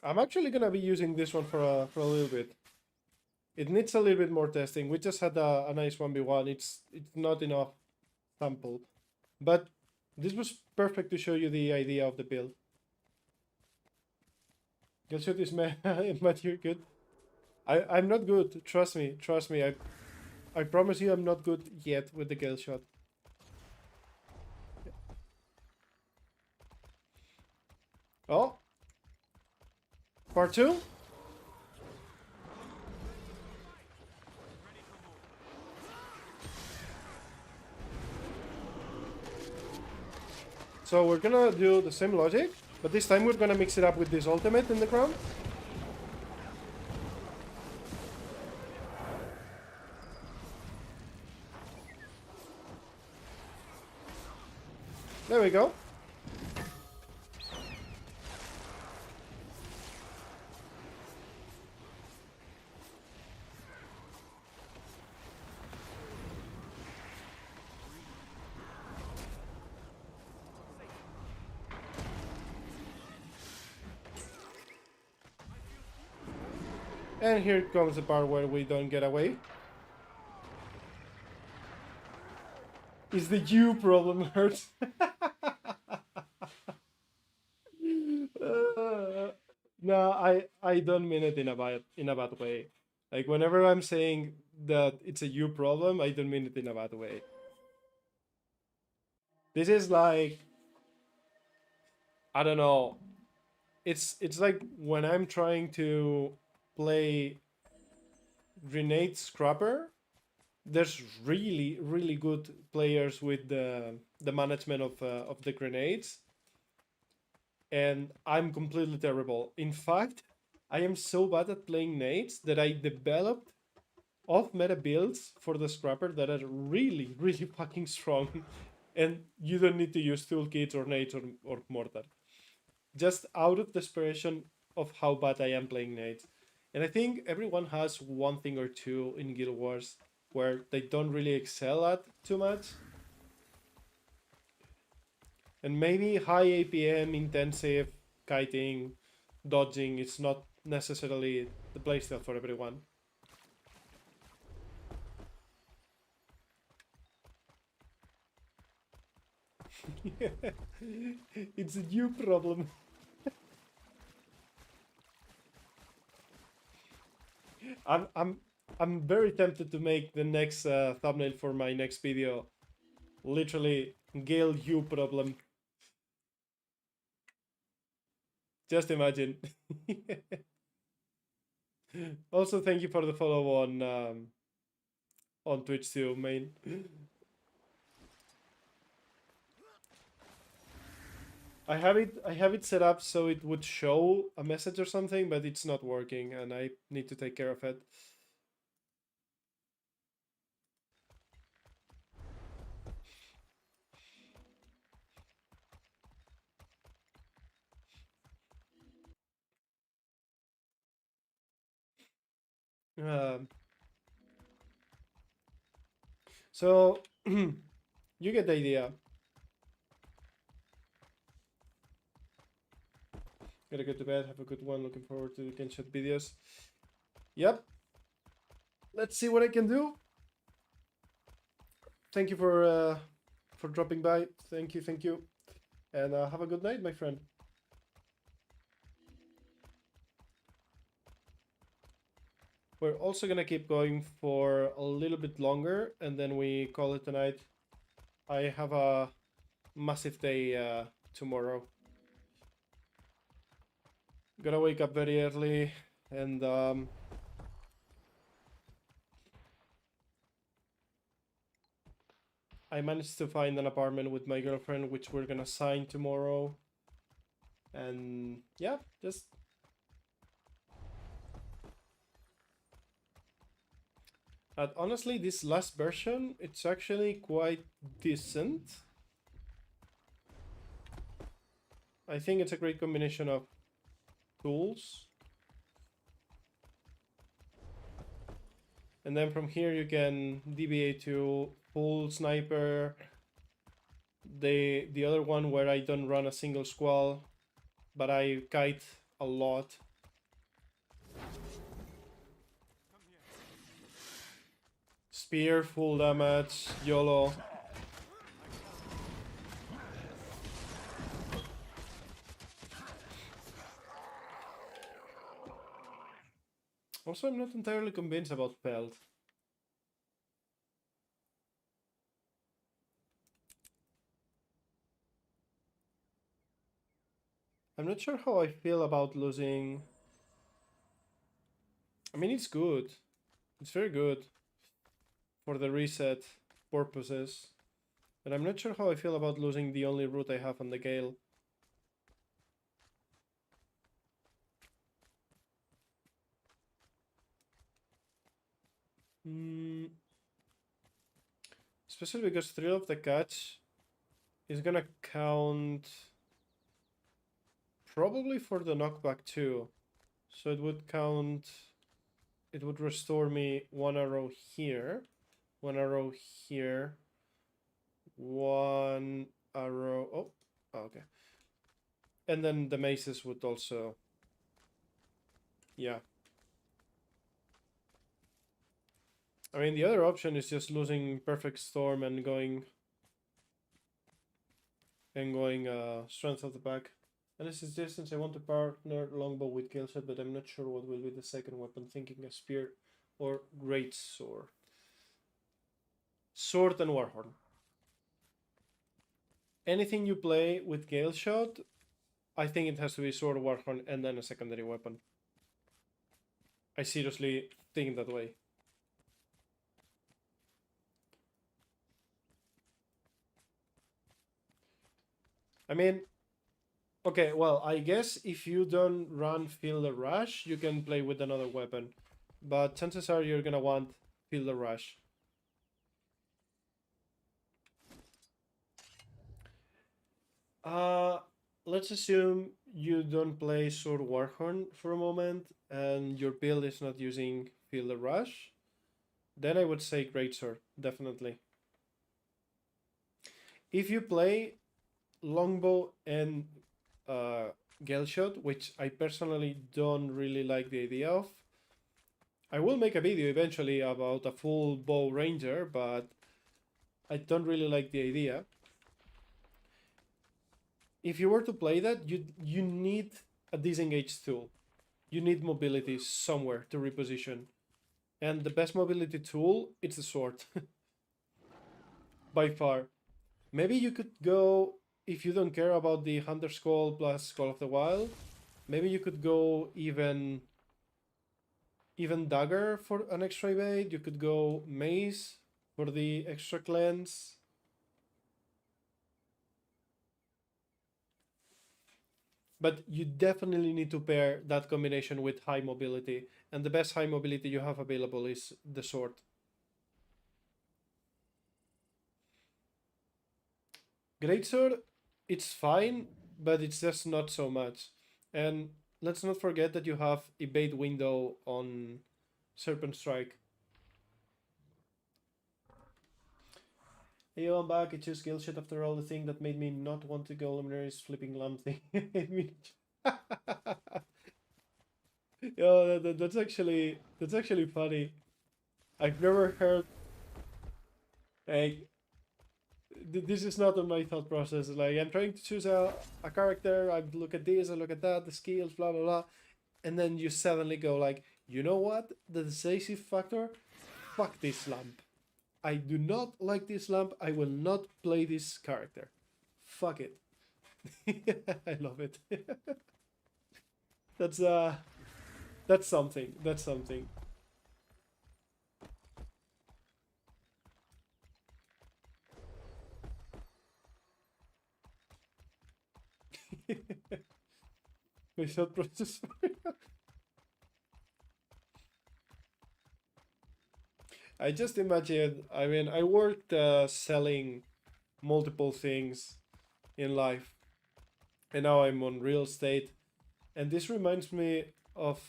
I'm actually gonna be using this one for a little bit. It needs a little bit more testing. We just had a nice 1v1. It's not enough sample. But this was perfect to show you the idea of the build. Galeshot is but you're good. I'm not good. Trust me. Trust me. I promise you I'm not good yet with the Galeshot. Oh. Part 2? So we're gonna do the same logic, but this time we're gonna mix it up with this ultimate in the ground. There we go. And here comes the part where we don't get away. Is the you problem hurts? No, I don't mean it in a bad way. Like whenever I'm saying that it's a you problem, I don't mean it in a bad way. This is like, I don't know. It's like when I'm trying to play grenade scrapper. There's really good players with the management of the grenades, and I'm completely terrible. In fact, I am so bad at playing nades that I developed off-meta builds for the scrapper that are really fucking strong, and you don't need to use toolkits or nades or mortar. Just out of desperation of how bad I am playing nades. And I think everyone has one thing or two in Guild Wars where they don't really excel at too much. And maybe high APM, intensive, kiting, dodging is not necessarily the playstyle for everyone. It's a you problem. I'm very tempted to make the next thumbnail for my next video literally Gale you problem. Just imagine. Also, thank you for the follow on Twitch too, main. I have it set up so it would show a message or something, but it's not working, and I need to take care of it. So you get the idea. Gotta go to bed. Have a good one. Looking forward to the Galeshot videos. Yep. Let's see what I can do. Thank you for dropping by. Thank you, and have a good night, my friend. We're also gonna keep going for a little bit longer, and then we call it a night. I have a massive day tomorrow. Gotta wake up very early, and I managed to find an apartment with my girlfriend, which we're gonna sign tomorrow. And yeah, just honestly, this last version, it's actually quite decent. I think it's a great combination of tools And then from here you can deviate to full sniper. The other one where I don't run a single squall, but I kite a lot. Spear, full damage, YOLO. Also, I'm not entirely convinced about Pelt. I'm not sure how I feel about losing... I mean, it's good. It's very good for the reset purposes. But I'm not sure how I feel about losing the only route I have on the Gale. Especially because Thrill of the Catch is gonna count probably for the knockback too. So it would count... It would restore me 1 arrow here, 1 arrow here, 1 arrow... Oh, okay. And then the maces would also... Yeah. I mean, the other option is just losing Perfect Storm and going... Strength of the Pack. And this is distance, I want to partner Longbow with Galeshot, but I'm not sure what will be the second weapon, thinking a Spear or Great Sword. Sword and Warhorn. Anything you play with Galeshot, I think it has to be Sword, Warhorn, and then a secondary weapon. I seriously think that way. I mean, okay, well, I guess if you don't run Feel the Rush, you can play with another weapon. But chances are you're gonna want Feel the Rush. Let's assume you don't play Sword Warhorn for a moment and your build is not using Feel the Rush. Then I would say Greatsword, definitely. If you play Longbow and Galeshot, which I personally don't really like the idea of, I will make a video eventually about a full bow ranger, but I don't really like the idea. If you were to play that, you need a disengage tool. You need mobility somewhere to reposition. And the best mobility tool, it's the sword. By far. Maybe you could go, if you don't care about the Hunter's Call plus Call of the Wild, maybe you could go even Dagger for an extra evade. You could go Mace for the extra cleanse. But you definitely need to pair that combination with high mobility. And the best high mobility you have available is the sword. Greatsword, it's fine, but it's just not so much. And let's not forget that you have evade window on Serpent Strike. Hey, yo, I'm back. I chose Galeshot after all. The thing that made me not want to go Luminary is flipping lamp thing. Yo, that's actually funny. I've never heard... Hey, this is not on my thought process. Like, I'm trying to choose a character, I look at this, I look at that, the skills, blah, blah, blah. And then you suddenly go like, you know what? The decisive factor? Fuck this lamp. I do not like this lamp. I will not play this character. Fuck it. I love it. That's something. That's something. My thought process. I just imagine, I mean, I worked selling multiple things in life, and now I'm on real estate. And this reminds me of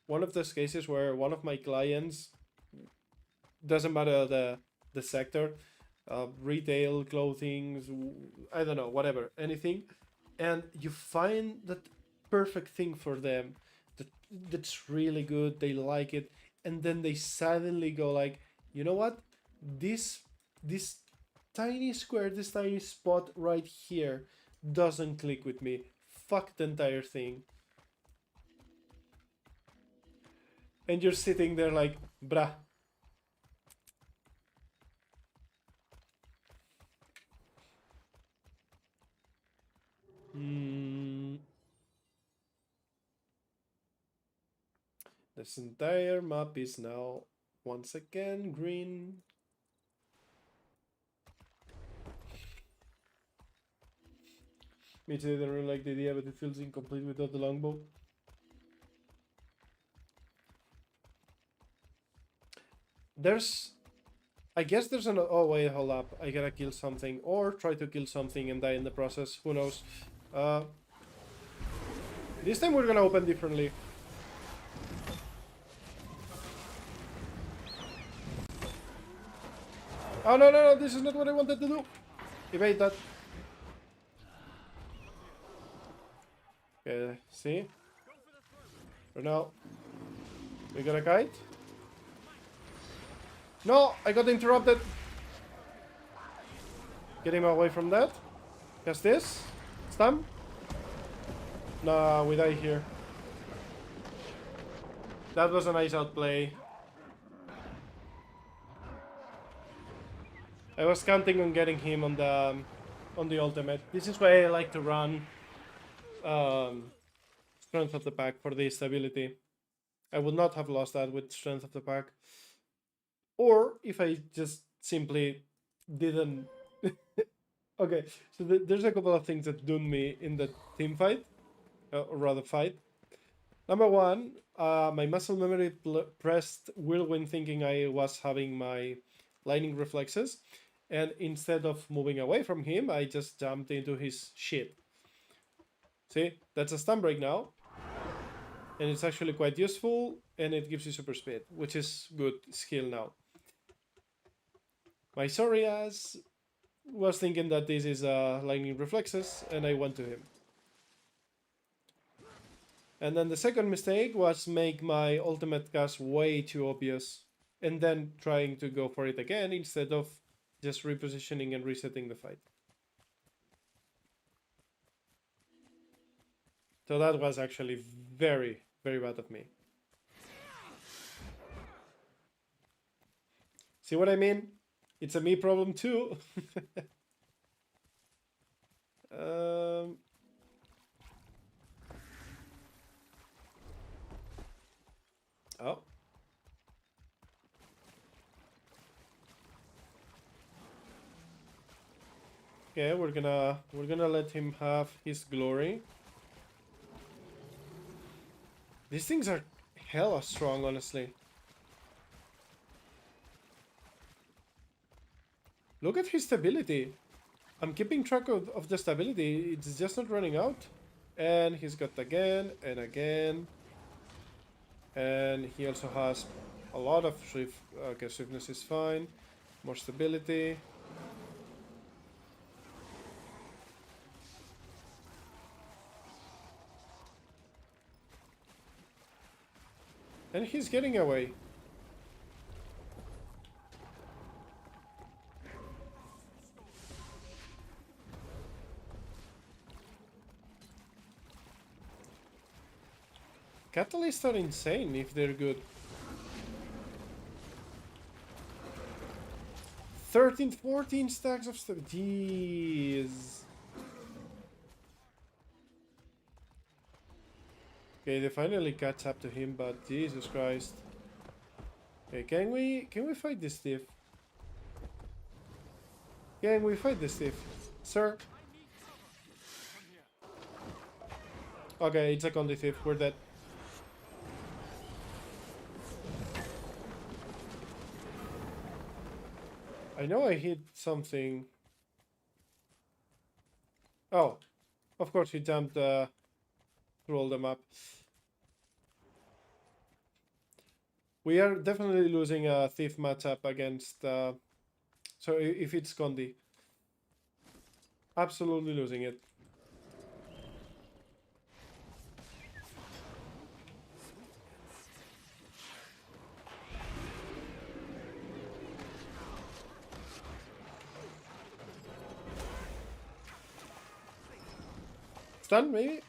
one of those cases where one of my clients doesn't matter the sector, retail, clothing, I don't know, whatever, anything, and you find that perfect thing for them that's really good, they like it, and then they suddenly go like, you know what, this tiny square, this tiny spot right here doesn't click with me, fuck the entire thing. And you're sitting there like, bruh. This entire map is now once again green. Me too, I don't really like the idea, but it feels incomplete without the longbow. There's... I guess there's an... Oh wait, hold up. I gotta kill something. Or try to kill something and die in the process. Who knows? This time we're gonna open differently. Oh no, no, no, this is not what I wanted to do. Evade that. Okay, see? For now, we got a kite. No, I got interrupted. Get him away from that. Cast this. Stun. Nah, we die here. That was a nice outplay. I was counting on getting him on the ultimate. This is why I like to run Strength of the Pack for the stability. I would not have lost that with Strength of the Pack. Or if I just simply didn't... Okay, so there's a couple of things that doomed me in the team fight. Or rather fight. Number one, my muscle memory pressed whirlwind thinking I was having my lightning reflexes. And instead of moving away from him, I just jumped into his shit. See, that's a stun break now. And it's actually quite useful, and it gives you super speed, which is good skill now. My sorry ass was thinking that this is lightning reflexes, and I went to him. And then the second mistake was make my ultimate cast way too obvious, and then trying to go for it again instead of just repositioning and resetting the fight. So that was actually very, very bad of me. See what I mean? It's a me problem too. Oh. Okay, we're gonna let him have his glory. These things are hella strong, honestly. Look at his stability. I'm keeping track of the stability. It's just not running out. And he's got again and again. And he also has a lot of swift. Okay, swiftness is fine. More stability. And he's getting away. Catalysts are insane if they're good. 13, 14 stacks of stuff. Jeez. Okay, they finally catch up to him, but Jesus Christ. Okay, can we fight this thief? Can we fight this thief? Sir? Okay, it's a Condi thief, we're dead. I know I hit something. Oh, of course he jumped through all the map. We are definitely losing a thief matchup against. So if it's Condi, absolutely losing it. Stun maybe?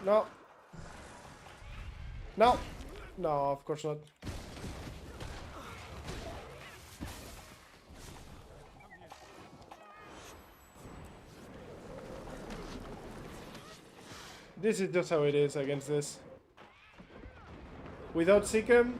No. No. No, of course not. This is just how it is against this. Without Seekem,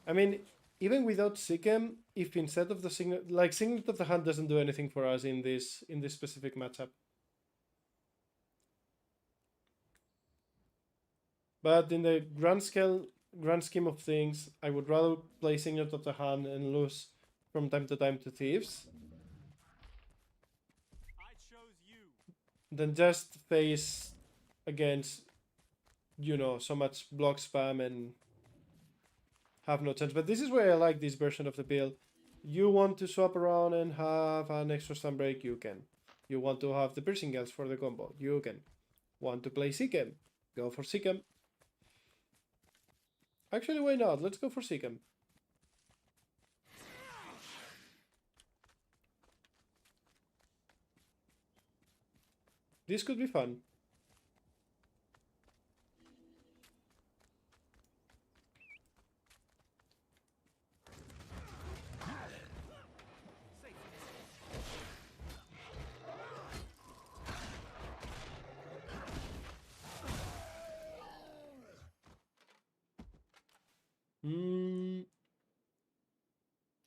I mean, even without Seekem, if instead of the Signet of the Hand doesn't do anything for us in this specific matchup. But in the grand scheme of things, I would rather play Signet of the Hand and lose from time to time to Thieves than just face against, you know, so much block spam and have no chance. But this is where I like this version of the build. You want to swap around and have an extra stun break, you can. You want to have the piercing gals for the combo, you can. Want to play Seekem, go for Seekem. Actually, why not? Let's go for Seekem. This could be fun.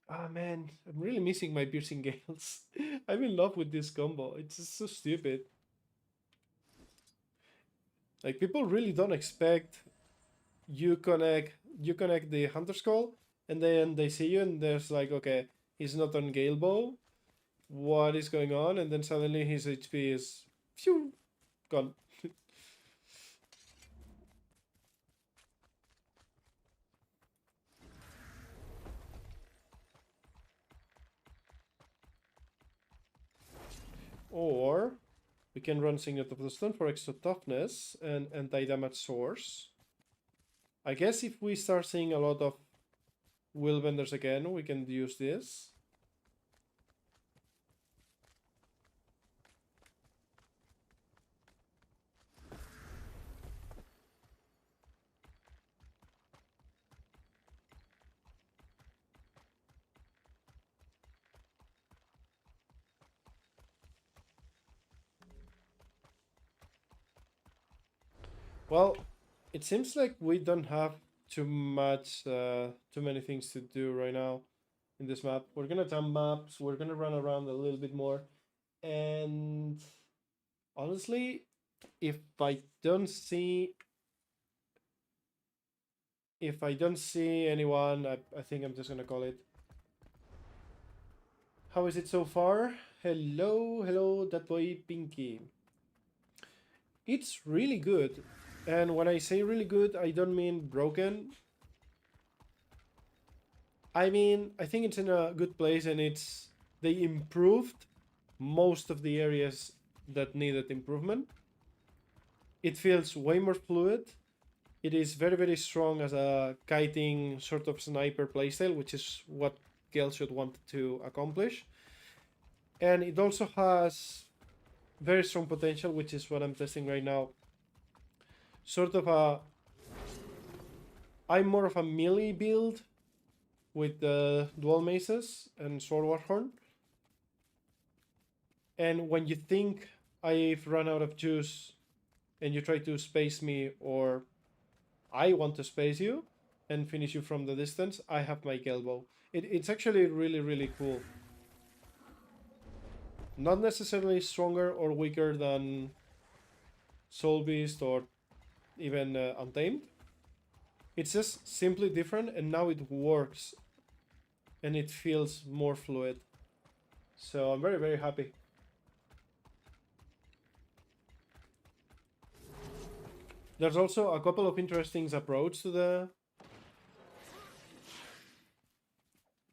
Ah man, I'm really missing my piercing gales. I'm in love with this combo. It's just so stupid. Like people really don't expect you connect the Hunter's Call, and then they see you and there's like, okay, he's not on Gale Bow. What is going on? And then suddenly his HP is phew, gone. Or we can run Signet of the Stone for extra toughness and anti-damage source. I guess if we start seeing a lot of Willbenders again, we can use this. Well, it seems like we don't have too many things to do right now in this map. We're gonna jump maps, we're gonna run around a little bit more, and honestly, if I don't see anyone, I think I'm just gonna call it. How is it so far? Hello, that boy Pinky. It's really good. And when I say really good, I don't mean broken. I mean, I think it's in a good place and they improved most of the areas that needed improvement. It feels way more fluid. It is very, very strong as a kiting sort of sniper playstyle, which is what Galeshot wanted to accomplish. And it also has very strong potential, which is what I'm testing right now. Sort of I'm more of a melee build with the dual maces and sword warhorn. And when you think I've run out of juice and you try to space me, or I want to space you and finish you from the distance, I have my Gelbow. It's actually really, really cool. Not necessarily stronger or weaker than Soul Beast or even Untamed. It's just simply different, and now it works and it feels more fluid. So I'm very, very happy. There's also a couple of interesting approaches to the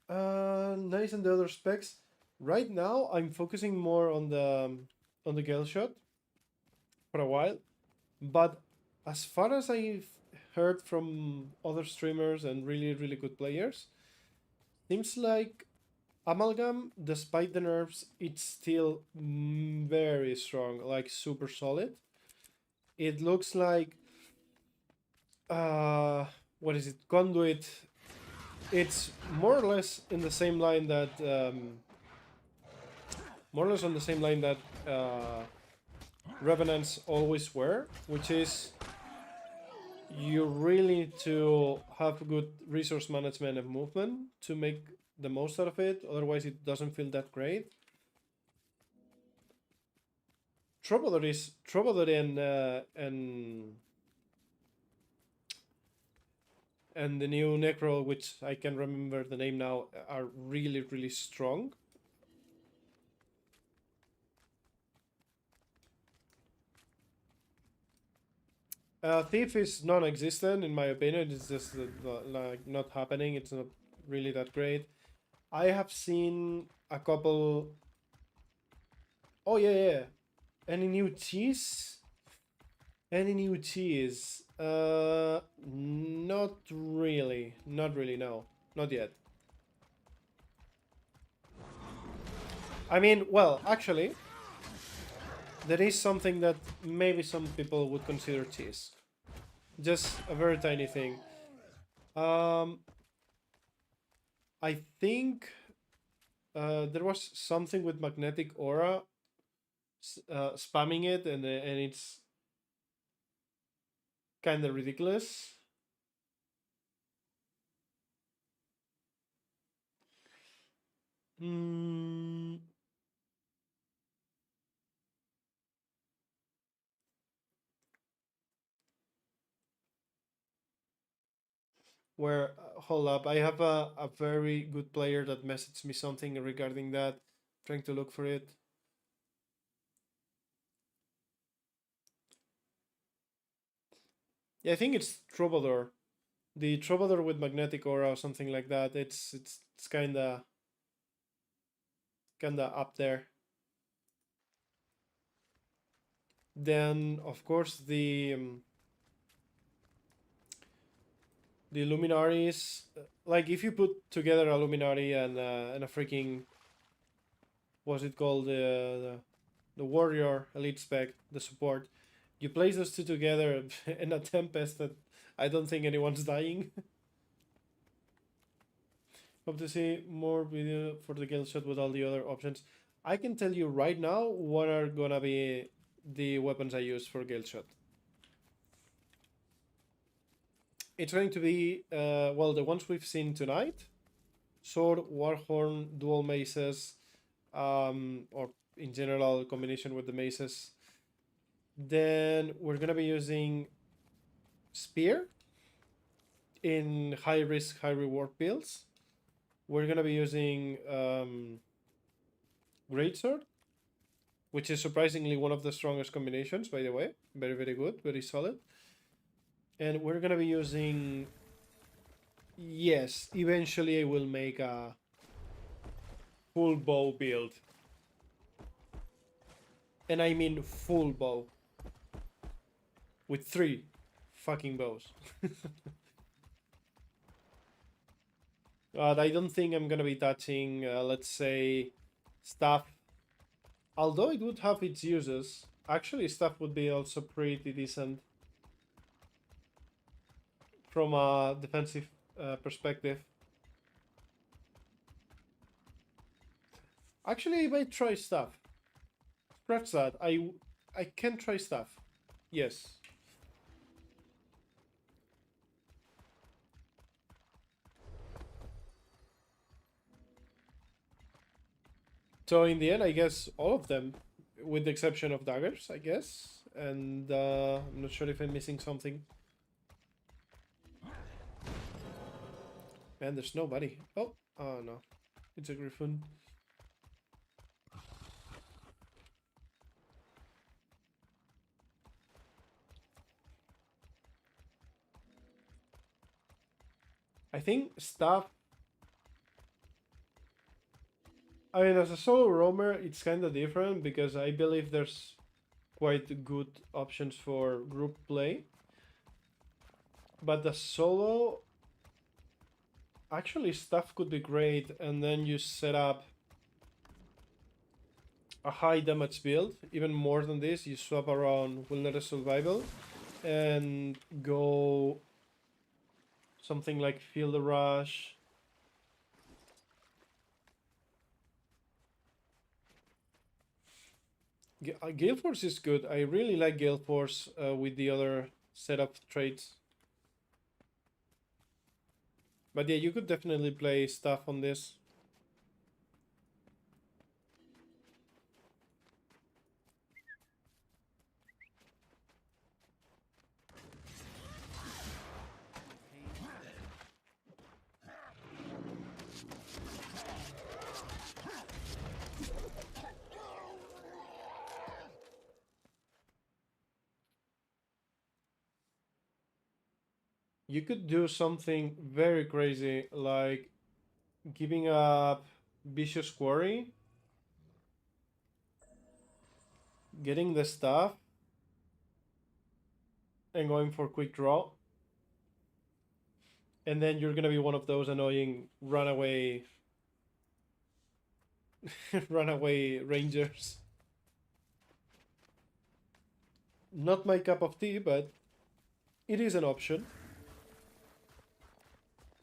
nice and the other specs. Right now, I'm focusing more on the Galeshot for a while, but as far as I've heard from other streamers and really, really good players, seems like Amalgam, despite the nerfs, it's still very strong, like super solid. It looks like what is it? Conduit. It's more or less in the same line that more or less on the same line that Revenants always were, which is you really need to have good resource management and movement to make the most out of it. Otherwise, it doesn't feel that great. Troubadour and the new Necro, which I can remember the name now, are really, really strong. Thief is non-existent in my opinion. It's just like not happening. It's not really that great. I have seen a couple. Oh yeah. Any new cheese? Any new cheese? Not really. Not really. No, not yet. I mean, well, actually, there is something that maybe some people would consider cheese. Just a very tiny thing. I think there was something with magnetic aura spamming it, and it's kind of ridiculous. Hmm. Where hold up, I have a very good player that messaged me something regarding that. Trying to look for it. Yeah, I think it's Troubadour. The Troubadour with magnetic aura or something like that. It's kinda up there. Then of course the Luminaries, like if you put together a Luminary and a freaking what's it called, the warrior elite spec, the support, you place those two together in a tempest that I don't think anyone's dying. Hope to see more video for the Galeshot with all the other options. I can tell you right now what are gonna be the weapons I use for Galeshot. It's going to be well, the ones we've seen tonight: sword, warhorn, dual maces, or in general combination with the maces. Then we're gonna be using spear in high risk, high reward builds. We're gonna be using greatsword, which is surprisingly one of the strongest combinations, by the way. Very, very good, very solid. And we're gonna be using. Yes, eventually I will make a full bow build. And I mean full bow. With 3 fucking bows. I don't think I'm gonna be touching, let's say, staff. Although it would have its uses, actually staff would be also pretty decent from a defensive perspective. Actually, I might try staff. Scratch that. I can try staff. Yes. So in the end, I guess all of them, with the exception of daggers, I guess. And I'm not sure if I'm missing something. Man, there's nobody. Oh no. It's a griffin. I think stuff. I mean, as a solo roamer, it's kind of different because I believe there's quite good options for group play. But the solo, actually, stuff could be great, and then you set up a high damage build. Even more than this, you swap around Wilderness Survival and go something like Field Rush. Gale Force is good. I really like Gale Force with the other setup traits. But yeah, you could definitely play stuff on this. You could do something very crazy like giving up Vicious Quarry, getting the stuff, and going for quick draw. And then you're gonna be one of those annoying runaway runaway rangers. Not my cup of tea, but it is an option.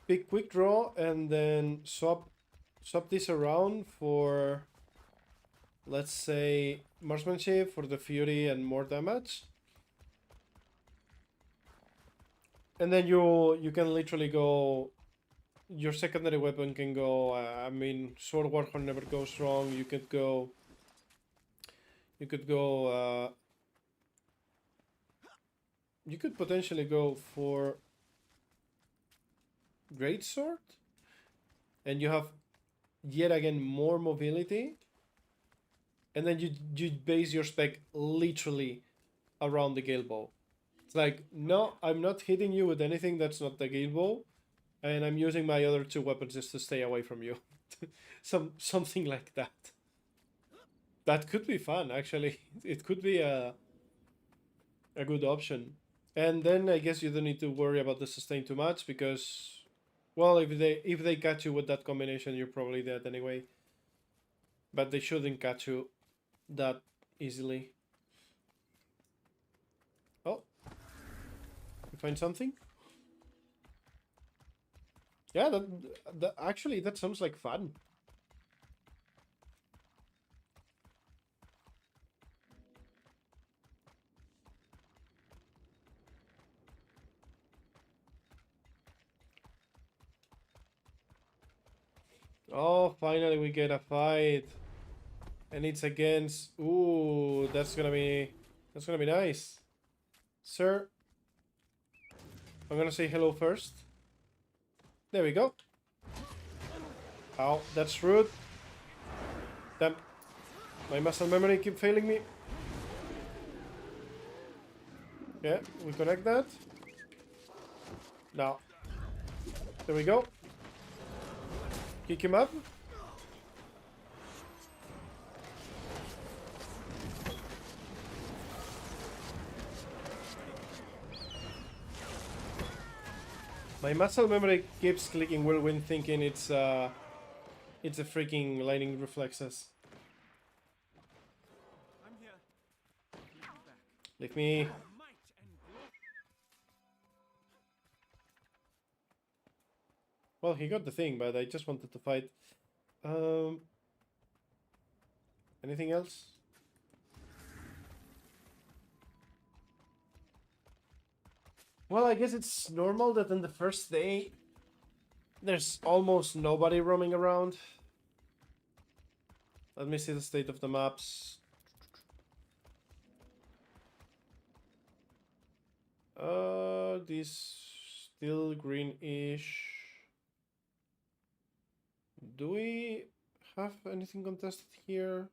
Pick quick draw and then swap this around for, let's say, marksmanship for the fury and more damage. And then you can literally go. Your secondary weapon can go. I mean, Sword Warhorn never goes wrong. You could go. You could go. You could potentially go for Greatsword, and you have yet again more mobility. And then you base your spec literally around the Gale Bow. It's like, no, I'm not hitting you with anything that's not the Gale Bow, and I'm using my other two weapons just to stay away from you. Something like that. That could be fun, actually. It could be a good option. And then I guess you don't need to worry about the sustain too much because, well, if they catch you with that combination, you're probably dead anyway. But they shouldn't catch you that easily. Oh, you find something? Yeah, that actually that sounds like fun. Oh, finally we get a fight. And it's against... Ooh, that's gonna be nice. Sir, I'm gonna say hello first. There we go. Ow, that's rude. Damn. My muscle memory keep failing me. Yeah, we connect that. Now. There we go. Kick him up. My muscle memory keeps clicking whirlwind thinking it's a freaking lightning reflexes. I'm here. Leave me. Might and glory. Well, he got the thing, but I just wanted to fight. Anything else? Well, I guess it's normal that on the first day there's almost nobody roaming around. Let me see the state of the maps. This still greenish. Do we have anything contested here?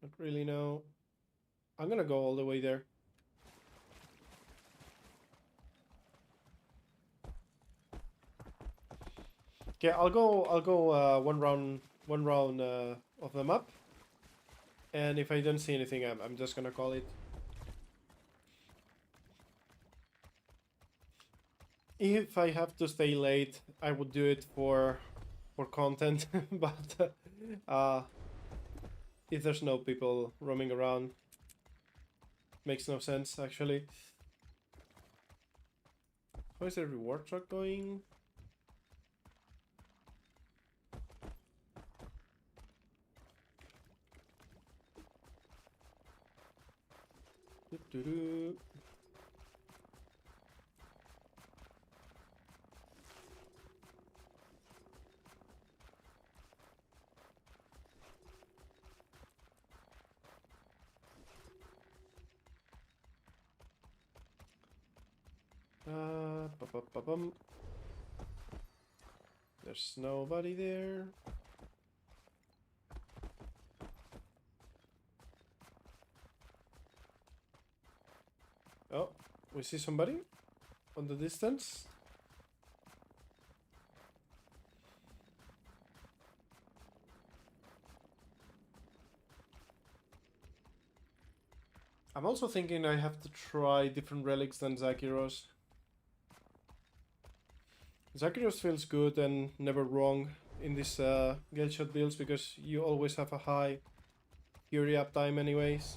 Not really, no. I'm gonna go all the way there. Okay, I'll go one round of the map, and if I don't see anything, I'm just gonna call it. If I have to stay late, I would do it for content, but if there's no people roaming around, makes no sense actually. How is the reward truck going? Doo-doo-doo. Ba-ba-ba-bum. There's nobody there. Oh, we see somebody on the distance. I'm also thinking I have to try different relics than Zakiros. Zakiros feels good and never wrong in these Galeshot builds because you always have a high Fury uptime anyways.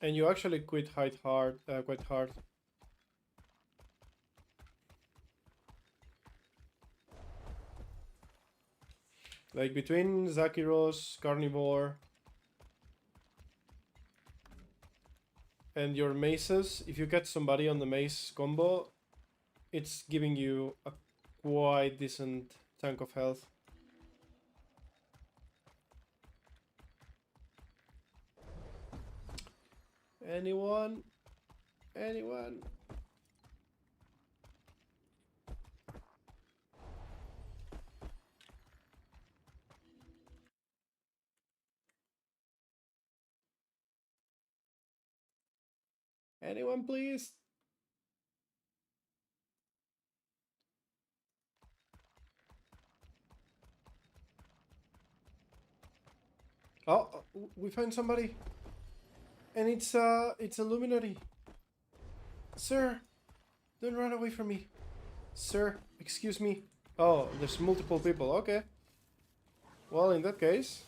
And you actually quite hard. Like between Zakiros, Carnivore, and your maces, if you get somebody on the mace combo, it's giving you a quite decent chunk of health. Anyone? Anyone? Anyone, please? Oh, we found somebody. And it's a luminary. Sir, don't run away from me. Sir, excuse me. Oh, there's multiple people. Okay. Well, in that case.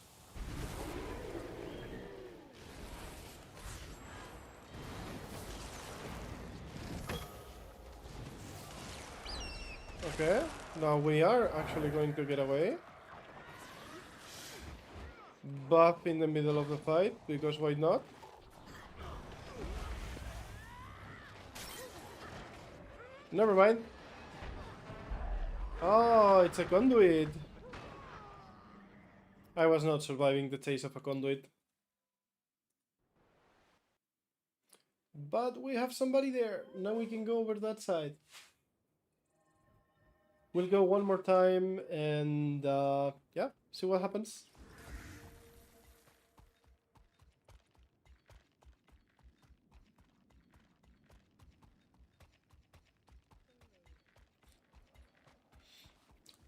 Okay. Now we are actually going to get away. Buff in the middle of the fight, because why not? Never mind. Oh, it's a conduit. I was not surviving the chase of a conduit. But we have somebody there. Now we can go over that side. We'll go one more time and yeah, see what happens.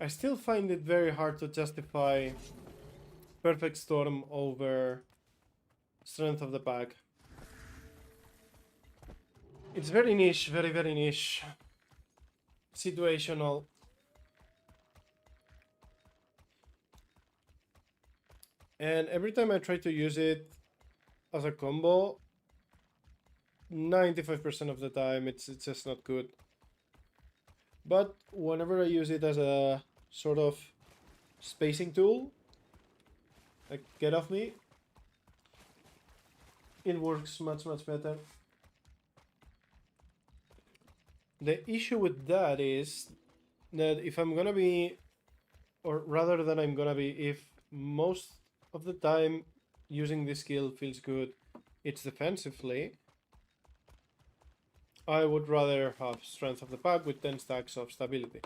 I still find it very hard to justify Perfect Storm over Strength of the Pack. It's very niche, very, very niche. Situational. And every time I try to use it as a combo, 95% of the time it's just not good. But whenever I use it as a sort of spacing tool, like get off me, it works much, much better. The issue with that is that if I'm gonna be, or rather than I'm gonna be, if most of the time using this skill feels good, it's defensively, I would rather have Strength of the Pack with 10 stacks of stability.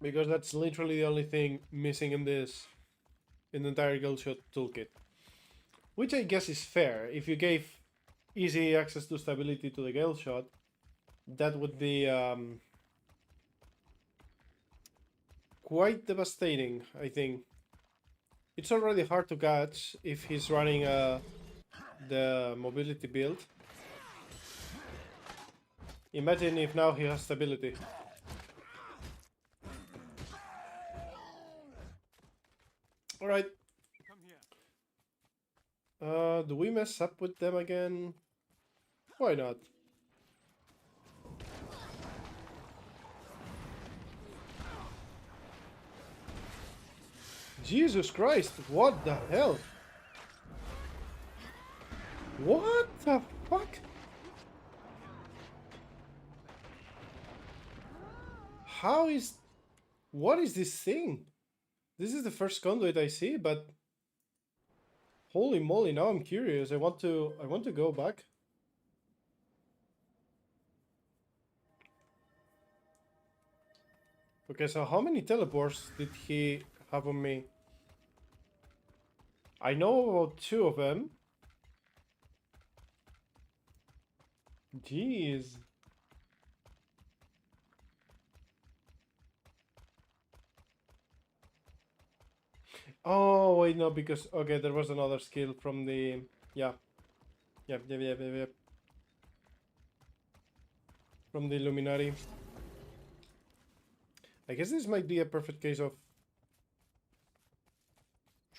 Because that's literally the only thing missing in this. in the entire Galeshot toolkit. Which I guess is fair. If you gave easy access to stability to the Galeshot, that would be quite devastating, I think. It's already hard to catch if he's running the mobility build. Imagine if now he has stability. Alright. Come here. Do we mess up with them again? Why not? Jesus Christ, what the hell? What the fuck? How is... What is this thing? This is the first conduit I see, but... Holy moly, now I'm curious. I want to go back. Okay, so how many teleports did he have on me? I know about 2 of them. Jeez. Oh, wait, no, because... Okay, there was another skill from the... Yeah. Yep. From the Illuminati. I guess this might be a perfect case of...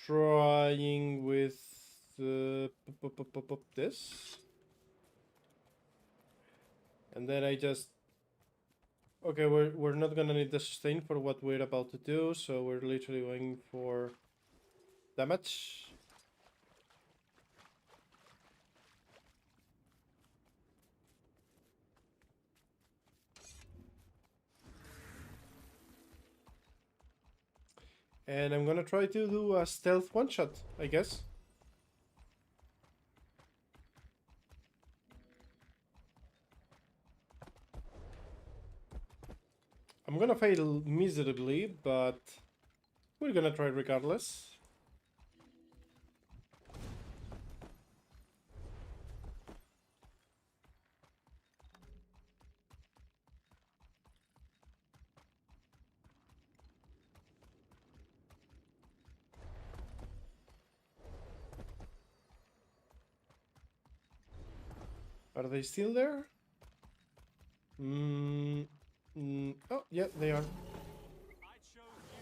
trying with... this. And then I just... Okay, we're not gonna need the sustain for what we're about to do, so we're literally going for... damage. And I'm gonna try to do a stealth one-shot, I guess. I'm gonna fail miserably, but we're gonna try regardless. Are they still there? Oh, yeah, they are. I chose you.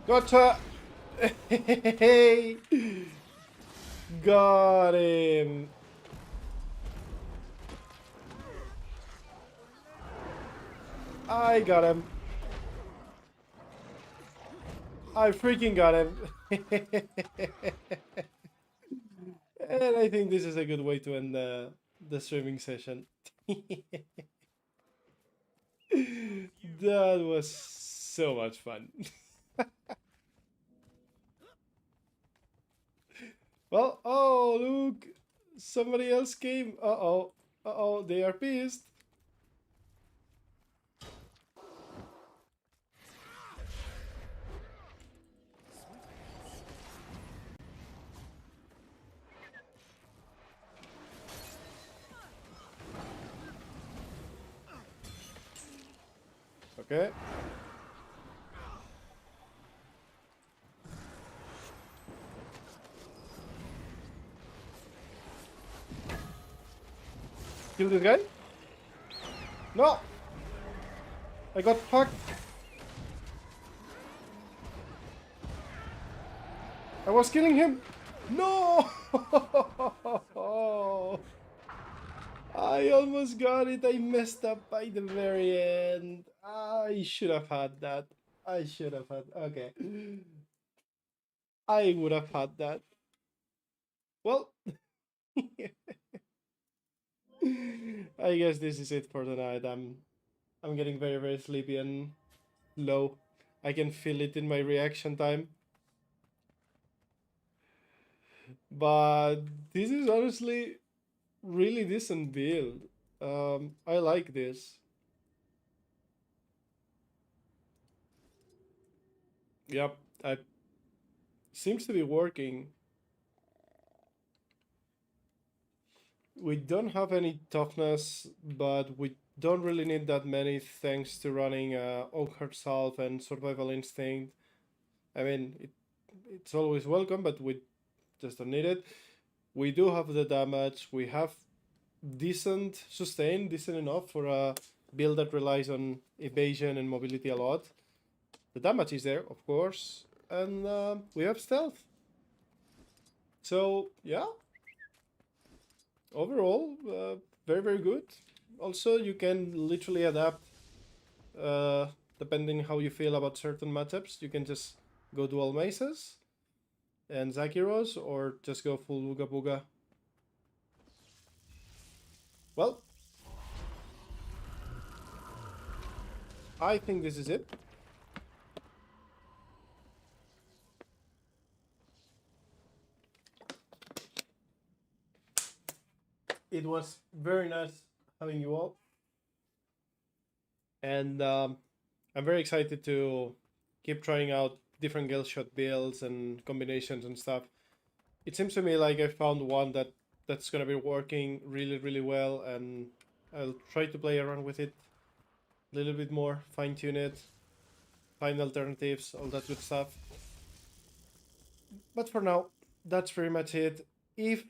Gotcha! Hey! Got him! I got him! I freaking got him! And I think this is a good way to end the streaming session. That was so much fun. Well, oh, look! Somebody else came. Uh-oh. Uh-oh, they are pissed. Okay. Kill this guy? No! I got fucked. I was killing him. No! I almost got it. I messed up by the very end. I should have had that. I should have had... Okay. I would have had that. Well... I guess this is it for tonight. I'm getting very, very sleepy and low. I can feel it in my reaction time. But this is honestly really decent build. I like this. Yep, it seems to be working. We don't have any toughness, but we don't really need that many thanks to running Oak Heart Salve and Survival Instinct. I mean, it's always welcome, but we just don't need it. We do have the damage. We have decent sustain, decent enough for a build that relies on evasion and mobility a lot. The damage is there, of course, and we have stealth. So yeah, overall, very good. Also, you can literally adapt depending how you feel about certain matchups. You can just go dual maces and Zakiros, or just go full Booga Booga. Well, I think this is it. It was very nice having you all, and I'm very excited to keep trying out different Galeshot builds and combinations and stuff. It seems to me like I found one that's gonna be working really well, and I'll try to play around with it a little bit more, fine tune it, find alternatives, all that good stuff. But for now, that's pretty much it. If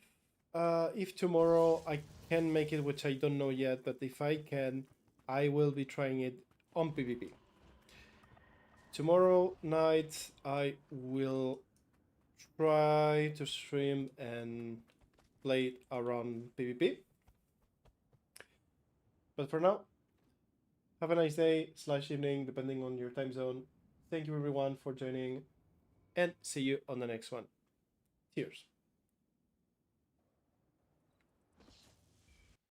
tomorrow I can make it, which I don't know yet, but if I can, I will be trying it on PvP. Tomorrow night I will try to stream and play it around PvP. But for now, have a nice day / evening, depending on your time zone. Thank you everyone for joining, and see you on the next one. Cheers.